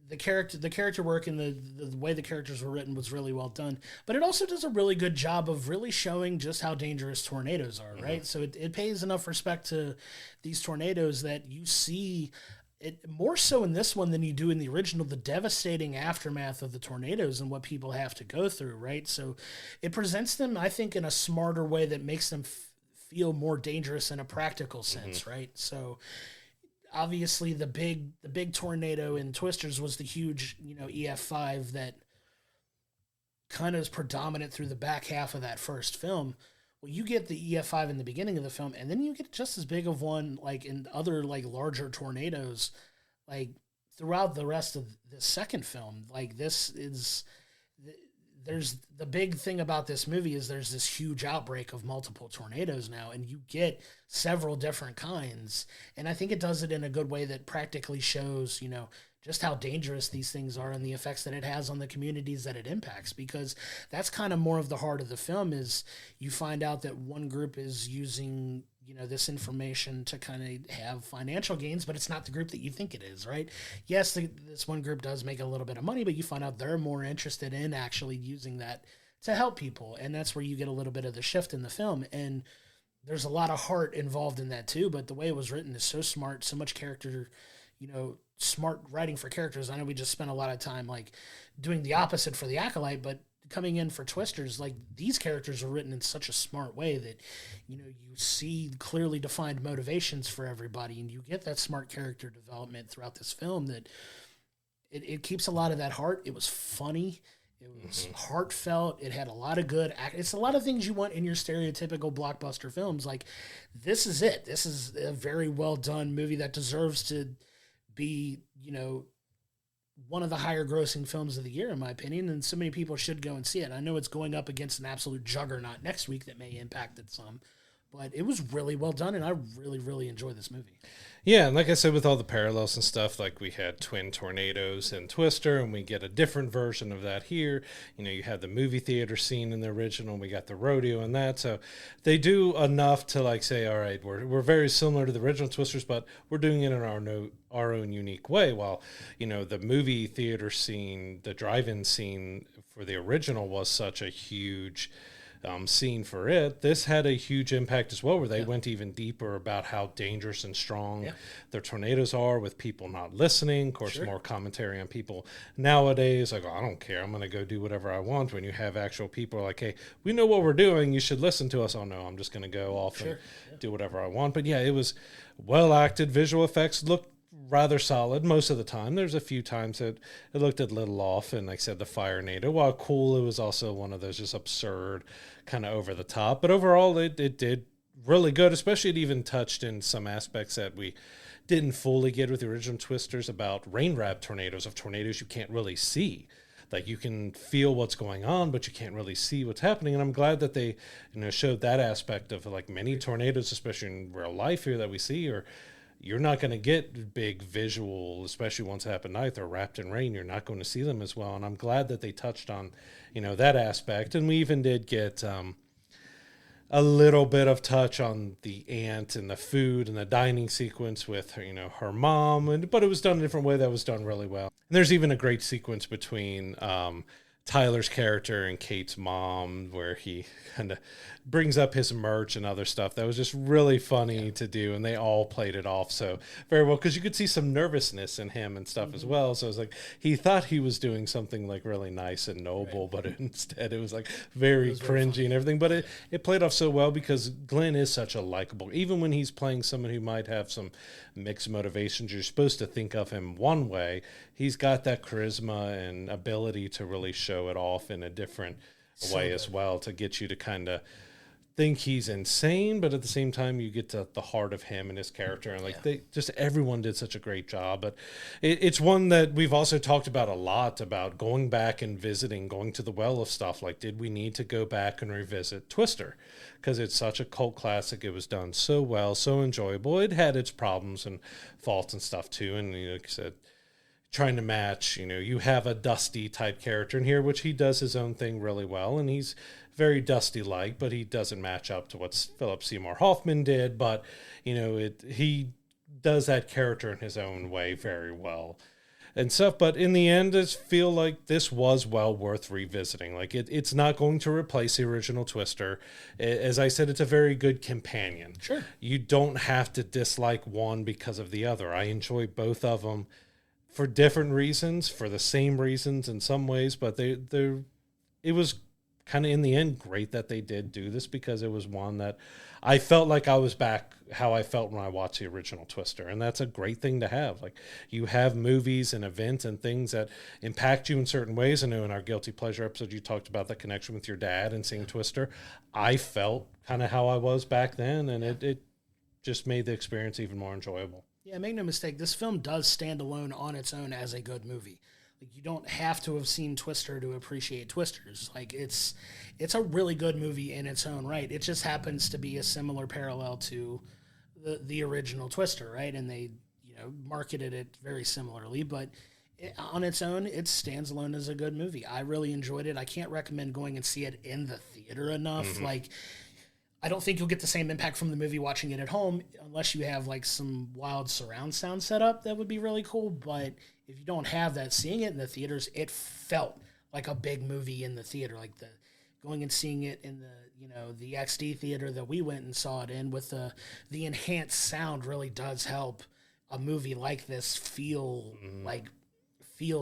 the character work and the way the characters were written was really well done. But it also does a really good job of really showing just how dangerous tornadoes are, right? Mm-hmm. So it pays enough respect to these tornadoes that you see it more so in this one than you do in the original, the devastating aftermath of the tornadoes and what people have to go through, right? So it presents them, I think, in a smarter way that makes them feel more dangerous in a practical sense, mm-hmm. right? So obviously the big tornado in Twisters was the huge, EF5 that kind of is predominant through the back half of that first film. Well, you get the EF5 in the beginning of the film, and then you get just as big of one, like in other like larger tornadoes, like throughout the rest of the second film. Like there's the big thing about this movie is there's this huge outbreak of multiple tornadoes now, and you get several different kinds. And I think it does it in a good way that practically shows, just how dangerous these things are and the effects that it has on the communities that it impacts, because that's kind of more of the heart of the film is you find out that one group is using, this information to kind of have financial gains, but it's not the group that you think it is, right? Yes, this one group does make a little bit of money, but you find out they're more interested in actually using that to help people. And that's where you get a little bit of the shift in the film. And there's a lot of heart involved in that too, but the way it was written is so smart, so much character, smart writing for characters. I know we just spent a lot of time like doing the opposite for the Acolyte, but coming in for Twisters, like these characters are written in such a smart way that, you see clearly defined motivations for everybody, and you get that smart character development throughout this film that it keeps a lot of that heart. It was funny. It was heartfelt. It had a lot of good it's a lot of things you want in your stereotypical blockbuster films. Like, this is it. This is a very well done movie that deserves to be, one of the higher grossing films of the year, in my opinion, and so many people should go and see it. I know it's going up against an absolute juggernaut next week that may impact it some, but it was really well done, and I really, really enjoyed this movie. Yeah, and like I said, with all the parallels and stuff, like we had twin tornadoes in Twister, and we get a different version of that here. You had the movie theater scene in the original, and we got the rodeo and that. So they do enough to like say, all right, we're very similar to the original Twisters, but we're doing it in our own unique way. While, the movie theater scene, the drive-in scene for the original was such a huge scene for it. This had a huge impact as well, where they went even deeper about how dangerous and strong their tornadoes are, with people not listening. Of course, more commentary on people nowadays, like, I don't care, I'm going to go do whatever I want. When you have actual people like, hey, we know what we're doing, you should listen to us. Oh no, I'm just going to go off and do whatever I want. But yeah, it was well acted. Visual effects looked rather solid most of the time. There's a few times that it looked a little off, and like I said, the Fire-nado, while cool, it was also one of those just absurd, kind of over the top. But overall, it did really good, especially it even touched in some aspects that we didn't fully get with the original Twisters about rain-wrapped tornadoes, of tornadoes you can't really see. Like, you can feel what's going on, but you can't really see what's happening. And I'm glad that they, showed that aspect of, like, many tornadoes, especially in real life here that we see, or you're not going to get big visual, especially once at night. They're wrapped in rain. You're not going to see them as well. And I'm glad that they touched on, that aspect. And we even did get a little bit of touch on the aunt and the food and the dining sequence with her, her mom. But it was done in a different way that was done really well. And there's even a great sequence between Tyler's character and Kate's mom, where he kind of brings up his merch and other stuff. That was just really funny to do, and they all played it off so very well, because you could see some nervousness in him and stuff as well. So it was like he thought he was doing something like really nice and noble, but instead it was like very cringy and everything. But it played off so well, because Glenn is such a likable, even when he's playing someone who might have some mixed motivations. You're supposed to think of him one way. He's got that charisma and ability to really show it off in a different way as well, to get you to kind of think he's insane, but at the same time you get to the heart of him and his character, and like everyone did such a great job. But it's one that we've also talked about a lot, about going back and visiting, going to the well of stuff. Like, did we need to go back and revisit Twister? Because it's such a cult classic. It was done so well, so enjoyable. It had its problems and faults and stuff too, and like I said, trying to match, you have a Dusty type character in here, which he does his own thing really well, and he's very Dusty-like, but he doesn't match up to what Philip Seymour Hoffman did. But, he does that character in his own way very well and stuff. But in the end, I feel like this was well worth revisiting. Like, it's not going to replace the original Twister. As I said, it's a very good companion. Sure. You don't have to dislike one because of the other. I enjoy both of them for different reasons, for the same reasons in some ways, but it was kind of, in the end, great that they did do this, because it was one that I felt like I was back how I felt when I watched the original Twister. And that's a great thing to have. Like, you have movies and events and things that impact you in certain ways. I know in our Guilty Pleasure episode, you talked about the connection with your dad and seeing Twister. I felt kind of how I was back then, and it just made the experience even more enjoyable. Yeah, make no mistake, this film does stand alone on its own as a good movie. Like, you don't have to have seen Twister to appreciate Twisters. Like, it's a really good movie in its own right. It just happens to be a similar parallel to the original Twister, right? And they, marketed it very similarly, but on its own, it stands alone as a good movie. I really enjoyed it. I can't recommend going and see it in the theater enough. Mm-hmm. Like, I don't think you'll get the same impact from the movie watching it at home, unless you have like some wild surround sound setup. That would be really cool. But if you don't have that, seeing it in the theaters, it felt like a big movie in the theater. Like, going and seeing it in the XD theater that we went and saw it in, with the enhanced sound, really does help a movie like this feels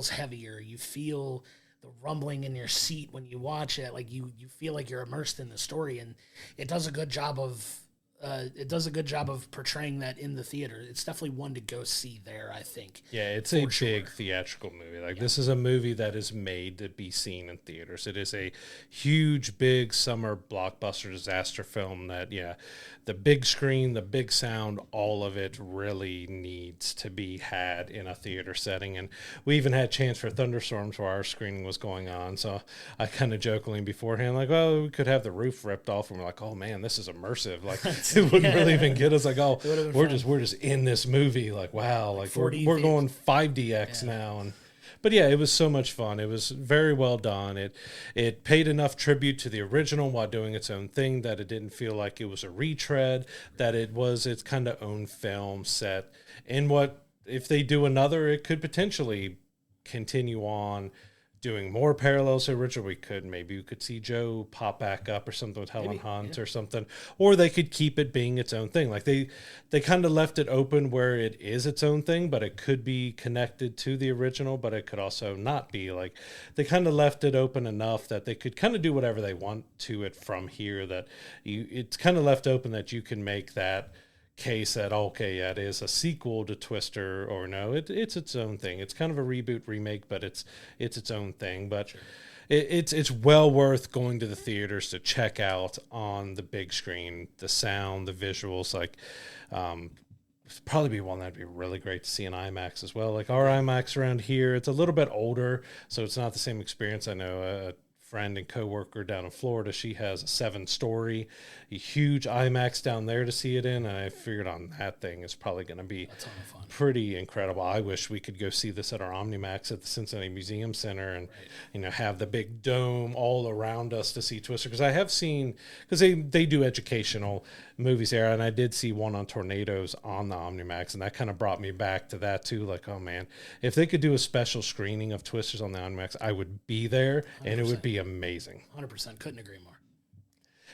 heavier. You feel the rumbling in your seat when you watch it. Like, you feel like you're immersed in the story, and it does a good job of it does a good job of portraying that in the theater. It's definitely one to go see there, I think. Yeah, it's a big theatrical movie. Like, this is a movie that is made to be seen in theaters. It is a huge, big summer blockbuster disaster film that, yeah, the big screen, the big sound, all of it really needs to be had in a theater setting. And we even had a chance for thunderstorms where our screening was going on. So I kind of jokingly beforehand, like, well, we could have the roof ripped off. And we're like, oh man, this is immersive. Like, it wouldn't really even get us like, oh, we're just in this movie. Like, wow, like we're going 5DX now. And but yeah, it was so much fun. It was very well done. It paid enough tribute to the original while doing its own thing that it didn't feel like it was a retread, that it was its kind of own film set. And what if they do another, it could potentially continue on doing more parallels to original. Maybe we could see Joe pop back up or something with Helen Hunt or something, or they could keep it being its own thing. Like they kind of left it open where it is its own thing, but it could be connected to the original, but it could also not be. Like they kind of left it open enough that they could kind of do whatever they want to it from here, that it's kind of left open that you can make that case that, okay, yeah, it is a sequel to Twister, or no, it's its own thing. It's kind of a reboot remake, but it's its own thing. But sure, it's well worth going to the theaters to check out on the big screen. The sound, the visuals, like probably be one that'd be really great to see in IMAX as well. Like our IMAX around here, it's a little bit older, so it's not the same experience. I know a friend and coworker down in Florida, she has a 7-story, a huge IMAX down there to see it in. And I figured on that thing is probably going to be pretty incredible. I wish we could go see this at our OmniMax at the Cincinnati Museum Center and have the big dome all around us to see Twister, because I have seen, because they do educational movies there, and I did see one on tornadoes on the OmniMax, and that kind of brought me back to that too. Like, oh man, if they could do a special screening of Twisters on the OmniMax, I would be there, 100%. And it would be amazing. 100%. Couldn't agree more.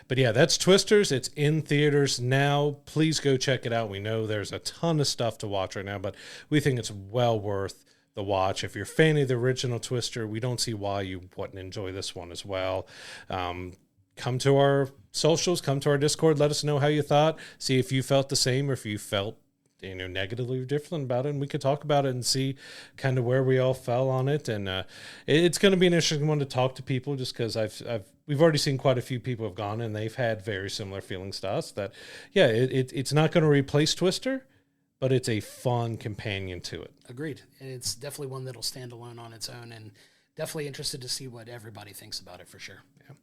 But yeah, that's Twisters. It's in theaters now. Please go check it out. We know there's a ton of stuff to watch right now, but we think it's well worth the watch. If you're a fan of the original Twister, we don't see why you wouldn't enjoy this one as well. Come to our socials, come to our Discord, let us know how you thought, see if you felt the same or if you felt negatively or different about it, and we could talk about it and see kind of where we all fell on it. And it's going to be an interesting one to talk to people, just because we've already seen quite a few people have gone and they've had very similar feelings to us, that yeah, it's not going to replace Twister, but it's a fun companion to it. Agreed. And it's definitely one that'll stand alone on its own, and definitely interested to see what everybody thinks about it for sure. Yeah.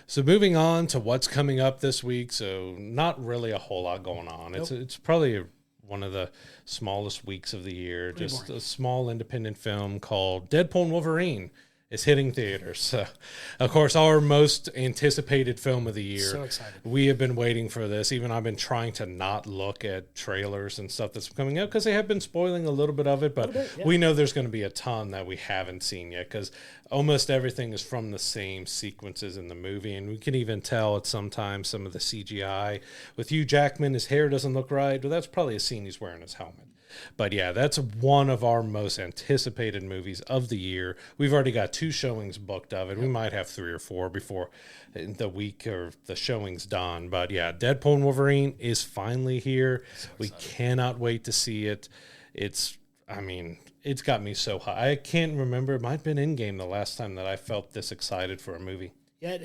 So moving on to what's coming up this week. So not really a whole lot going on. Nope. It's probably one of the smallest weeks of the year. Pretty just boring. A small independent film called Deadpool and Wolverine is hitting theaters. So, of course, our most anticipated film of the year. So excited. We have been waiting for this. Even I've been trying to not look at trailers and stuff that's coming out, because they have been spoiling a little bit of it, but we know there's going to be a ton that we haven't seen yet, because almost everything is from the same sequences in the movie, and we can even tell at sometimes some of the CGI. With Hugh Jackman, his hair doesn't look right. Well, that's probably a scene he's wearing his helmet. But yeah, that's one of our most anticipated movies of the year. We've already got 2 showings booked of it. We might have 3 or 4 before the week or the showing's done. But yeah, Deadpool and Wolverine is finally here. So we cannot wait to see it. It's got me so high. I can't remember. It might have been Endgame the last time that I felt this excited for a movie. Yeah,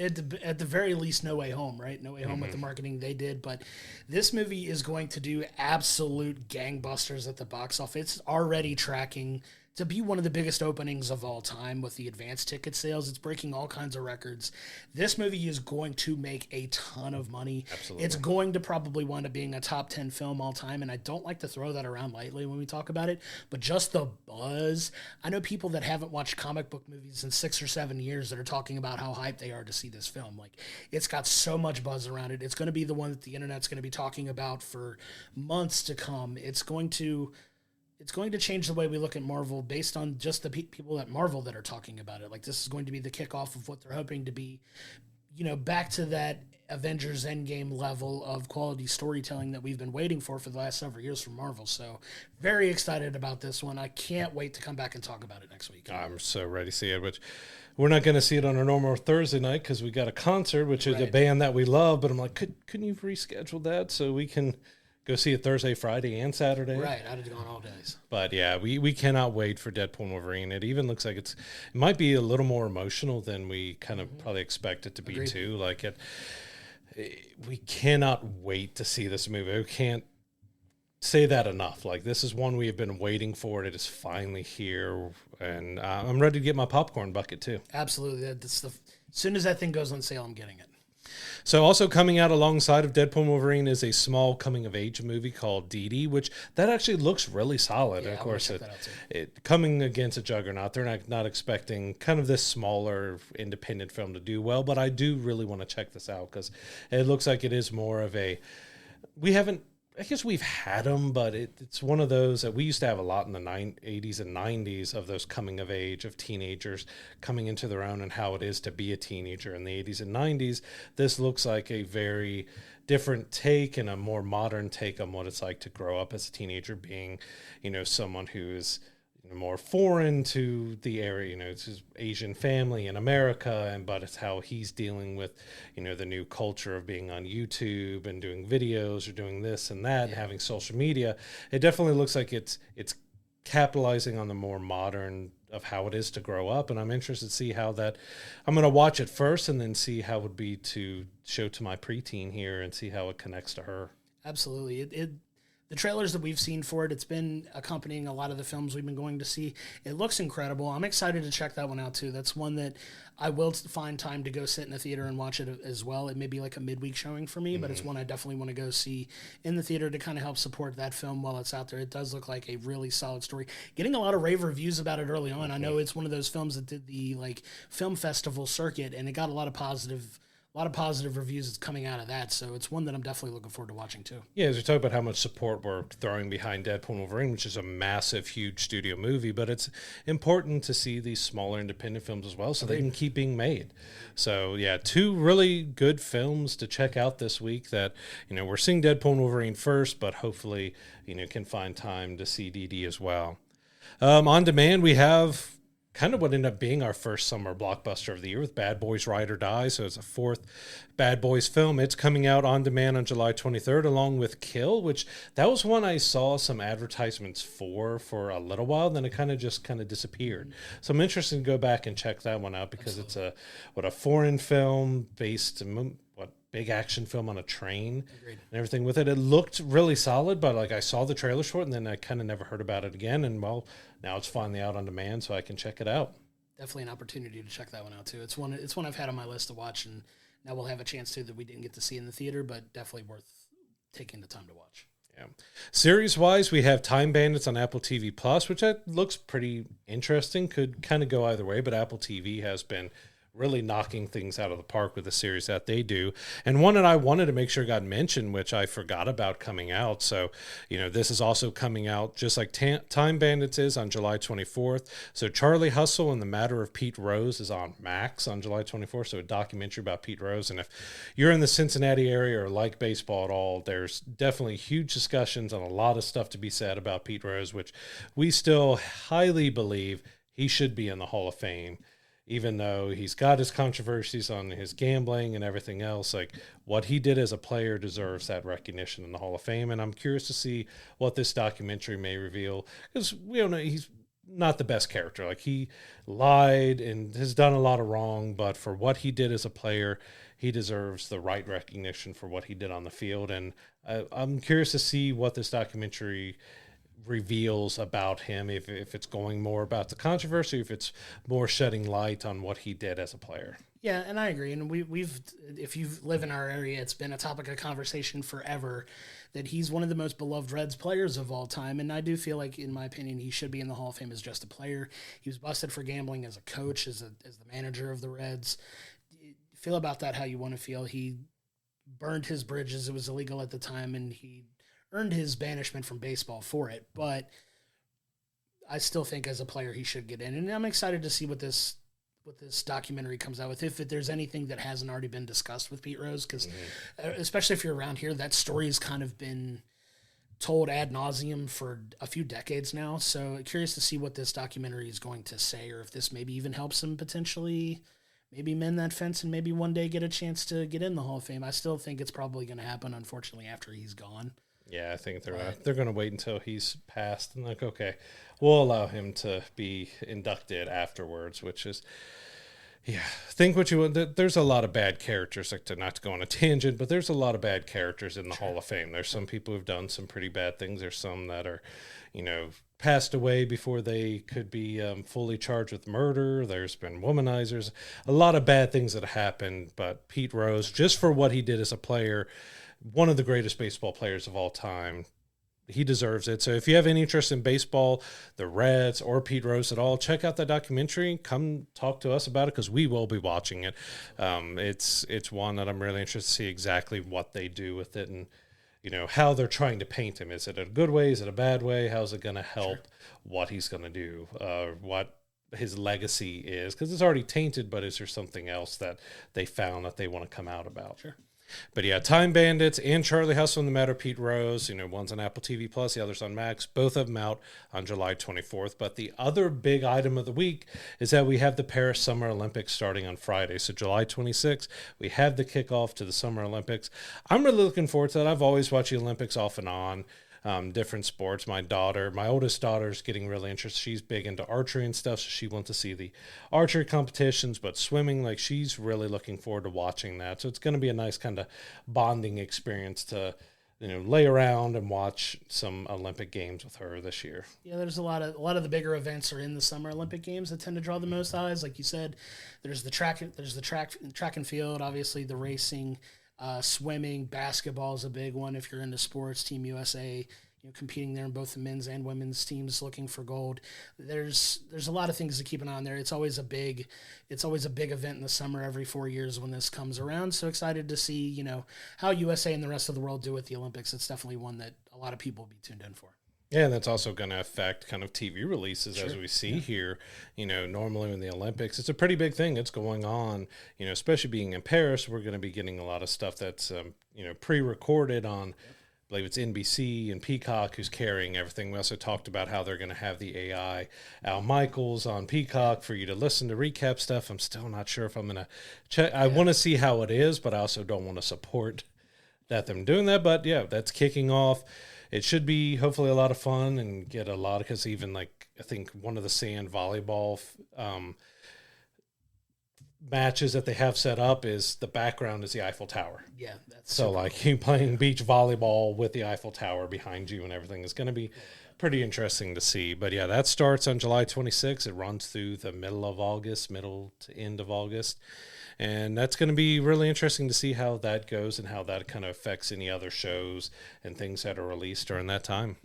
at the very least, No Way Home, right? No Way Home with the marketing they did. But this movie is going to do absolute gangbusters at the box office. It's already tracking to be one of the biggest openings of all time with the advanced ticket sales. It's breaking all kinds of records. This movie is going to make a ton of money. Absolutely. It's going to probably wind up being a top 10 film all time, and I don't like to throw that around lightly when we talk about it, but just the buzz. I know people that haven't watched comic book movies in 6 or 7 years that are talking about how hyped they are to see this film. Like, it's got so much buzz around it. It's going to be the one that the internet's going to be talking about for months to come. It's going to change the way we look at Marvel based on just the people at Marvel that are talking about it. Like, this is going to be the kickoff of what they're hoping to be, back to that Avengers Endgame level of quality storytelling that we've been waiting for the last several years from Marvel. So very excited about this one. I can't wait to come back and talk about it next week. I'm so ready to see it, which we're not going to see it on our normal Thursday night because we got a concert, which is a band that we love. But I'm like, couldn't you reschedule that so we can go see it Thursday, Friday, and Saturday? Right, I'd have gone all days. But yeah, we cannot wait for Deadpool and Wolverine. It even looks like it might be a little more emotional than we kind of probably expect it to be too. Like we cannot wait to see this movie. We can't say that enough. Like, this is one we have been waiting for. It is finally here, and I'm ready to get my popcorn bucket too. Absolutely. As soon as that thing goes on sale, I'm getting it. So also coming out alongside of Deadpool and Wolverine is a small coming-of-age movie called Dee Dee, which that actually looks really solid. Yeah, and of course, it coming against a juggernaut, they're not expecting kind of this smaller independent film to do well, but I do really want to check this out because it looks like it is more of a... I guess we've had them, but it's one of those that we used to have a lot in the 80s and 90s of those coming of age of teenagers coming into their own and how it is to be a teenager in the 80s and 90s. This looks like a very different take and a more modern take on what it's like to grow up as a teenager, being, someone who is more foreign to the area. It's his Asian family in America, but it's how he's dealing with, the new culture of being on YouTube and doing videos or doing this and that, and having social media. It definitely looks like it's capitalizing on the more modern of how it is to grow up, and I'm interested to see how that. I'm going to watch it first and then see how it would be to show to my preteen here and see how it connects to her. Absolutely. The trailers that we've seen for it, it's been accompanying a lot of the films we've been going to see. It looks incredible. I'm excited to check that one out, too. That's one that I will find time to go sit in the theater and watch it as well. It may be like a midweek showing for me, but it's one I definitely want to go see in the theater to kind of help support that film while it's out there. It does look like a really solid story. Getting a lot of rave reviews about it early on. I know it's one of those films that did the film festival circuit, and it got a lot of positive reviews that's coming out of that, so it's one that I'm definitely looking forward to watching too. Yeah, as we talk about how much support we're throwing behind Deadpool and Wolverine, which is a massive, huge studio movie, but it's important to see these smaller independent films as well so they can keep being made. So yeah, two really good films to check out this week that, we're seeing Deadpool and Wolverine first, but hopefully, can find time to see Dee Dee as well. On demand, we have kind of what ended up being our first summer blockbuster of the year with Bad Boys Ride or Die. So it's a fourth Bad Boys film. It's coming out on demand on July 23rd, along with Kill, which that was one I saw some advertisements for a little while. Then it kind of disappeared. So I'm interested to go back and check that one out because it's a foreign film based big action film on a train. Agreed. And everything with it. It looked really solid, but I saw the trailers for it and then I kind of never heard about it again. And now it's finally out on demand, so I can check it out. Definitely an opportunity to check that one out too. It's one I've had on my list to watch, and now we'll have a chance to that we didn't get to see in the theater, but definitely worth taking the time to watch. Yeah. Series-wise, we have Time Bandits on Apple TV Plus, which looks pretty interesting. Could kind of go either way, but Apple TV has been really knocking things out of the park with the series that they do. And one that I wanted to make sure got mentioned, which I forgot about coming out. So, this is also coming out just like Time Bandits is on July 24th. So Charlie Hustle and the Matter of Pete Rose is on Max on July 24th. So a documentary about Pete Rose. And if you're in the Cincinnati area or like baseball at all, there's definitely huge discussions on a lot of stuff to be said about Pete Rose, which we still highly believe he should be in the Hall of Fame. Even though he's got his controversies on his gambling and everything else, what he did as a player deserves that recognition in the Hall of Fame. And I'm curious to see what this documentary may reveal, because we don't know, he's not the best character. He lied and has done a lot of wrong, but for what he did as a player, he deserves the right recognition for what he did on the field. And I'm curious to see what this documentary reveals about him, if it's going more about the controversy, if it's more shedding light on what he did as a player. Yeah, and I agree. And we've if you live in our area, it's been a topic of conversation forever that he's one of the most beloved Reds players of all time. And I do feel like, in my opinion, he should be in the Hall of Fame as just a player. He was busted for gambling as a coach, as the manager of the Reds. Feel about that how you want to feel. He burned his bridges. It was illegal at the time, and he earned his banishment from baseball for it, but I still think as a player he should get in, and I'm excited to see what this this documentary comes out with, if there's anything that hasn't already been discussed with Pete Rose, because especially if you're around here, that story has kind of been told ad nauseum for a few decades now. So curious to see what this documentary is going to say, or if this maybe even helps him potentially maybe mend that fence and maybe one day get a chance to get in the Hall of Fame. I still think it's probably going to happen, unfortunately, after he's gone. Yeah, I think they're going to wait until he's passed and like, okay, we'll allow him to be inducted afterwards, which is, yeah, think what you want. There's a lot of bad characters, like, to not to go on a tangent, but there's a lot of bad characters in the Hall of Fame. There's some people who've done some pretty bad things. There's some that are, passed away before they could be fully charged with murder. There's been womanizers, a lot of bad things that happened. But Pete Rose, just for what he did as a player, one of the greatest baseball players of all time, he deserves it. So if you have any interest in baseball, the Reds, or Pete Rose at all, check out that documentary. Come talk to us about it, because we will be watching it. It's one that I'm really interested to see exactly what they do with it, and how they're trying to paint him. Is it a good way? Is it a bad way? How's it going to help what he's going to do? What his legacy is? Because it's already tainted, but is there something else that they found that they want to come out about? Sure. But yeah, Time Bandits and Charlie Hustle in the Matter of Pete Rose, one's on Apple TV Plus, the other's on Max, both of them out on July 24th. But the other big item of the week is that we have the Paris Summer Olympics starting on Friday. So July 26th, we have the kickoff to the Summer Olympics. I'm really looking forward to that. I've always watched the Olympics off and on. Different sports. My oldest daughter's getting really interested. She's big into archery and stuff, so she wants to see the archery competitions, but swimming, like, she's really looking forward to watching that. So it's going to be a nice kind of bonding experience to, lay around and watch some Olympic Games with her this year. Yeah, there's a lot of the bigger events are in the Summer Olympic Games that tend to draw the most eyes. Like you said, there's the track and field, obviously the racing. Swimming, basketball is a big one. If you're into sports, Team USA, competing there in both the men's and women's teams, looking for gold. There's a lot of things to keep an eye on there. It's always a big event in the summer every 4 years when this comes around. So excited to see, how USA and the rest of the world do with the Olympics. It's definitely one that a lot of people will be tuned in for. Yeah, and that's also going to affect kind of TV releases, as we see here. Normally in the Olympics, it's a pretty big thing. It's going on, especially being in Paris. We're going to be getting a lot of stuff that's, pre-recorded on, I believe it's NBC and Peacock, who's carrying everything. We also talked about how they're going to have the AI Al Michaels on Peacock for you to listen to recap stuff. I'm still not sure if I'm going to check. I want to see how it is, but I also don't want to support that them doing that. But yeah, that's kicking off. It should be hopefully a lot of fun and get a lot, because even I think one of the sand volleyball matches that they have set up is the background is the Eiffel Tower. Yeah, that's so like you playing beach volleyball with the Eiffel Tower behind you and everything is going to be pretty interesting to see. But yeah, that starts on July 26th. It runs through the middle to end of August. And that's going to be really interesting to see how that goes and how that kind of affects any other shows and things that are released during that time.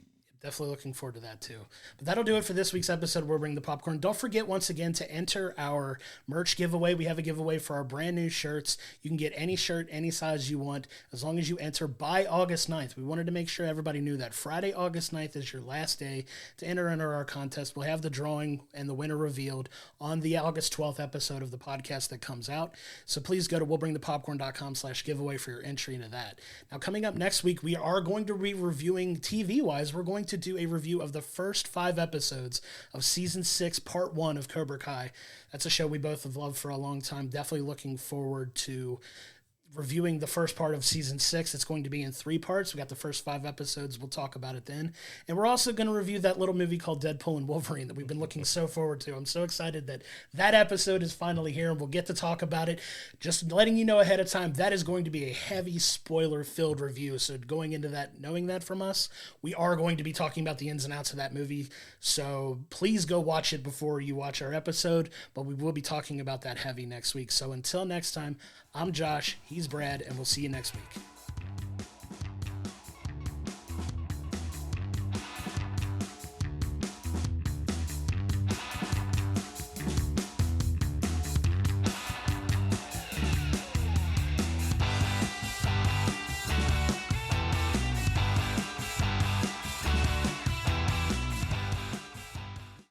Definitely looking forward to that too. But that'll do it for this week's episode of We'll Bring the Popcorn. Don't forget once again to enter our merch giveaway. We have a giveaway for our brand new shirts. You can get any shirt, any size you want, as long as you enter by August 9th. We wanted to make sure everybody knew that Friday, August 9th is your last day to enter our contest. We'll have the drawing and the winner revealed on the August 12th episode of the podcast that comes out. So please go to willbringthepopcorn.com/giveaway for your entry into that. Now, coming up next week, we are going to be reviewing TV-wise. We're going to do a review of the first 5 episodes of season 6, part 1 of Cobra Kai. That's a show we both have loved for a long time. Definitely looking forward to reviewing the first part of season 6. It's going to be in 3 parts. We got the first 5 episodes. We'll talk about it then. And we're also going to review that little movie called Deadpool and Wolverine that we've been looking so forward to. I'm so excited that that episode is finally here and we'll get to talk about it. Just letting you know ahead of time, that is going to be a heavy spoiler-filled review. So going into that, knowing that from us, we are going to be talking about the ins and outs of that movie. So please go watch it before you watch our episode. But we will be talking about that heavy next week. So until next time, I'm Josh, he's Brad, and we'll see you next week.